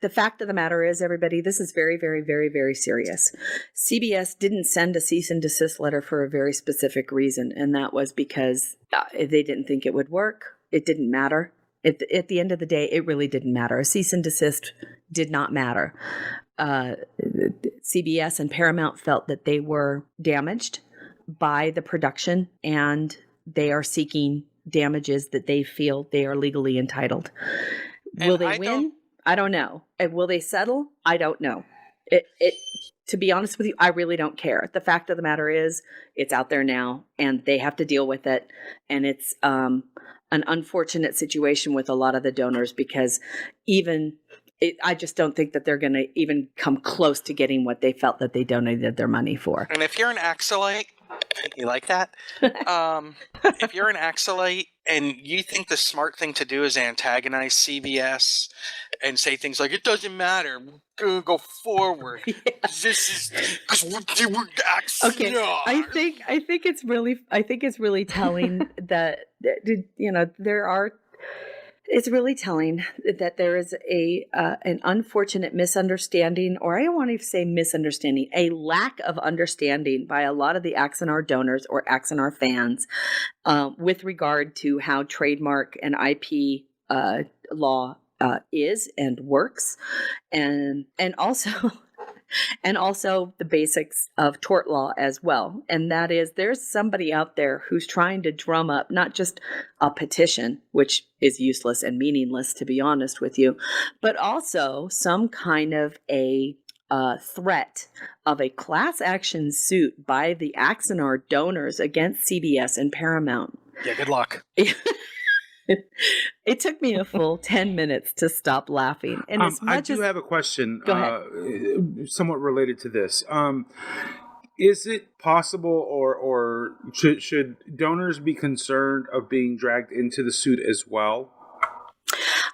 [SPEAKER 2] The fact of the matter is, everybody, this is very, very, very, very serious. CBS didn't send a cease and desist letter for a very specific reason, and that was because they didn't think it would work. It didn't matter. At the end of the day, it really didn't matter. A cease and desist did not matter. CBS and Paramount felt that they were damaged by the production, and they are seeking damages that they feel they are legally entitled. Will they win? I don't know. And will they settle? I don't know. To be honest with you, I really don't care. The fact of the matter is, it's out there now, and they have to deal with it. And it's an unfortunate situation with a lot of the donors, because I just don't think that they're going to even come close to getting what they felt that they donated their money for.
[SPEAKER 3] And if you're an Axolite, you like that? If you're an Axolite and you think the smart thing to do is antagonize CBS and say things like, it doesn't matter, we're going to go forward. Yeah. This is because we're Axolite. Okay,
[SPEAKER 2] I think it's really telling that it's really telling that there is an unfortunate misunderstanding, or I don't want to say misunderstanding, a lack of understanding by a lot of the Axa-Uh-Oh donors or Axa-Uh-Oh fans with regard to how trademark and IP law is and works, and also and also the basics of tort law as well. And that is, there's somebody out there who's trying to drum up not just a petition, which is useless and meaningless, to be honest with you, but also some kind of a threat of a class action suit by the Axa-Uh-Oh donors against CBS and Paramount.
[SPEAKER 3] Yeah, good luck.
[SPEAKER 2] It took me a full 10 minutes to stop laughing. And
[SPEAKER 4] I do have a question,
[SPEAKER 2] go ahead.
[SPEAKER 4] Somewhat related to this. Is it possible, or should donors be concerned of being dragged into the suit as well?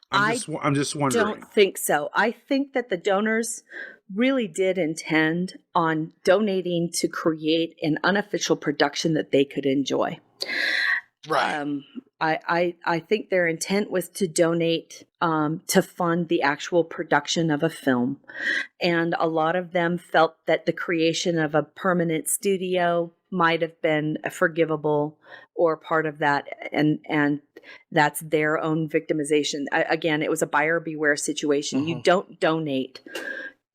[SPEAKER 4] I'm just wondering.
[SPEAKER 2] I don't think so. I think that the donors really did intend on donating to create an unofficial production that they could enjoy.
[SPEAKER 3] Right.
[SPEAKER 2] I think their intent was to donate to fund the actual production of a film. And a lot of them felt that the creation of a permanent studio might have been forgivable or part of that. And that's their own victimization. Again, it was a buyer beware situation. Mm-hmm. You don't donate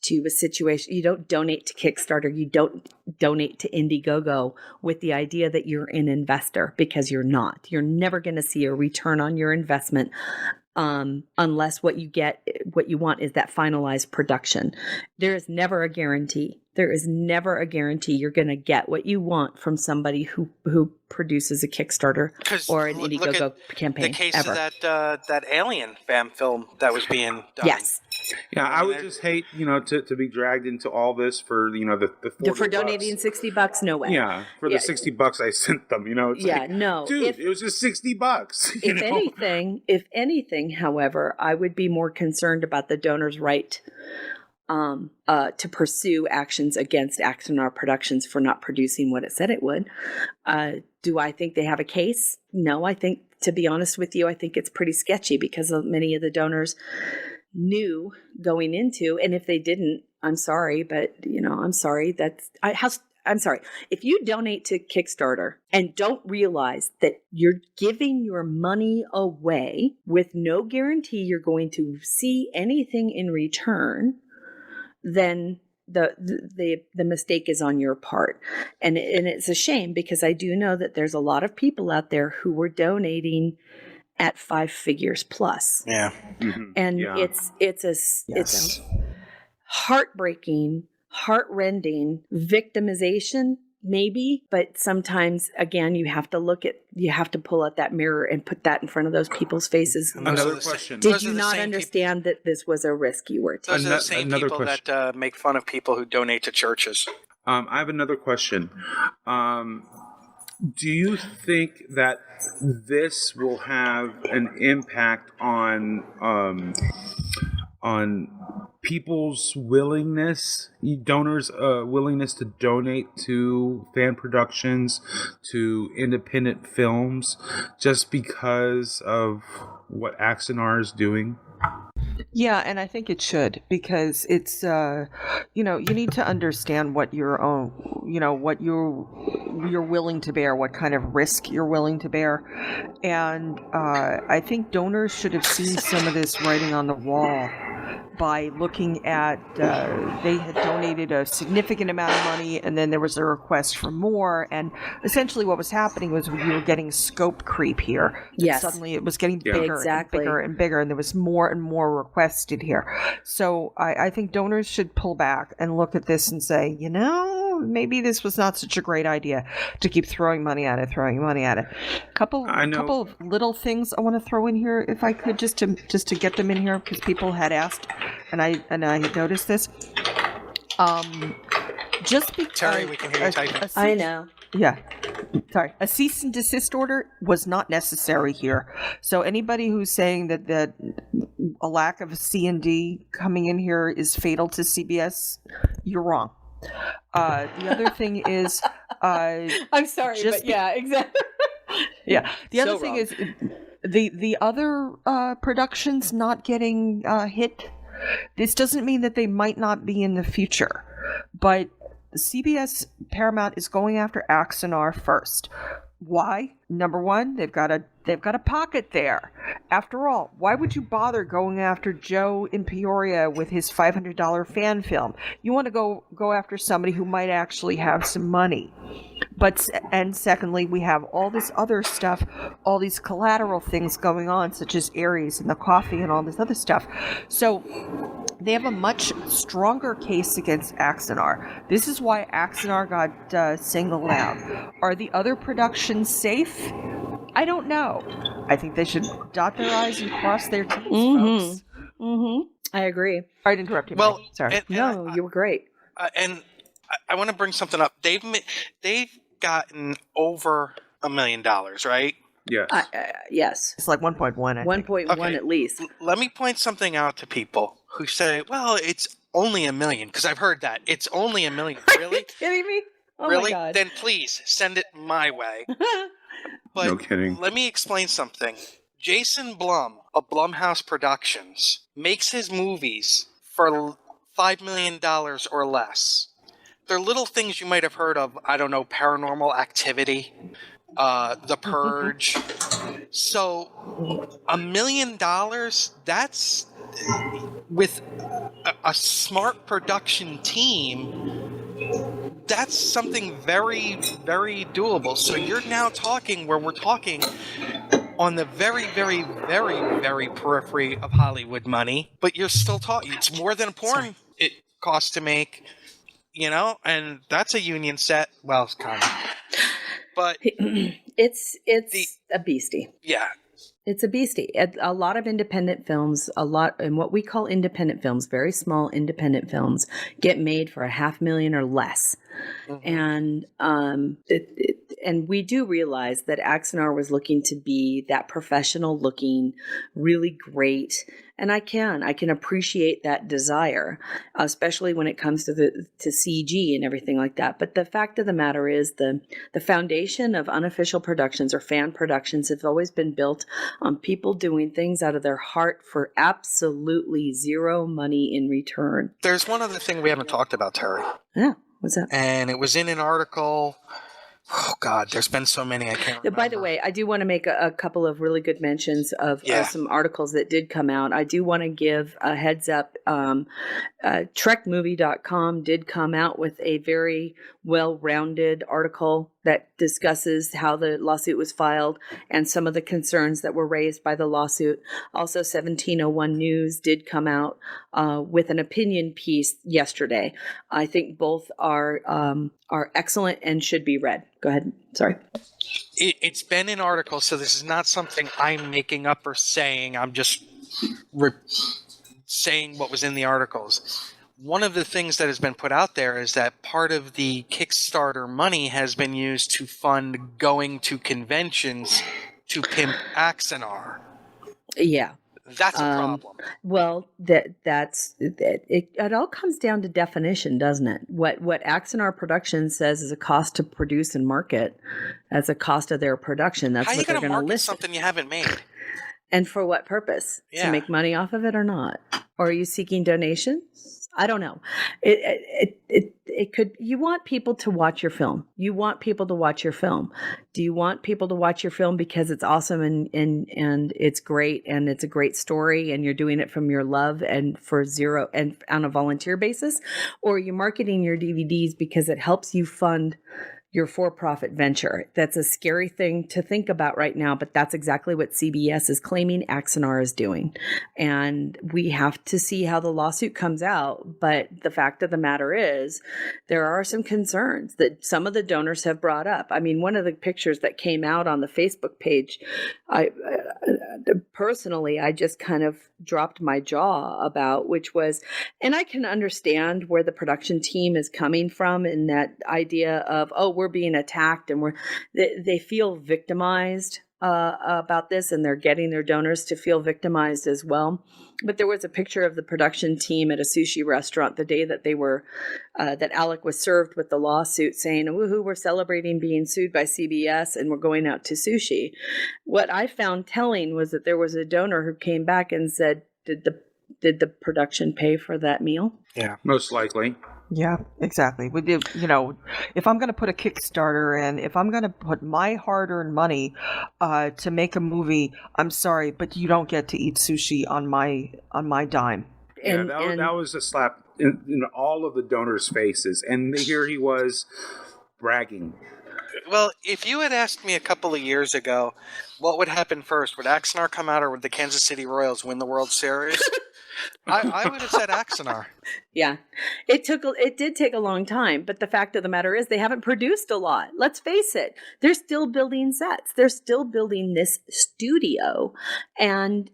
[SPEAKER 2] to a situation. You don't donate to Kickstarter. You don't donate to Indiegogo with the idea that you're an investor, because you're not. You're never going to see a return on your investment unless what you want is that finalized production. There is never a guarantee. There is never a guarantee you're going to get what you want from somebody who produces a Kickstarter or an Indiegogo campaign.
[SPEAKER 3] The case
[SPEAKER 2] ever.
[SPEAKER 3] of that Alien fan film that was being done.
[SPEAKER 2] Yes.
[SPEAKER 4] Yeah, I would just hate, to be dragged into all this for, the $40
[SPEAKER 2] for donating $60. No way.
[SPEAKER 4] Yeah, for the $60 I sent them, it's
[SPEAKER 2] no,
[SPEAKER 4] dude, it was just $60.
[SPEAKER 2] If anything, however, I would be more concerned about the donor's right to pursue actions against Axa-Uh-Oh Productions for not producing what it said it would. Do I think they have a case? No, I think, to be honest with you, I think it's pretty sketchy, because many of the donors knew going into, and if they didn't, I'm sorry, but I'm sorry. I'm sorry. If you donate to Kickstarter and don't realize that you're giving your money away with no guarantee you're going to see anything in return, then the mistake is on your part. And it's a shame, because I do know that there's a lot of people out there who were donating at 5 figures plus.
[SPEAKER 3] Yeah.
[SPEAKER 4] Mm-hmm.
[SPEAKER 2] And it's a heartbreaking, heartrending victimization, maybe, but sometimes, again, you have to pull out that mirror and put that in front of those people's faces.
[SPEAKER 4] Another question.
[SPEAKER 2] Did you not understand that this was a risk you were taking?
[SPEAKER 3] Those are the same people that make fun of people who donate to churches.
[SPEAKER 4] I have another question. Do you think that this will have an impact on on people's willingness, donors' willingness to donate to fan productions, to independent films, just because of what Axa-Uh-Oh is doing?
[SPEAKER 5] Yeah, and I think it should, because it's you need to understand what your own, what you're willing to bear, what kind of risk you're willing to bear, and I think donors should have seen some of this writing on the wall by looking at they had donated a significant amount of money, and then there was a request for more, and essentially what was happening was you were getting scope creep here.
[SPEAKER 2] Yes.
[SPEAKER 5] Suddenly it was getting bigger
[SPEAKER 2] Exactly.
[SPEAKER 5] and bigger and bigger, and there was more and more requested here. So I think donors should pull back and look at this and say, maybe this was not such a great idea to keep throwing money at it. Couple of little things I want to throw in here, if I could, just to get them in here, because people had asked, and I noticed this. Just because
[SPEAKER 3] Terry, we can hear you typing.
[SPEAKER 2] I know.
[SPEAKER 5] Yeah. Sorry. A cease and desist order was not necessary here. So anybody who's saying that a lack of C&D coming in here is fatal to CBS, you're wrong. The other thing is...
[SPEAKER 2] I'm sorry, but yeah, exactly.
[SPEAKER 5] Yeah. The other
[SPEAKER 2] So
[SPEAKER 5] thing
[SPEAKER 2] wrong.
[SPEAKER 5] is the other productions not getting hit. This doesn't mean that they might not be in the future, but CBS Paramount is going after Axa-Uh-Oh first. Why? Number one, they've got a pocket there. After all, why would you bother going after Joe in Peoria with his $500 fan film? You want to go after somebody who might actually have some money. And secondly, we have all this other stuff, all these collateral things going on, such as Aries and the coffee and all this other stuff. So they have a much stronger case against Axa-Uh-Oh. This is why Axa-Uh-Oh got singled out. Are the other productions safe? I don't know. I think they should dot their I's and cross their T's, folks.
[SPEAKER 2] Mm-hmm. I agree.
[SPEAKER 5] I'd interrupt you.
[SPEAKER 3] Well,
[SPEAKER 5] Mike. Sorry.
[SPEAKER 2] No, you were great.
[SPEAKER 3] And I want to bring something up. They've gotten over $1 million, right?
[SPEAKER 4] Yes.
[SPEAKER 2] Yes.
[SPEAKER 5] It's like 1.1.
[SPEAKER 2] 1.1
[SPEAKER 3] Okay.
[SPEAKER 2] at least.
[SPEAKER 3] Let me point something out to people who say, well, it's only $1 million, because I've heard that. It's only $1 million. Really?
[SPEAKER 2] Kidding me? Oh
[SPEAKER 3] really?
[SPEAKER 2] my God.
[SPEAKER 3] Then please send it my way. But
[SPEAKER 4] No kidding.
[SPEAKER 3] let me explain something. Jason Blum of Blumhouse Productions makes his movies for $5 million or less. They're little things you might have heard of. I don't know, Paranormal Activity, The Purge. So $1 million, that's with a smart production team. That's something very, very doable. So you're now talking where we're talking on the very, very, very, very periphery of Hollywood money, but you're still talking. It's more than porn it costs to make, and that's a union set. Well, it's kind of. But
[SPEAKER 2] it's a beastie.
[SPEAKER 3] Yeah.
[SPEAKER 2] It's a beastie. A lot of independent films, and what we call independent films, very small independent films, get made for $500,000 or less. Mm-hmm. And we do realize that Axa-Uh-Oh was looking to be that professional looking, really great. And I can appreciate that desire, especially when it comes to CG and everything like that. But the fact of the matter is the foundation of unofficial productions or fan productions have always been built on people doing things out of their heart for absolutely zero money in return.
[SPEAKER 3] There's one other thing we haven't talked about, Terry.
[SPEAKER 2] Yeah, what's that?
[SPEAKER 3] And it was in an article. Oh, God, there's been so many I can't remember.
[SPEAKER 2] By the way, I do want to make a couple of really good mentions of some articles that did come out. I do want to give a heads up. TrekMovie.com did come out with a very well-rounded article that discusses how the lawsuit was filed and some of the concerns that were raised by the lawsuit. Also, 1701 News did come out with an opinion piece yesterday. I think both are excellent and should be read. Go ahead. Sorry.
[SPEAKER 3] It's been an article, so this is not something I'm making up or saying. I'm just saying what was in the articles. One of the things that has been put out there is that part of the Kickstarter money has been used to fund going to conventions to pimp Axa-Uh-Oh.
[SPEAKER 2] Yeah.
[SPEAKER 3] That's a problem.
[SPEAKER 2] Well, it all comes down to definition, doesn't it? What Axa-Uh-Oh Production says is a cost to produce and market. That's a cost of their production. That's
[SPEAKER 3] How are you
[SPEAKER 2] what they're
[SPEAKER 3] going to
[SPEAKER 2] going to
[SPEAKER 3] market
[SPEAKER 2] list.
[SPEAKER 3] something you haven't made?
[SPEAKER 2] And for what purpose?
[SPEAKER 3] Yeah.
[SPEAKER 2] To make money off of it or not? Or are you seeking donations? I don't know. It could. You want people to watch your film. You want people to watch your film. Do you want people to watch your film because it's awesome and it's great and it's a great story and you're doing it from your love and for zero and on a volunteer basis, or are you marketing your DVDs because it helps you fund your for-profit venture? That's a scary thing to think about right now, but that's exactly what CBS is claiming Axa-Uh-Oh is doing. And we have to see how the lawsuit comes out. But the fact of the matter is, there are some concerns that some of the donors have brought up. I mean, one of the pictures that came out on the Facebook page, personally, I just kind of dropped my jaw about, which was, and I can understand where the production team is coming from in that idea of, oh, we're being attacked and they feel victimized about this, and they're getting their donors to feel victimized as well. But there was a picture of the production team at a sushi restaurant the day that they were, that Alec was served with the lawsuit, saying, woohoo, we're celebrating being sued by CBS and we're going out to sushi. What I found telling was that there was a donor who came back and said, did the production pay for that meal?
[SPEAKER 4] Yeah, most likely.
[SPEAKER 5] Yeah, exactly. With if I'm going to put a Kickstarter in, if I'm going to put my hard-earned money to make a movie, I'm sorry, but you don't get to eat sushi on my dime.
[SPEAKER 4] Yeah, that was a slap in all of the donors' faces, and here he was bragging.
[SPEAKER 3] Well, if you had asked me a couple of years ago, what would happen first? Would Axa-Uh-Oh come out, or would the Kansas City Royals win the World Series? I would have said Axa-Uh-Oh.
[SPEAKER 2] Yeah, it did take a long time, but the fact of the matter is they haven't produced a lot. Let's face it. They're still building sets. They're still building this studio. And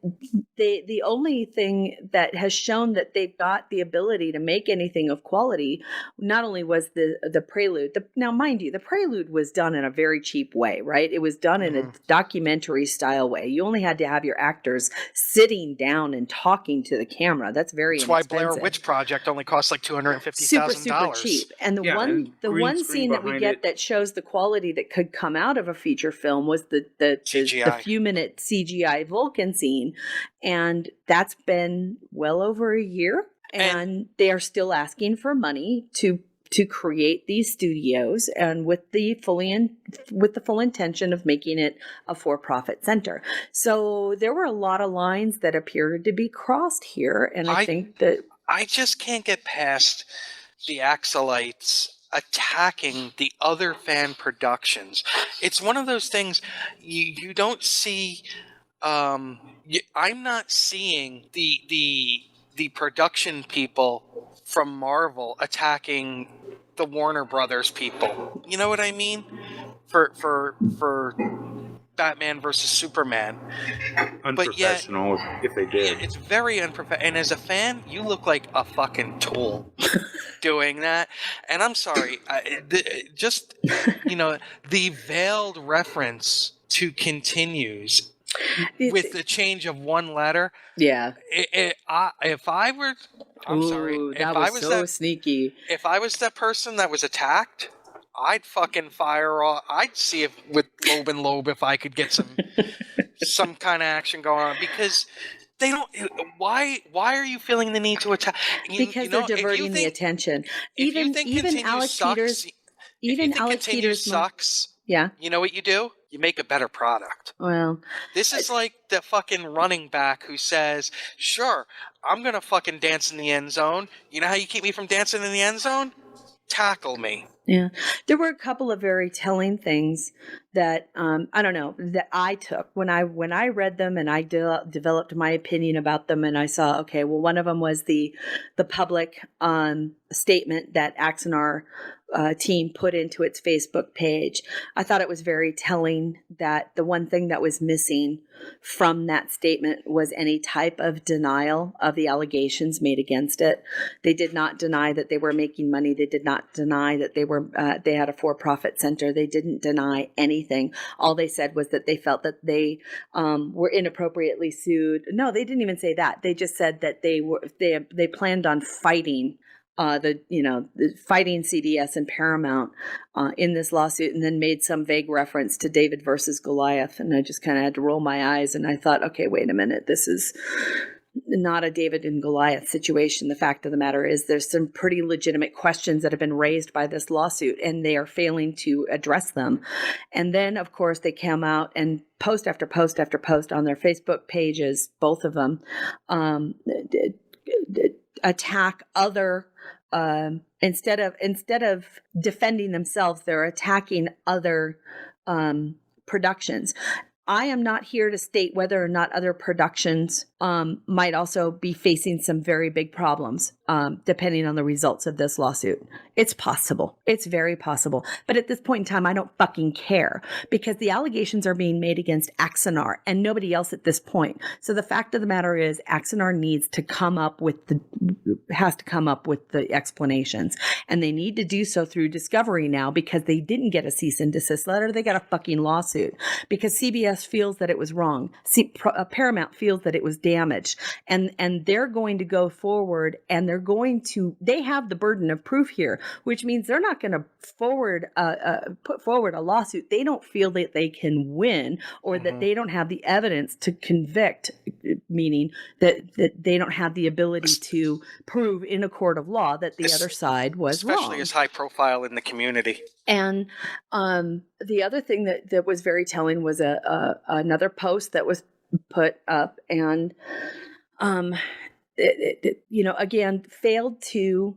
[SPEAKER 2] the only thing that has shown that they've got the ability to make anything of quality, not only was the Prelude. Now, mind you, the Prelude was done in a very cheap way, right? It was done in a documentary style way. You only had to have your actors sitting down and talking to the camera. That's very
[SPEAKER 3] That's why
[SPEAKER 2] inexpensive.
[SPEAKER 3] Blair Witch Project only costs like $250,000.
[SPEAKER 2] Super cheap. And the one scene that we get that shows the quality that could come out of a feature film was the few minute CGI Vulcan scene, and that's been well over a year, and they are still asking for money to create these studios, and with the full intention of making it a for-profit center. So there were a lot of lines that appeared to be crossed here, and I think that
[SPEAKER 3] I just can't get past the Axelites attacking the other fan productions. It's one of those things you don't see. I'm not seeing the production people from Marvel attacking the Warner Brothers people. You know what I mean? For Batman versus Superman.
[SPEAKER 4] Unprofessional, but yet, if they did.
[SPEAKER 3] It's very unprofessional. And as a fan, you look like a fucking tool doing that. And I'm sorry, the veiled reference to continues with the change of one letter.
[SPEAKER 2] Yeah.
[SPEAKER 3] If I were, I'm sorry.
[SPEAKER 2] That was so sneaky.
[SPEAKER 3] If I was that person that was attacked, I'd fucking fire off. I'd see if with Loeb and Loeb if I could get some kind of action going on, because they don't. Why are you feeling the need to attack?
[SPEAKER 2] Because they're diverting the attention. Even Alex Peters. Even Alex Peters
[SPEAKER 3] sucks.
[SPEAKER 2] Yeah.
[SPEAKER 3] You know what you do? You make a better product.
[SPEAKER 2] Well,
[SPEAKER 3] this is like the fucking running back who says, "Sure, I'm gonna fucking dance in the end zone. You know how you keep me from dancing in the end zone? Tackle me."
[SPEAKER 2] Yeah, there were a couple of very telling things that I don't know that I took when I read them, and I developed my opinion about them, and I saw, okay, well, one of them was the public statement that Axa-Uh-Oh team put into its Facebook page. I thought it was very telling that the one thing that was missing from that statement was any type of denial of the allegations made against it. They did not deny that they were making money. They did not deny that they they had a for-profit center. They didn't deny anything. All they said was that they felt that they were inappropriately sued. No, they didn't even say that. They just said that they planned on fighting fighting CBS and Paramount in this lawsuit, and then made some vague reference to David versus Goliath. And I just kind of had to roll my eyes, and I thought, okay, wait a minute, this is not a David and Goliath situation. The fact of the matter is there's some pretty legitimate questions that have been raised by this lawsuit, and they are failing to address them. And then, of course, they come out and post after post after post on their Facebook pages, both of them, attack other instead of defending themselves, they're attacking other productions. I am not here to state whether or not other productions might also be facing some very big problems, depending on the results of this lawsuit. It's possible. It's very possible. But at this point in time, I don't fucking care, because the allegations are being made against Axa-Uh-Oh and nobody else at this point. So the fact of the matter is Axa-Uh-Oh needs to come up with the explanations, and they need to do so through discovery now, because they didn't get a cease and desist letter. They got a fucking lawsuit because CBS feels that it was wrong. Paramount feels that it was damaged, and they're going to go forward, and they have the burden of proof here, which means they're not going to put forward a lawsuit they don't feel that they can win, or that they don't have the evidence to convict, meaning that they don't have the ability to prove in a court of law that the other side was wrong.
[SPEAKER 3] Especially as high profile in the community.
[SPEAKER 2] And the other thing that was very telling was another post that was put up, and again failed to.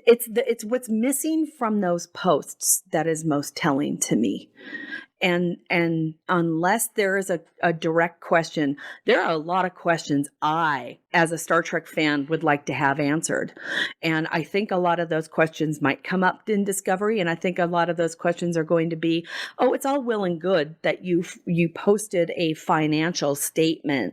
[SPEAKER 2] It's what's missing from those posts that is most telling to me. And unless there is a direct question, there are a lot of questions I, as a Star Trek fan, would like to have answered. And I think a lot of those questions might come up in Discovery. And I think a lot of those questions are going to be, oh, it's all well and good that you posted a financial statement.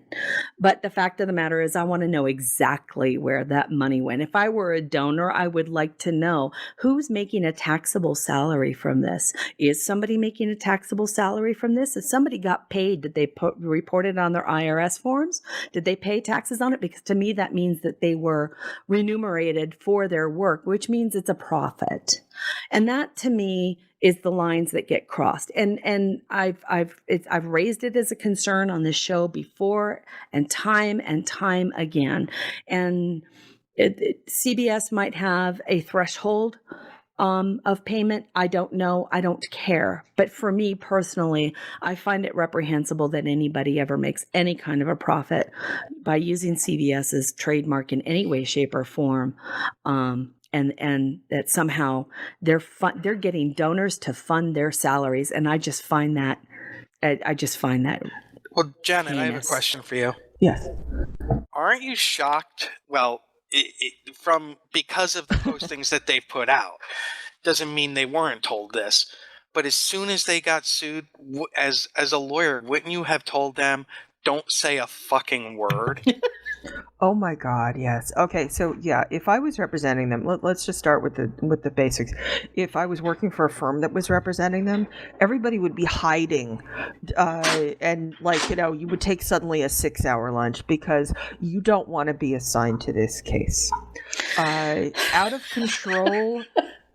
[SPEAKER 2] But the fact of the matter is, I want to know exactly where that money went. If I were a donor, I would like to know who's making a taxable salary from this. Is somebody making a taxable salary from this? If somebody got paid, did they report it on their IRS forms? Did they pay taxes on it? Because to me, that means that they were remunerated for their work, which means it's a profit. And that, to me, is the lines that get crossed. And I've raised it as a concern on this show before, and time again. And CBS might have a threshold of payment. I don't know. I don't care. But for me personally, I find it reprehensible that anybody ever makes any kind of a profit by using CBS's trademark in any way, shape, or form. And that somehow they're getting donors to fund their salaries. And I just find that,
[SPEAKER 3] Well, Janet,
[SPEAKER 2] heinous.
[SPEAKER 3] I have a question for you.
[SPEAKER 5] Yes.
[SPEAKER 3] Aren't you shocked? Well, because of the postings that they put out, doesn't mean they weren't told this. But as soon as they got sued, as a lawyer, wouldn't you have told them, don't say a fucking word?
[SPEAKER 5] Oh my God, yes. Okay, so yeah, if I was representing them, let's just start with the basics. If I was working for a firm that was representing them, everybody would be hiding, and you would take suddenly a 6-hour lunch because you don't want to be assigned to this case. Out of control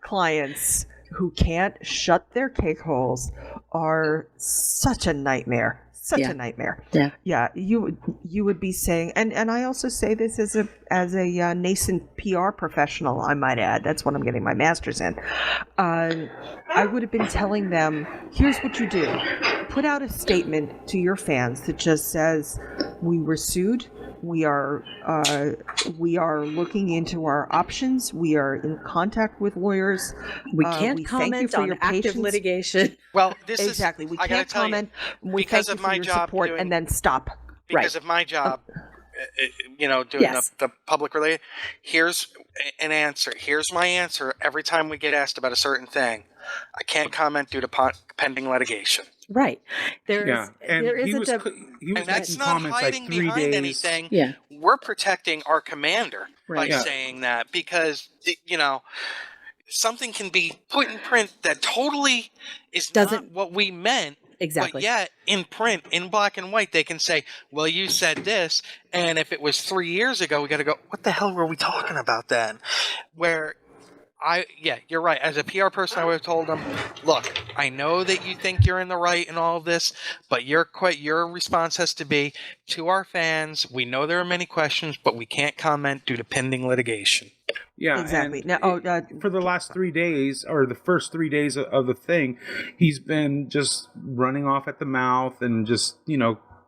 [SPEAKER 5] clients who can't shut their cake holes are such a nightmare. A nightmare. Yeah. You would be saying, and I also say this as a nascent PR professional, I might add. That's what I'm getting my master's in. I would have been telling them, here's what you do: put out a statement to your fans that just says, we were sued. We are looking into our options. We are in contact with lawyers.
[SPEAKER 2] We can't comment on your active litigation.
[SPEAKER 3] Well, this
[SPEAKER 5] exactly. We can't comment. We
[SPEAKER 3] because
[SPEAKER 5] thank
[SPEAKER 3] of
[SPEAKER 5] you for
[SPEAKER 3] my
[SPEAKER 5] your
[SPEAKER 3] job
[SPEAKER 5] support, and then stop.
[SPEAKER 3] Because of my job, doing the public relation. Here's an answer. Here's my answer every time we get asked about a certain thing. I can't comment due to pending litigation.
[SPEAKER 2] Right.
[SPEAKER 4] And he was
[SPEAKER 3] and that's not
[SPEAKER 4] comments
[SPEAKER 3] hiding
[SPEAKER 4] like 3
[SPEAKER 3] behind
[SPEAKER 4] days.
[SPEAKER 3] anything.
[SPEAKER 2] Yeah.
[SPEAKER 3] We're protecting our commander by
[SPEAKER 2] Right.
[SPEAKER 3] saying that, because something can be put in print that totally is
[SPEAKER 2] Doesn't-
[SPEAKER 3] not what we meant.
[SPEAKER 2] Exactly.
[SPEAKER 3] But yet, in print, in black and white, they can say, well, you said this, and if it was 3 years ago, we got to go, what the hell were we talking about then? Where you're right. As a PR person, I would have told them, look, I know that you think you're in the right in all of this, but your response has to be, to our fans, we know there are many questions, but we can't comment due to pending litigation.
[SPEAKER 4] Yeah,
[SPEAKER 5] Exactly.
[SPEAKER 4] and
[SPEAKER 5] Now,
[SPEAKER 4] for the last 3 days, or the first 3 days of the thing, he's been just running off at the mouth and just,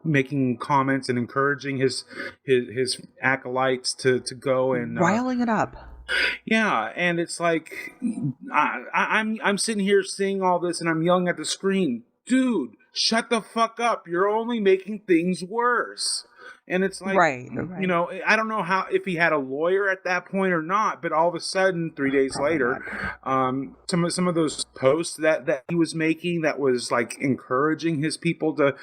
[SPEAKER 4] making comments and encouraging his acolytes to go and
[SPEAKER 5] riling it up.
[SPEAKER 4] yeah, and it's like I'm sitting here seeing all this, and I'm yelling at the screen, dude, shut the fuck up! You're only making things worse. And it's like,
[SPEAKER 5] Right.
[SPEAKER 4] I don't know if he had a lawyer at that point or not, but all of a sudden, 3 days later, some of those posts that he was making that was like encouraging his people to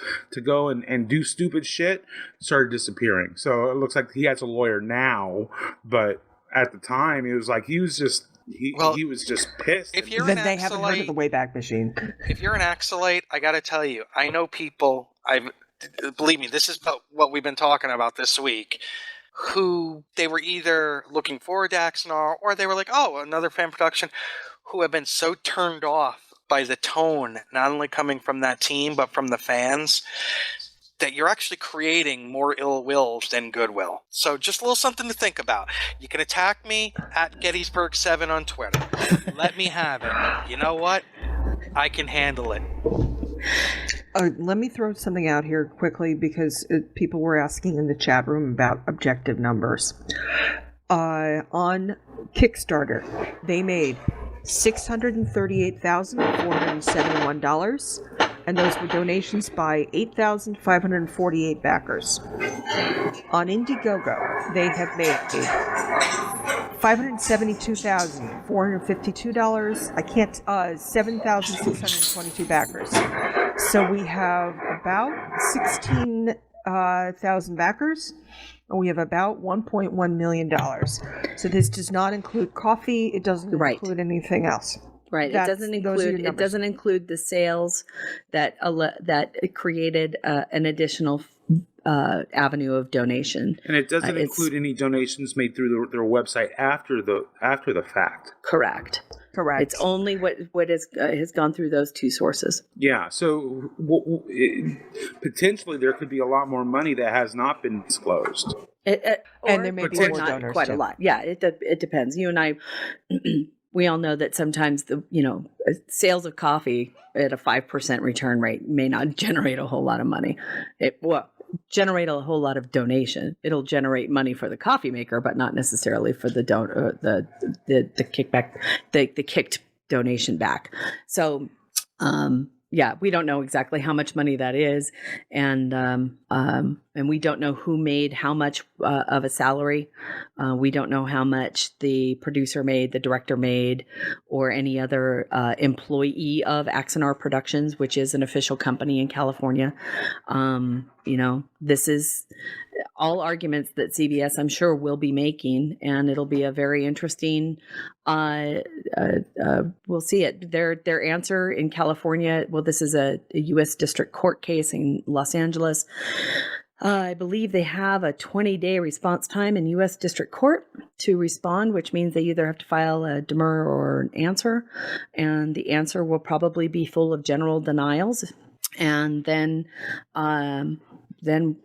[SPEAKER 4] go and do stupid shit started disappearing. So it looks like he has a lawyer now, but at the time, it was like he was just pissed.
[SPEAKER 3] If you're
[SPEAKER 5] Then
[SPEAKER 3] an
[SPEAKER 5] they haven't heard of
[SPEAKER 3] acolyte,
[SPEAKER 5] the Wayback Machine.
[SPEAKER 3] if you're an acolyte, I got to tell you, I know people. Believe me, this is what we've been talking about this week. Who they were either looking forward to Axa-Uh-Oh, or they were like, "Oh, another fan production." Who have been so turned off by the tone, not only coming from that team but from the fans, that you're actually creating more ill will than goodwill. So just a little something to think about. You can attack me at Gettysburg7 on Twitter. Let me have it. You know what? I can handle it.
[SPEAKER 5] Let me throw something out here quickly because people were asking in the chat room about objective numbers. On Kickstarter, they made $638,471, and those were donations by 8,548 backers. On Indiegogo, they have made $572,452. $7,622 backers. So we have about 16,000 backers, and we have about $1.1 million. So this does not include coffee. It doesn't include anything else.
[SPEAKER 2] Right. It doesn't include the sales that created an additional avenue of donation,
[SPEAKER 4] and it doesn't include any donations made through their website after the fact.
[SPEAKER 2] Correct. It's only what has gone through those two sources.
[SPEAKER 4] Yeah. So potentially there could be a lot more money that has not been disclosed.
[SPEAKER 5] And there may be more donors
[SPEAKER 2] quite a lot. Yeah. It depends. You and I. We all know that sometimes sales of coffee at a 5% return rate may not generate a whole lot of money. It will generate a whole lot of donation. It'll generate money for the coffee maker, but not necessarily for the kickback, the kicked donation back. So, we don't know exactly how much money that is, and we don't know who made how much of a salary. We don't know how much the producer made, the director made, or any other employee of Axa-Uh-Oh Productions, which is an official company in California. This is all arguments that CBS, I'm sure, will be making, and it'll be a very interesting. We'll see it. Their answer in California. Well, this is a U.S. District Court case in Los Angeles. I believe they have a 20-day response time in U.S. District Court to respond, which means they either have to file a demur or an answer, and the answer will probably be full of general denials, and then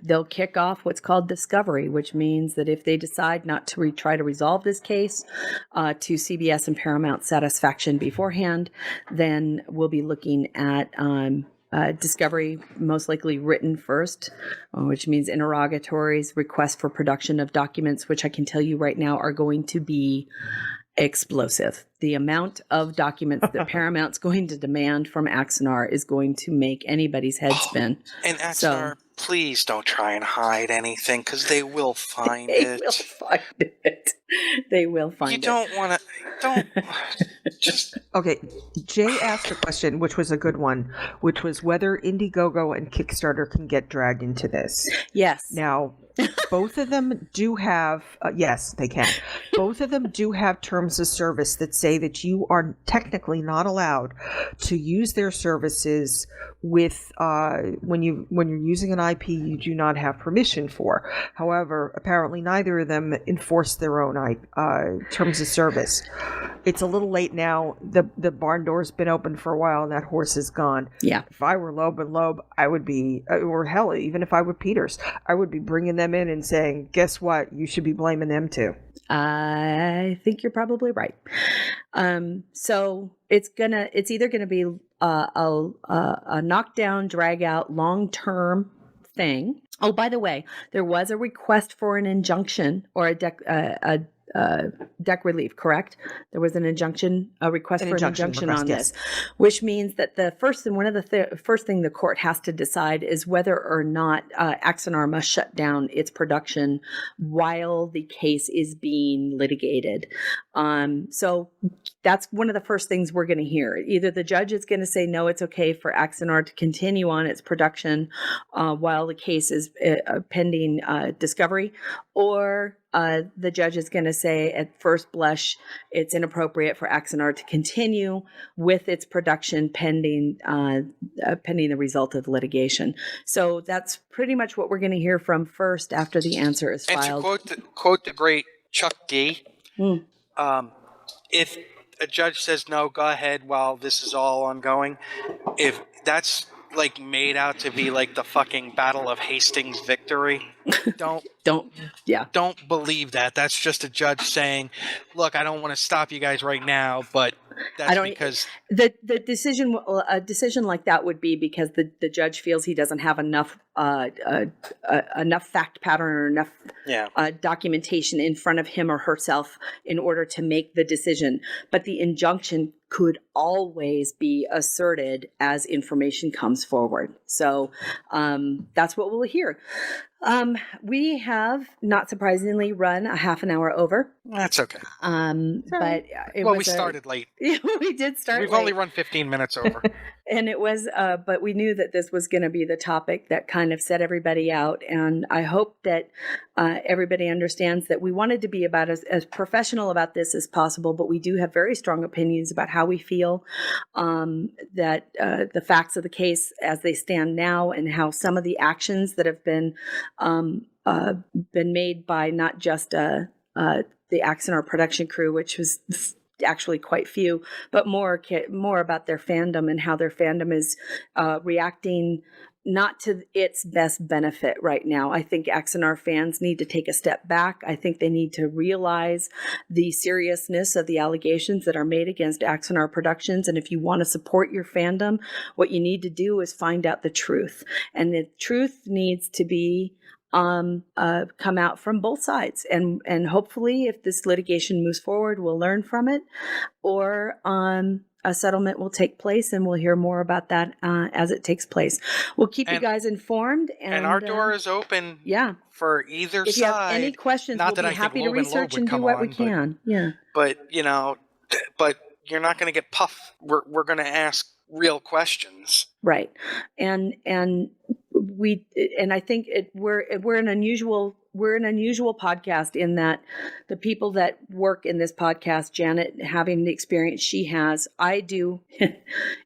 [SPEAKER 2] they'll kick off what's called discovery, which means that if they decide not to try to resolve this case to CBS and Paramount's satisfaction beforehand, then we'll be looking at discovery, most likely written first, which means interrogatories, requests for production of documents, which I can tell you right now are going to be explosive. The amount of documents that Paramount's going to demand from Axa-Uh-Oh is going to make anybody's head spin.
[SPEAKER 3] And Axa-Uh-Oh please don't try and hide anything, because they will find
[SPEAKER 2] They
[SPEAKER 3] it.
[SPEAKER 2] will find it. They will find
[SPEAKER 3] You
[SPEAKER 2] it.
[SPEAKER 3] don't want to. Don't just.
[SPEAKER 5] Okay, Jay asked a question, which was a good one, which was whether Indiegogo and Kickstarter can get dragged into this.
[SPEAKER 2] Yes.
[SPEAKER 5] Now, both of them do have, yes, they can. Both of them do have terms of service that say that you are technically not allowed to use their services with when you're using an IP you do not have permission for. However, apparently neither of them enforce their own terms of service. It's a little late now. The barn door's been open for a while, and that horse is gone.
[SPEAKER 2] Yeah.
[SPEAKER 5] If I were Loeb and Loeb, I would be, or hell, even if I were Peters, I would be bringing them in and saying, "Guess what? You should be blaming them too."
[SPEAKER 2] I think you're probably right. So it's either gonna be a knockdown, drag out, long term thing. Oh, by the way, there was a request for an injunction or a deck relief, correct? There was a request for an injunction on this, which means that one of the first thing the court has to decide is whether or not Axa-Uh-Oh must shut down its production while the case is being litigated. So that's one of the first things we're going to hear. Either the judge is going to say, no, it's okay for Axa-Uh-Oh to continue on its production while the case is pending discovery, or the judge is going to say at first blush it's inappropriate for Axa-Uh-Oh to continue with its production pending the result of the litigation. So that's pretty much what we're going to hear from first after the answer is filed.
[SPEAKER 3] And to quote the great Chuck D, if a judge says no, go ahead while this is all ongoing, if that's like made out to be like the fucking Battle of Hastings victory, don't believe that. That's just a judge saying, look, I don't want to stop you guys right now, but that's because
[SPEAKER 2] the decision, a decision like that would be because the judge feels he doesn't have enough enough fact pattern or enough documentation in front of him or herself in order to make the decision. But the injunction could always be asserted as information comes forward. So that's what we'll hear. We have, not surprisingly, run a half an hour over.
[SPEAKER 3] That's okay.
[SPEAKER 2] But
[SPEAKER 3] we started late.
[SPEAKER 2] We did start
[SPEAKER 3] We've
[SPEAKER 2] late.
[SPEAKER 3] only run 15 minutes over.
[SPEAKER 2] And it was, but we knew that this was going to be the topic that kind of set everybody out. And I hope that everybody understands that we wanted to be about as professional about this as possible, but we do have very strong opinions about how we feel that the facts of the case as they stand now, and how some of the actions that have been made by not just the Axa-Uh-Oh production crew, which was actually quite few, but more about their fandom and how their fandom is reacting not to its best benefit right now. I think Axa-Uh-Oh fans need to take a step back. I think they need to realize the seriousness of the allegations that are made against Axa-Uh-Oh Productions. And if you want to support your fandom, what you need to do is find out the truth. And the truth needs to be come out from both sides, and hopefully if this litigation moves forward, we'll learn from it, or a settlement will take place, and we'll hear more about that as it takes place. We'll keep you guys informed, and
[SPEAKER 3] our door is open for either
[SPEAKER 2] if
[SPEAKER 3] side.
[SPEAKER 2] You have any questions,
[SPEAKER 3] not
[SPEAKER 2] we'll
[SPEAKER 3] that
[SPEAKER 2] be
[SPEAKER 3] I
[SPEAKER 2] happy
[SPEAKER 3] think
[SPEAKER 2] to
[SPEAKER 3] Loeb and
[SPEAKER 2] research
[SPEAKER 3] Loeb
[SPEAKER 2] and
[SPEAKER 3] would
[SPEAKER 2] do what
[SPEAKER 3] come
[SPEAKER 2] we
[SPEAKER 3] on,
[SPEAKER 2] can.
[SPEAKER 3] But you're not going to get puffed. We're going to ask real questions,
[SPEAKER 2] right? And I think we're an unusual podcast in that the people that work in this podcast, Janet having the experience she has, I do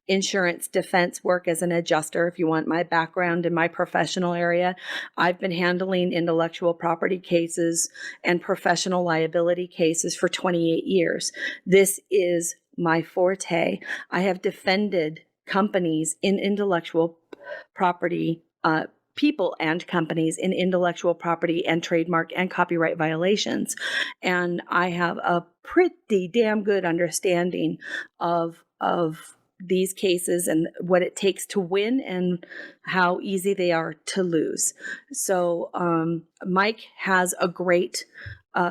[SPEAKER 2] insurance defense work as an adjuster. If you want my background in my professional area, I've been handling intellectual property cases and professional liability cases for 28 years. This is my forte. I have defended companies in intellectual property, people and companies in intellectual property and trademark and copyright violations. And I have a pretty damn good understanding of these cases and what it takes to win and how easy they are to lose. So Mike has a great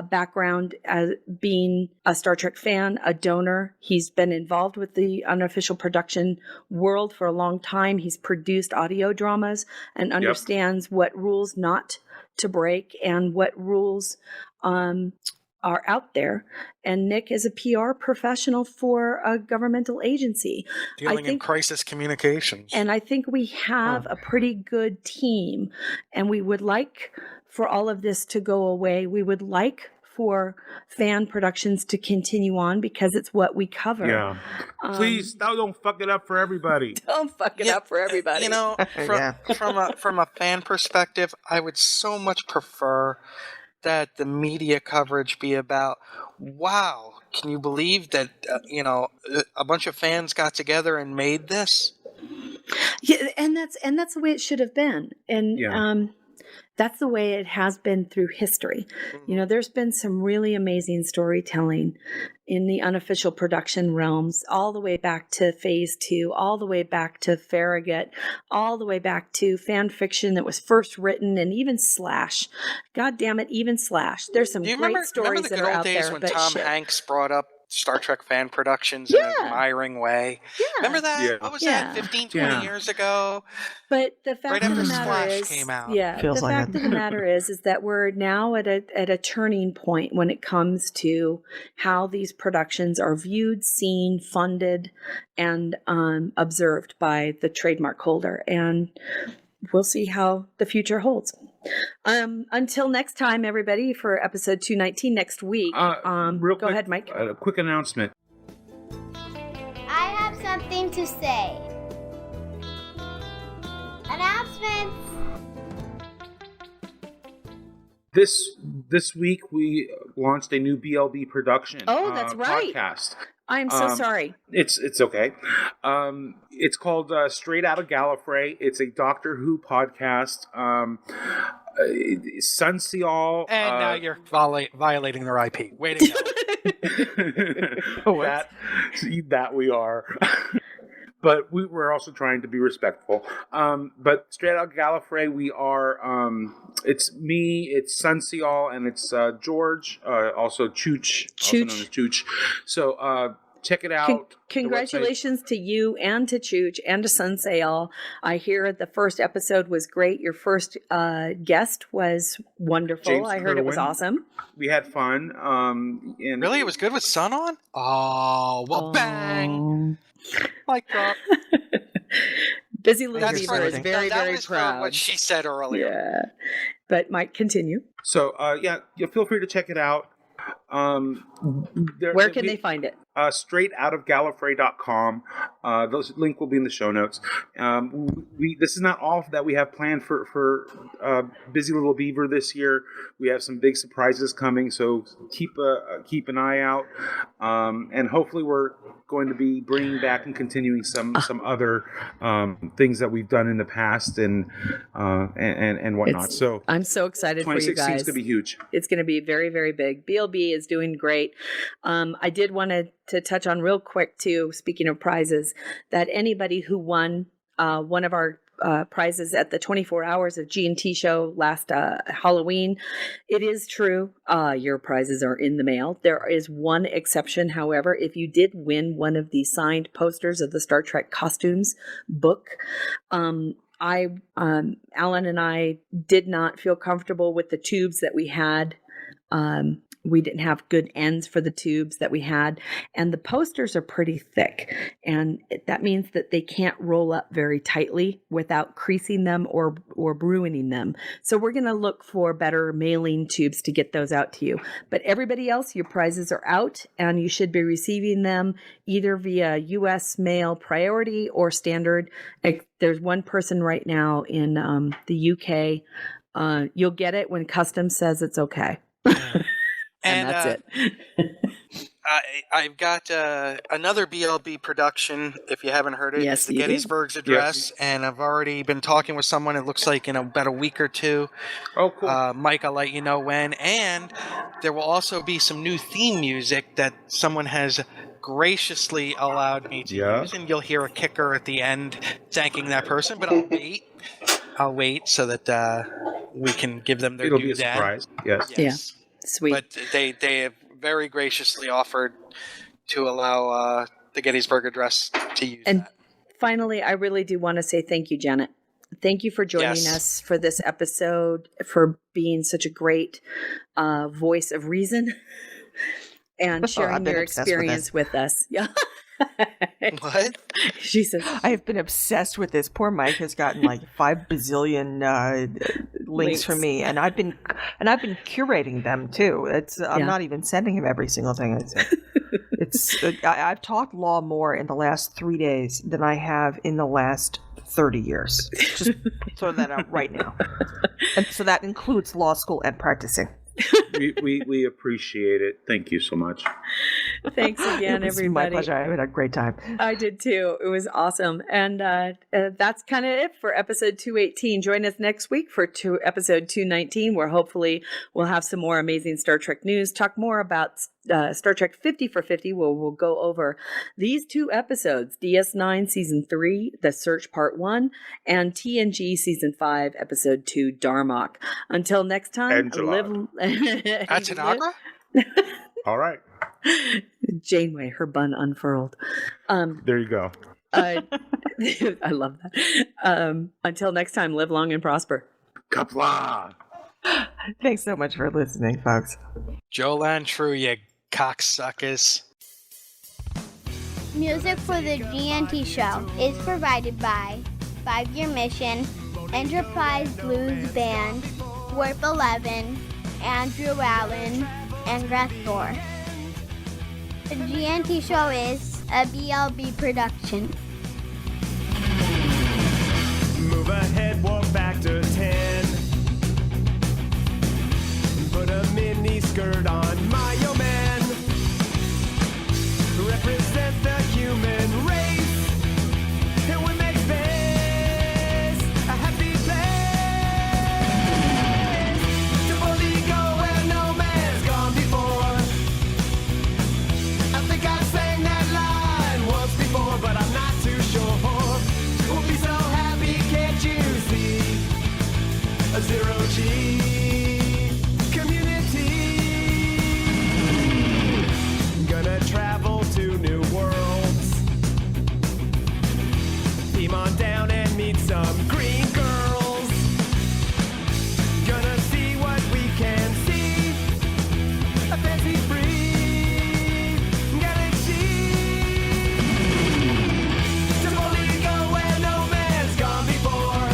[SPEAKER 2] background as being a Star Trek fan, a donor. He's been involved with the unofficial production world for a long time. He's produced audio dramas and understands what rules not to break and what rules are out there. And Nick is a PR professional for a governmental agency.
[SPEAKER 3] Dealing in crisis communications.
[SPEAKER 2] And I think we have a pretty good team. And we would like for all of this to go away. We would like for fan productions to continue on because it's what we cover.
[SPEAKER 4] Yeah. Please don't fuck it up for everybody.
[SPEAKER 2] Don't fuck it up for everybody.
[SPEAKER 3] You know, from a fan perspective, I would so much prefer that the media coverage be about, wow, can you believe that, a bunch of fans got together and made this?
[SPEAKER 2] Yeah, and that's the way it should have been. And that's the way it has been through history. You know, there's been some really amazing storytelling in the unofficial production realms, all the way back to Phase 2, all the way back to Farragut, all the way back to fan fiction that was first written, and even Slash. God damn it, even Slash. There's some great stories that are out there.
[SPEAKER 3] Remember the good old days when Tom Hanks brought up Star Trek fan productions in an admiring way?
[SPEAKER 2] Yeah.
[SPEAKER 3] Remember that?
[SPEAKER 4] Yeah.
[SPEAKER 3] What was that, 15, 20 years ago?
[SPEAKER 2] But the fact of the matter
[SPEAKER 3] Splash
[SPEAKER 2] is,
[SPEAKER 3] came out.
[SPEAKER 2] the fact of the matter is that we're now at a turning point when it comes to how these productions are viewed, seen, funded, and observed by the trademark holder. And we'll see how the future holds. Until next time, everybody, for episode 219 next week.
[SPEAKER 4] Real quick,
[SPEAKER 2] go ahead, Mike.
[SPEAKER 4] A quick announcement.
[SPEAKER 1] I have something to say. Announcements.
[SPEAKER 4] This week we launched a new BLB production.
[SPEAKER 2] Oh, that's right.
[SPEAKER 4] Podcast.
[SPEAKER 2] I'm so sorry.
[SPEAKER 4] It's okay. It's called Straight Out of Gallifrey. It's a Doctor Who podcast. Sunseal.
[SPEAKER 3] And now you're violating their IP. Way to go.
[SPEAKER 4] that we are. But we're also trying to be respectful. But Straight Out Gallifrey, we are. It's me, it's Sunseal, and it's George, also Chooch, also known as Chooch. So check it out.
[SPEAKER 2] Congratulations to you and to Chooch and to Sunseal. I hear the first episode was great. Your first guest was wonderful.
[SPEAKER 4] James
[SPEAKER 2] I heard it was
[SPEAKER 4] Kerwin.
[SPEAKER 2] awesome.
[SPEAKER 4] We had fun. And
[SPEAKER 3] Really? It was good with Sun on? Oh, well, bang. Mic drop.
[SPEAKER 2] Busy Little
[SPEAKER 3] That's
[SPEAKER 2] Beaver is very,
[SPEAKER 3] that
[SPEAKER 2] very
[SPEAKER 3] was
[SPEAKER 2] proud.
[SPEAKER 3] For what she said earlier.
[SPEAKER 2] Yeah. But Mike, continue.
[SPEAKER 4] So, feel free to check it out.
[SPEAKER 2] Where can they find it?
[SPEAKER 4] Straightoutofgallifrey.com. The link will be in the show notes. This is not all that we have planned for Busy Little Beaver this year. We have some big surprises coming, so keep an eye out. And hopefully we're going to be bringing back and continuing some other things that we've done in the past and whatnot. So
[SPEAKER 2] I'm so excited for you guys.
[SPEAKER 4] 2016 is going to be huge.
[SPEAKER 2] It's going to be very, very big. BLB is doing great. I did want to touch on real quick too, speaking of prizes, that anybody who won one of our prizes at the 24 Hours of G&T show last Halloween, it is true. Your prizes are in the mail. There is one exception, however. If you did win one of the signed posters of the Star Trek costumes book, Alan and I did not feel comfortable with the tubes that we had. We didn't have good ends for the tubes that we had, and the posters are pretty thick, and that means that they can't roll up very tightly without creasing them or ruining them. So we're going to look for better mailing tubes to get those out to you. But everybody else, your prizes are out, and you should be receiving them either via U.S. mail priority or standard. There's one person right now in the U.K. You'll get it when customs says it's okay. And that's it.
[SPEAKER 3] I've got another BLB production, if you haven't heard it.
[SPEAKER 2] Yes,
[SPEAKER 3] it's the Gettysburg's Address, and I've already been talking with someone, it looks like in about a week or two.
[SPEAKER 4] Oh, cool.
[SPEAKER 3] Mike, I'll let you know when. And there will also be some new theme music that someone has graciously allowed me to use, and you'll hear a kicker at the end thanking that person, but I'll wait so that we can give them their
[SPEAKER 4] It'll
[SPEAKER 3] due
[SPEAKER 4] be a surprise. Yes.
[SPEAKER 2] Yeah. Sweet.
[SPEAKER 3] But they have very graciously offered to allow the Gettysburg Address to use
[SPEAKER 2] And
[SPEAKER 3] that.
[SPEAKER 2] finally, I really do want to say thank you, Janet. Thank you for joining us for this episode, for being such a great voice of reason and sharing your experience with us. Yeah.
[SPEAKER 3] What?
[SPEAKER 2] She says,
[SPEAKER 5] I have been obsessed with this. Poor Mike has gotten like 5 bazillion links from me, and I've been curating them too. I'm not even sending him every single thing. I've talked law more in the last 3 days than I have in the last 30 years. Just throw that out right now. And so that includes law school and practicing.
[SPEAKER 6] we appreciate it. Thank you so much.
[SPEAKER 2] Thanks again,
[SPEAKER 5] It was
[SPEAKER 2] everybody.
[SPEAKER 5] my pleasure. I had a great time.
[SPEAKER 2] I did too. It was awesome. And that's kind of it for episode 218. Join us next week for episode 219, where hopefully we'll have some more amazing Star Trek news, talk more about Star Trek 50 for 50, where we'll go over these 2 episodes, DS9 Season 3, The Search Part 1, and TNG Season 5, Episode 2, Darmok. Until next time,
[SPEAKER 3] That's an Agra?
[SPEAKER 6] All right.
[SPEAKER 2] Janeway, her bun unfurled.
[SPEAKER 6] There you go.
[SPEAKER 2] I love that. Until next time, live long and prosper.
[SPEAKER 6] Kapla!
[SPEAKER 5] Thanks so much for listening, folks.
[SPEAKER 3] Jolan True, you cocksuckers.
[SPEAKER 1] Music for the GNT show is provided by 5 Year Mission, Enterprise Blues Band, Warp 11, Andrew Allen, and Grethor. The GNT show is a BLB production.
[SPEAKER 7] Move ahead, walk back to 10. Put a mini skirt on my yo man. Represent the human race. And we make space a happy place. To boldly go where no man's gone before. I think I sang that line once before, but I'm not too sure. We'll be so happy, can't you see? A zero-G community. Gonna travel to new worlds. Beam on down and meet some green girls. Gonna see what we can see. A fancy free galaxy. To boldly go where no man's gone before.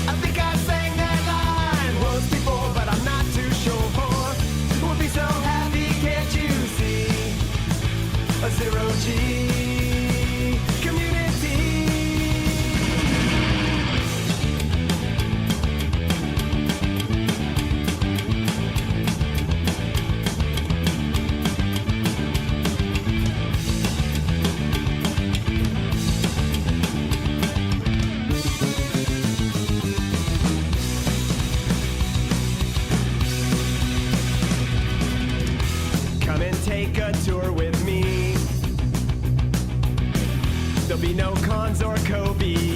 [SPEAKER 7] I think I sang that line once before, but I'm not too sure. We'll be so happy, can't you see? A zero-G community. Come and take a tour with me. There'll be no cons or Kobe.